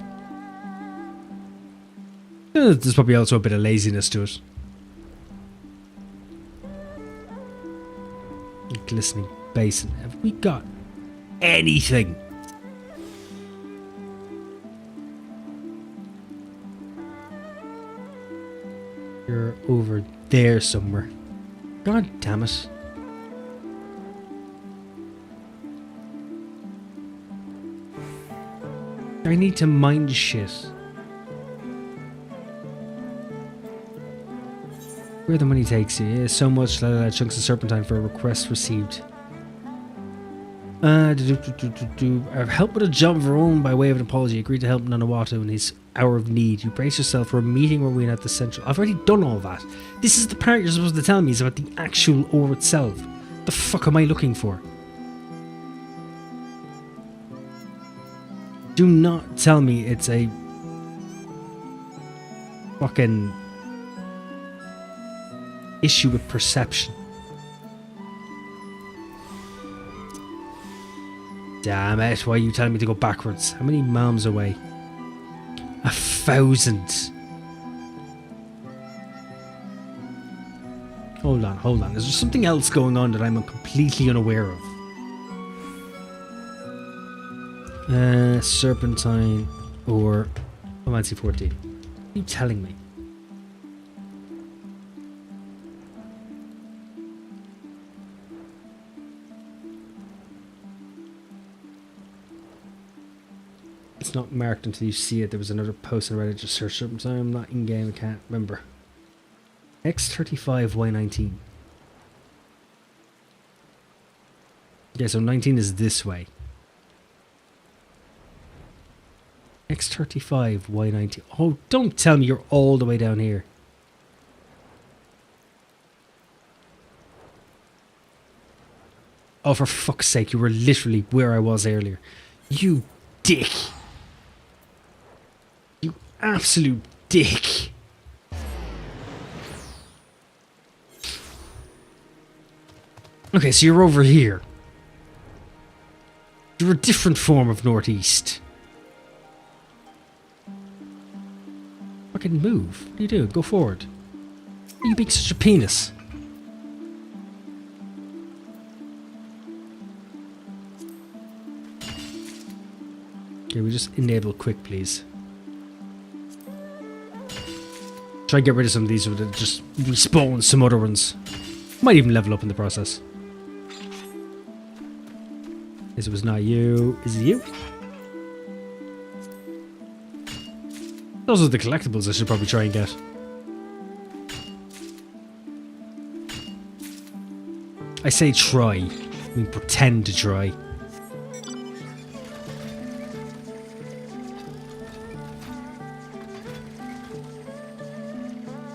There's probably also a bit of laziness to it. Glistening basin. Have we got anything? You're over there somewhere. God damn it. I need to mind shit. Where the money takes you. Yeah, so much chunks of serpentine for a request received. I've helped with a job of our own by way of an apology. Agreed to help Nanawatu in his hour of need. You brace yourself for a meeting where we're at the central. I've already done all that. This is the part you're supposed to tell me is about the actual ore itself. What the fuck am I looking for? Do not tell me it's a fucking issue with perception. Damn it, why are you telling me to go backwards? How many moms away? 1,000. Hold on. Is there something else going on that I'm completely unaware of? Serpentine or Fantasy 14. What are you telling me? It's not marked until you see it. There was another post on Reddit, just search it. I'm not in game, I can't remember. X35Y19. Okay, so 19 is this way. X35Y19. Oh, don't tell me you're all the way down here. Oh, for fuck's sake, you were literally where I was earlier. You dick. You absolute dick. Okay, so you're over here. You're a different form of northeast. Fucking move. What are you doing? Go forward. Why are you being such a penis? Okay, we just enable quick, please. Try and get rid of some of these so that just respawn some other ones. Might even level up in the process. This was not you. Is it you? Those are the collectibles I should probably try and get. I say try. I mean pretend to try.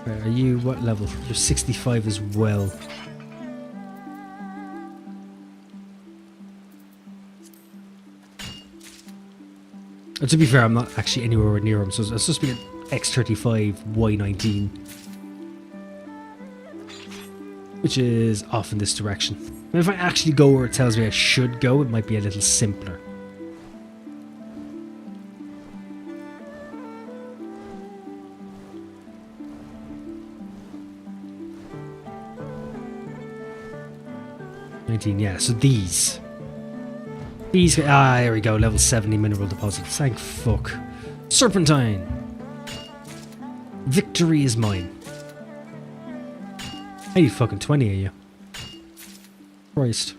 Right, are you what level? You're 65 as well. And to be fair, I'm not actually anywhere near him, so it's supposed to be an X35Y19. Which is off in this direction. And if I actually go where it tells me I should go, it might be a little simpler. Yeah, so these. There we go, level 70 mineral deposits. Thank fuck. Serpentine! Victory is mine. Hey, fucking 20 are you? Christ.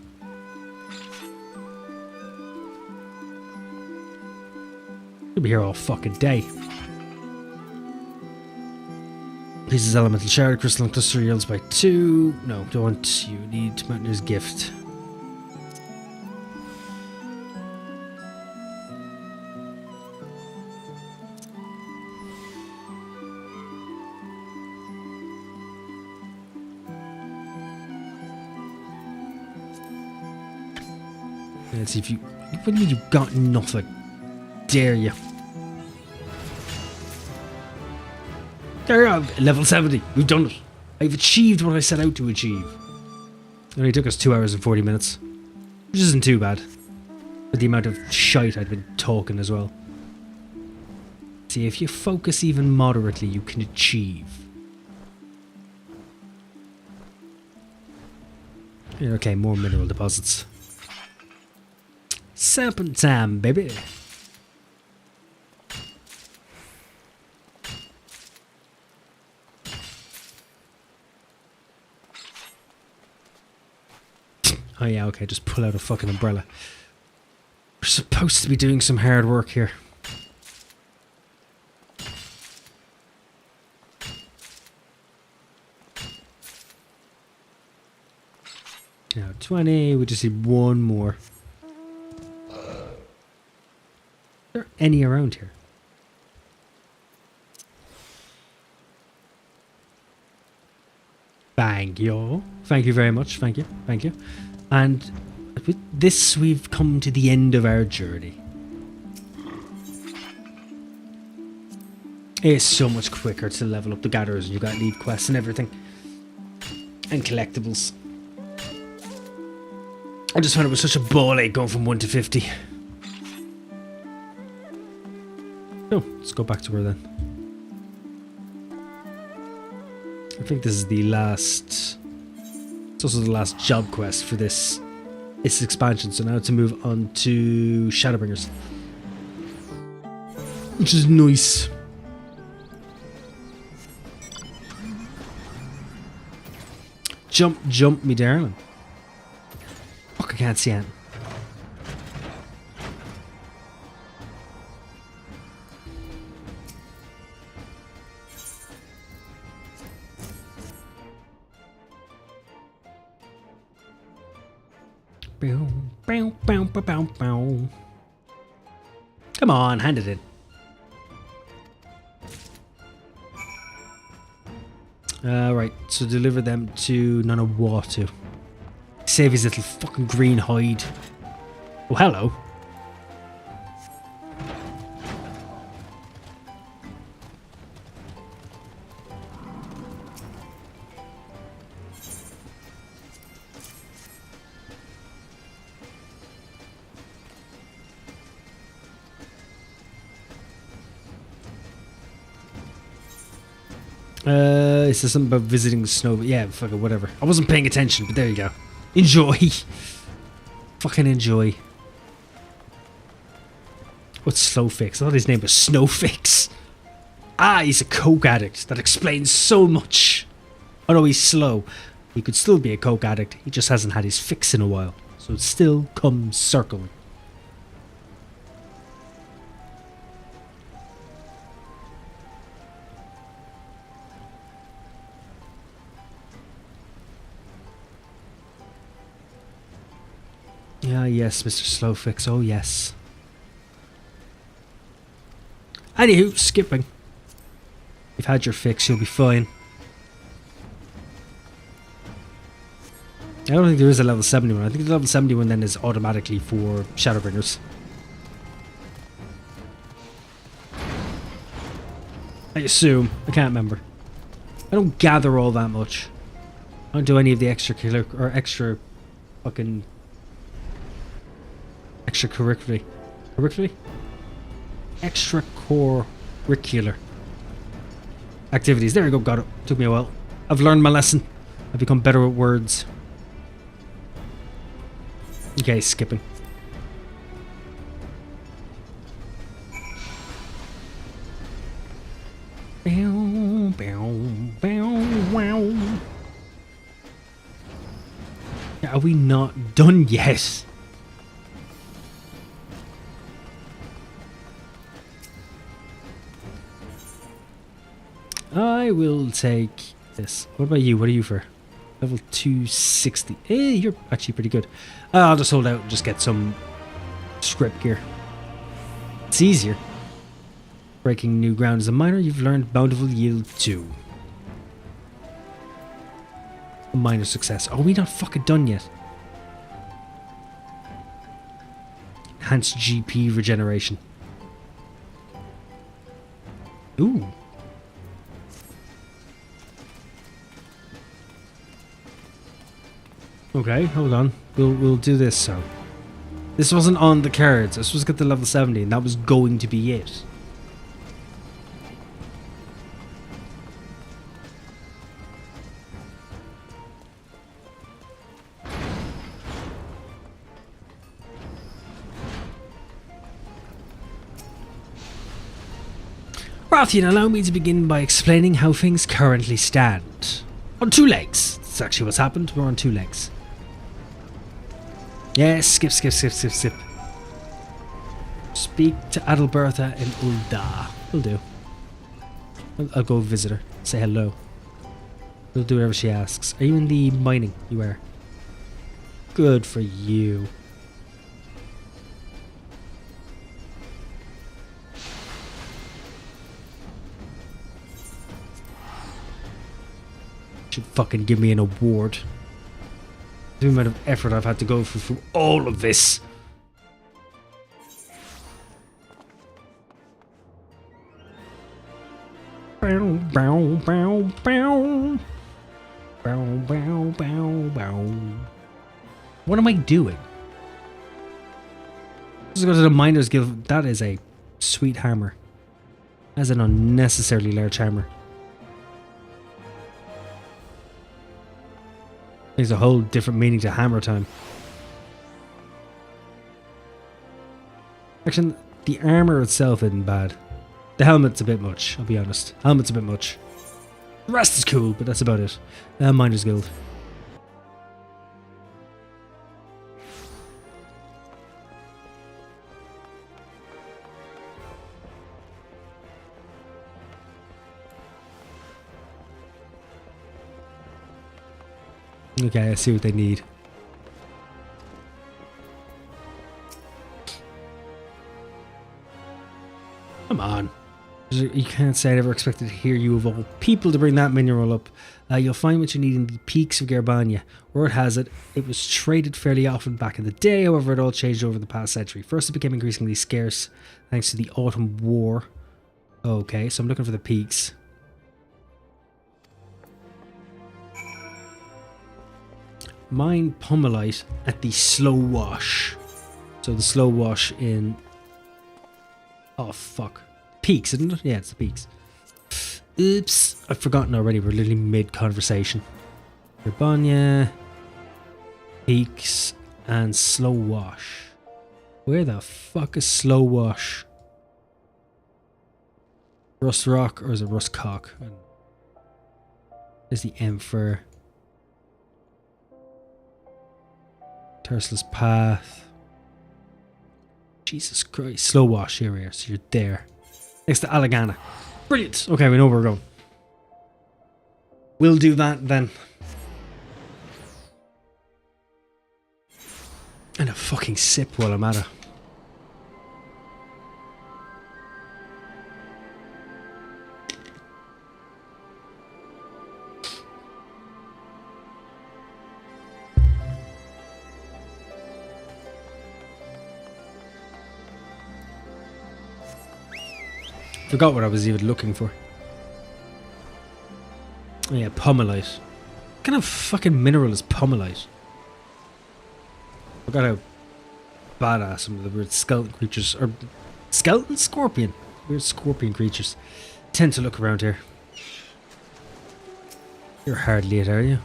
You'll be here all fucking day. Pieces elemental shard, crystal and cluster yields by 2. No, don't. You need Mountaineer's Gift. Let's see if you... What do you mean you got nothing? Dare you? There you go, level 70. We've done it. I've achieved what I set out to achieve. It only took us 2 hours and 40 minutes. Which isn't too bad. With the amount of shite I'd been talking as well. See, if you focus even moderately, you can achieve. Yeah, okay, more mineral deposits. Serpentine, baby. Oh yeah, okay, just pull out a fucking umbrella. We're supposed to be doing some hard work here. Now 20, we just need one more. Are there any around here? Thank you. Thank you very much. Thank you. Thank you. And with this, we've come to the end of our journey. It's so much quicker to level up the gatherers, and you got lead quests and everything. And collectibles. I just found it was such a ball ache going from 1 to 50. So, let's go back to her then. I think this is the last... It's also the last job quest for this expansion, so now to move on to Shadowbringers. Which is nice. Jump, jump, me darling. Fuck, I can't see it. bow, bow, bow, bow. Come on, hand it in. Right, so deliver them to Nanawatu. Save his little fucking green hide. Oh, hello. It says something about visiting the snow. Yeah, fuck it, whatever. I wasn't paying attention, but there you go. Enjoy. Fucking enjoy. What's Slowfix? I thought his name was Snowfix. Ah, he's a coke addict. That explains so much. Oh no, he's slow. He could still be a coke addict. He just hasn't had his fix in a while. So it still comes circling. Ah, yes, Mr. Slowfix. Oh, yes. Anywho, skipping. You've had your fix, you'll be fine. I don't think there is a level 71. I think the level 71 then is automatically for Shadowbringers. I assume. I can't remember. I don't gather all that much. I don't do any of the extracurricular or extra fucking extracurricular. Extracurricular activities. There you go, got it. Took me a while. I've learned my lesson. I've become better at words. Okay, skipping. Bow, bow, bow, wow. Are we not done yet? I will take this. What about you? What are you for? Level 260. Hey, you're actually pretty good. I'll just hold out and just get some script gear. It's easier. Breaking new ground as a miner, you've learned Bountiful Yield 2. A minor success. Are we not fucking done yet? Enhanced GP regeneration. Ooh. Okay, hold on. We'll do this. So this wasn't on the cards. This was get the level 70 and that was going to be it. Rathian, allow me to begin by explaining how things currently stand. On two legs. That's actually what's happened. We're on two legs. Yes, skip. Speak to Adalbertha in Ulda. Will do. I'll go visit her. Say hello. We'll do whatever she asks. Are you in the mining? You are. Good for you. Should fucking give me an award. The amount of effort I've had to go through all of this. Bow, bow, bow, bow. Bow, bow, bow, bow. What am I doing? Let's go to the Miners Guild. That is a sweet hammer. That's an unnecessarily large hammer. There's a whole different meaning to hammer time. Actually, the armor itself isn't bad. The helmet's a bit much, I'll be honest. Helmet's a bit much. The rest is cool, but that's about it. Miners Guild. Okay, I see what they need. Come on. You can't say I never expected to hear you of all people to bring that mineral up. You'll find what you need in the peaks of Gerbania. Word has it, it was traded fairly often back in the day, however it all changed over the past century. First it became increasingly scarce thanks to the Autumn War. Okay, so I'm looking for the peaks. Mine Pommelite at the Slow Wash. So the Slow Wash in... Oh fuck. Peaks, isn't it? Yeah, it's the peaks. Oops, I've forgotten already. We're literally mid-conversation. Gerbania, peaks, and Slow Wash. Where the fuck is Slow Wash? Rust Rock, or is it Rust Cock? There's the Emperor. Terseless Path. Jesus Christ. Slow Wash, here we are. So you're there. Next to Alagana. Brilliant. Okay, we know where we're going. We'll do that then. And a fucking sip while I'm at it. Forgot what I was even looking for. Oh yeah, Pommelite. What kind of fucking mineral is Pommelite? Forgot how badass some of the weird skeleton creatures are. Skeleton? Scorpion? Weird scorpion creatures tend to look around here. You're hardly it, are you?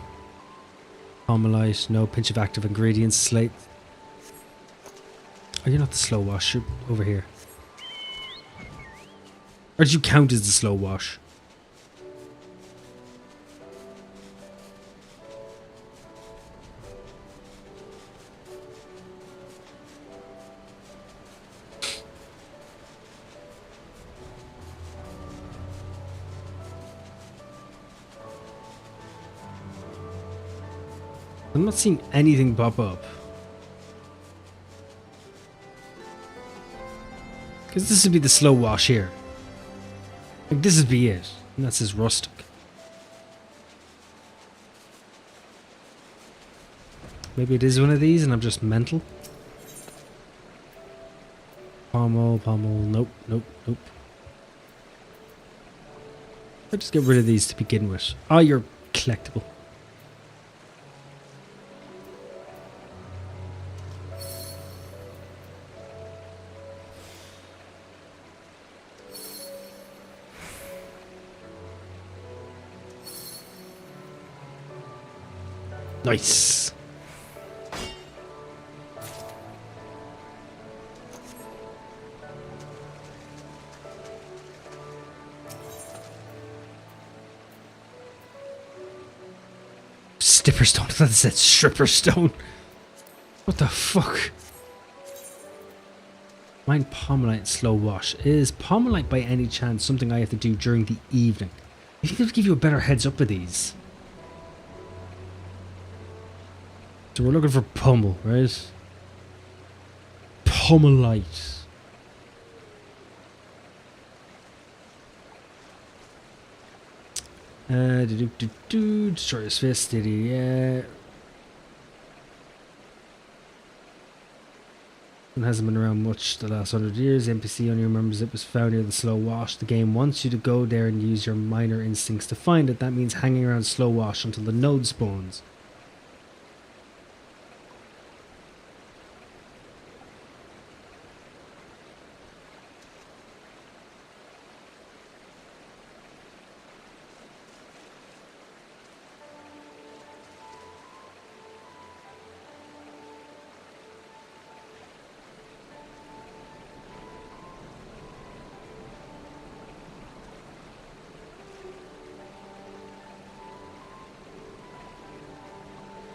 Pommelite, no. Pinch of active ingredients, slate. Oh, you're not the Slow Wash, you're over here. Or did you count as the Slow Wash? I'm not seeing anything pop up. Because this would be the Slow Wash here. Like, this would be it. And that says rustic. Maybe it is one of these and I'm just mental. Pommel, nope, nope, nope. I'll just get rid of these to begin with. Oh, you're collectible. Nice. Stipper stone. I thought it said stripper stone. What the fuck? Mine Pommelite Slow Wash. Is Pommelite by any chance something I have to do during the evening? I think it'll give you a better heads up with these. So we're looking for Pummel, right? Pommelite. Destroyer's Fist, did he? Yeah. It hasn't been around much the last 100 years. The NPC only remembers it was found near the Slow Wash. The game wants you to go there and use your minor instincts to find it. That means hanging around Slow Wash until the node spawns.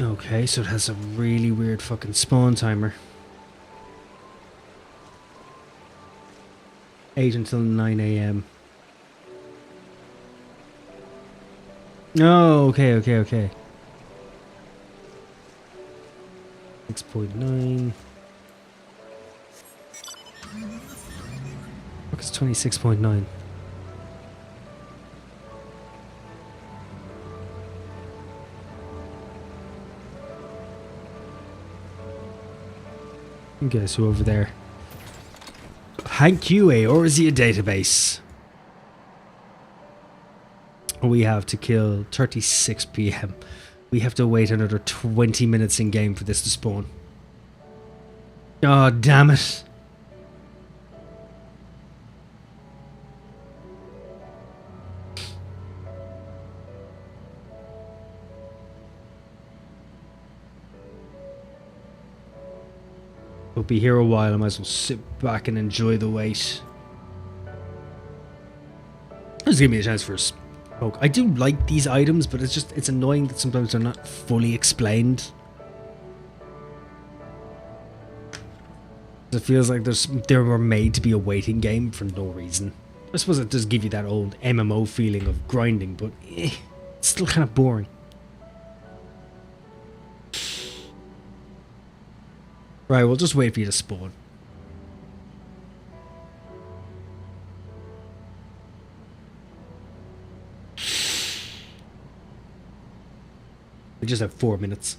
Okay, so it has a really weird fucking spawn timer. 8 until 9 AM. Oh, okay. 6.9. It's 26.9. Okay, so over there. Thank you, Eorzea database. We have to kill 36 PM. We have to wait another 20 minutes in game for this to spawn. Oh, damn it. We'll be here a while. I might as well sit back and enjoy the wait. Just give me a chance for a smoke. I do like these items, but it's annoying that sometimes they're not fully explained. It feels like they were made to be a waiting game for no reason. I suppose it does give you that old MMO feeling of grinding, but it's still kind of boring. Right, we'll just wait for you to spawn. We just have 4 minutes.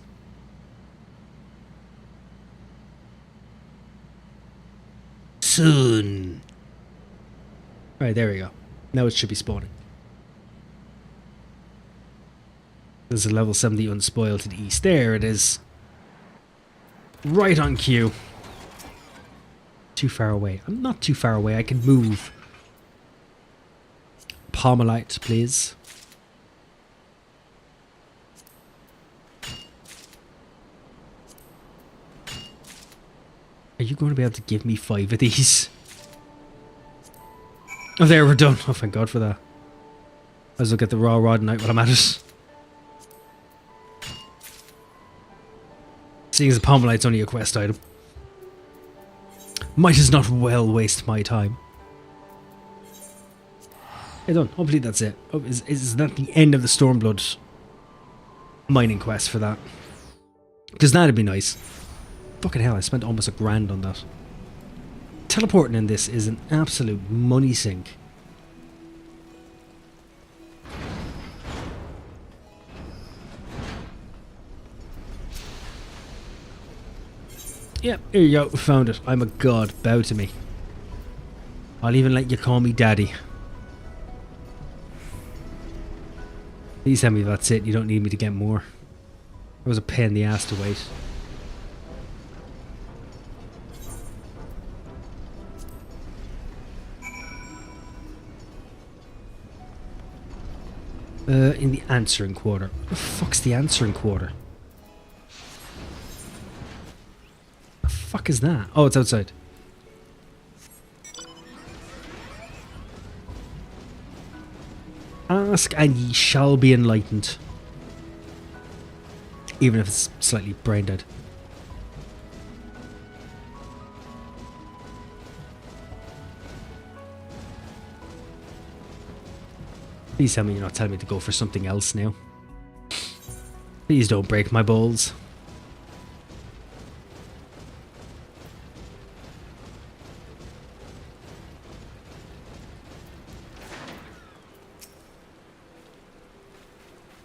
Soon. Right, there we go. Now it should be spawning. There's a level 70 unspoiled to the east. There it is. Right on cue. Too far away. I'm not too far away. I can move. Palmolite, please. Are you going to be able to give me 5 of these? Oh, there, we're done. Oh, thank God for that. Might as well get the raw rod out while I'm at it. Seeing as the Palmolite's only a quest item. Might as not well waste my time. Okay, done. Hopefully that's it. Oh, is that the end of the Stormblood mining quest for that? Because that'd be nice. Fucking hell, I spent almost $1,000 on that. Teleporting in this is an absolute money sink. Yep, here you go, found it. I'm a god, bow to me. I'll even let you call me daddy. Please tell me that's it, you don't need me to get more. It was a pain in the ass to wait. In the answering quarter. What the fuck's the answering quarter? The fuck is that? Oh, it's outside. Ask and ye shall be enlightened. Even if it's slightly brain dead. Please tell me you're not telling me to go for something else now. Please don't break my balls.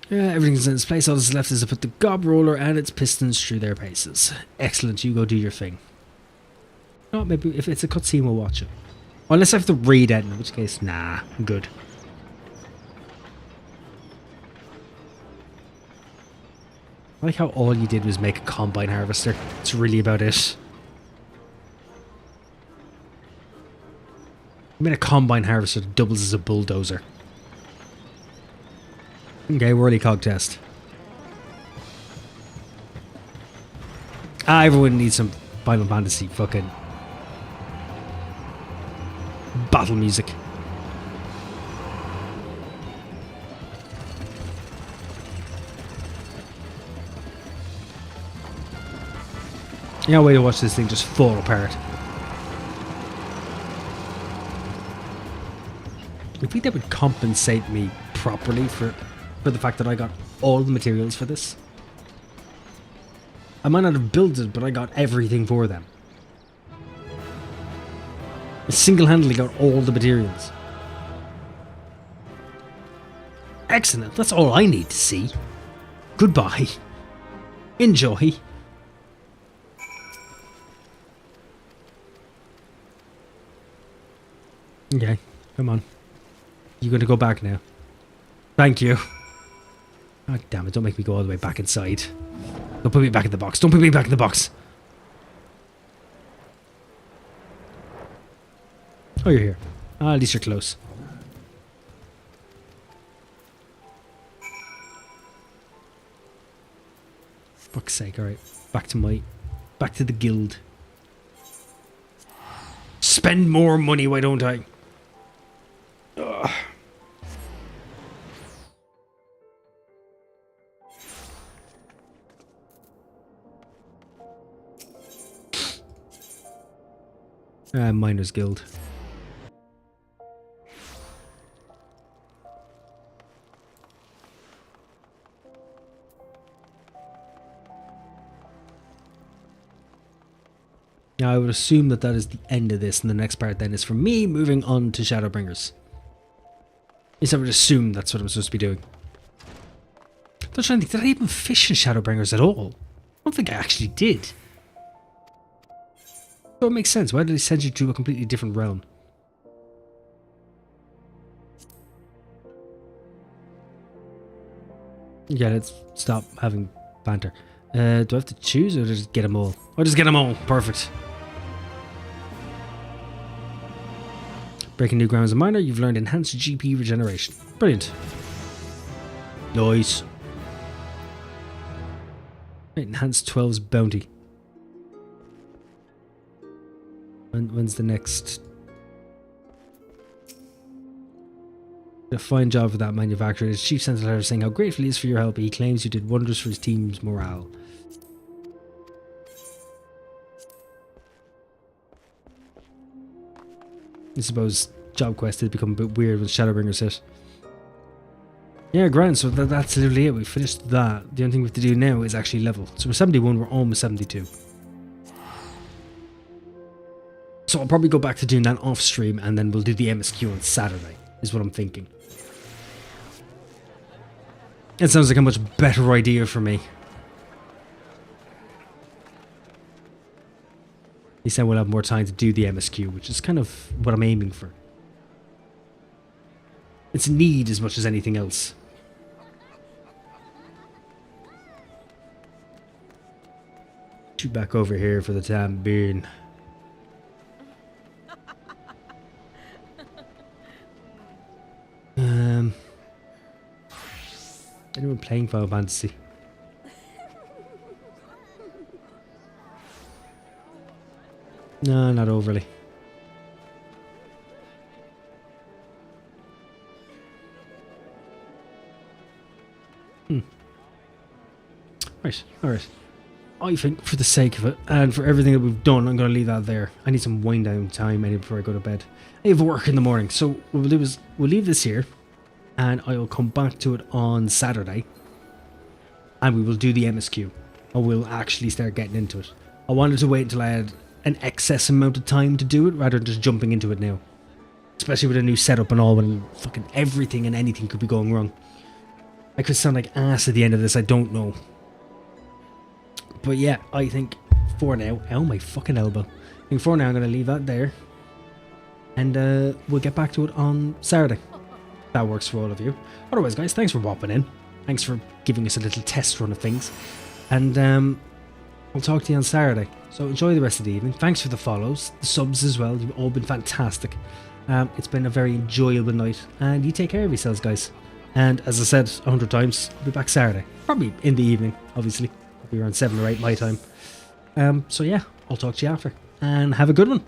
Yeah, everything's in its place. All that's left is to put the gob roller and its pistons through their paces. Excellent, you go do your thing. No, maybe if it's a cutscene we'll watch it. Unless I have to read it, in which case, nah, I'm good. I like how all you did was make a combine harvester. It's really about it. I made a combine harvester that doubles as a bulldozer. Okay, whirly cog test. Everyone needs some Final Fantasy fucking battle music. Yeah, way to watch this thing just fall apart. I think that would compensate me properly for the fact that I got all the materials for this. I might not have built it, but I got everything for them. I single-handedly got all the materials. Excellent, that's all I need to see. Goodbye. Enjoy. Okay, come on. You're going to go back now. Thank you. Oh, damn it, don't make me go all the way back inside. Don't put me back in the box. Don't put me back in the box. Oh, you're here. At least you're close. Fuck's sake, alright. Back to the guild. Spend more money, why don't I? Ugh. Miners Guild. Now I would assume that is the end of this, and the next part then is for me moving on to Shadowbringers. At least I would assume that's what I'm supposed to be doing. I'm trying to think, did I even fish in Shadowbringers at all? I don't think I actually did. So it makes sense. Why did they send you to a completely different realm? Yeah, let's stop having banter. Do I have to choose or just get them all? I'll just get them all. Perfect. Breaking new ground as a miner, you've learned enhanced GP regeneration. Brilliant. Nice. Enhanced 12's bounty. When's the next? A fine job for that manufacturer. His chief sent a letter saying how grateful he is for your help. He claims you did wonders for his team's morale. I suppose job quest did become a bit weird when Shadowbringers hit. Yeah, grand. So that's literally it. We finished that. The only thing we have to do now is actually level. So we're 71. We're almost 72. So I'll probably go back to doing that off stream, and then we'll do the MSQ on Saturday. Is what I'm thinking. It sounds like a much better idea for me. He said we'll have more time to do the MSQ, which is kind of what I'm aiming for. It's a need as much as anything else. Shoot back over here for the time being. Anyone playing Final Fantasy? No, not overly. Right, alright. I think for the sake of it, and for everything that we've done, I'm going to leave that there. I need some wind down time before I go to bed. I have work in the morning, so what we'll do is we'll leave this here, and I will come back to it on Saturday, and we will do the MSQ, and we'll actually start getting into it. I wanted to wait until I had an excess amount of time to do it, rather than just jumping into it now. Especially with a new setup and all, when fucking everything and anything could be going wrong. I could sound like ass at the end of this, I don't know. But yeah, I think for now, ow, my fucking elbow. I think for now I'm going to leave that there. And we'll get back to it on Saturday. That works for all of you. Otherwise, guys, thanks for popping in. Thanks for giving us a little test run of things. And I'll talk to you on Saturday. So enjoy the rest of the evening. Thanks for the follows, the subs as well. You've all been fantastic. It's been a very enjoyable night. And you take care of yourselves, guys. And as I said 100 times, I'll be back Saturday. Probably in the evening, obviously. It'll be around 7 or 8 my time. So yeah, I'll talk to you after. And have a good one.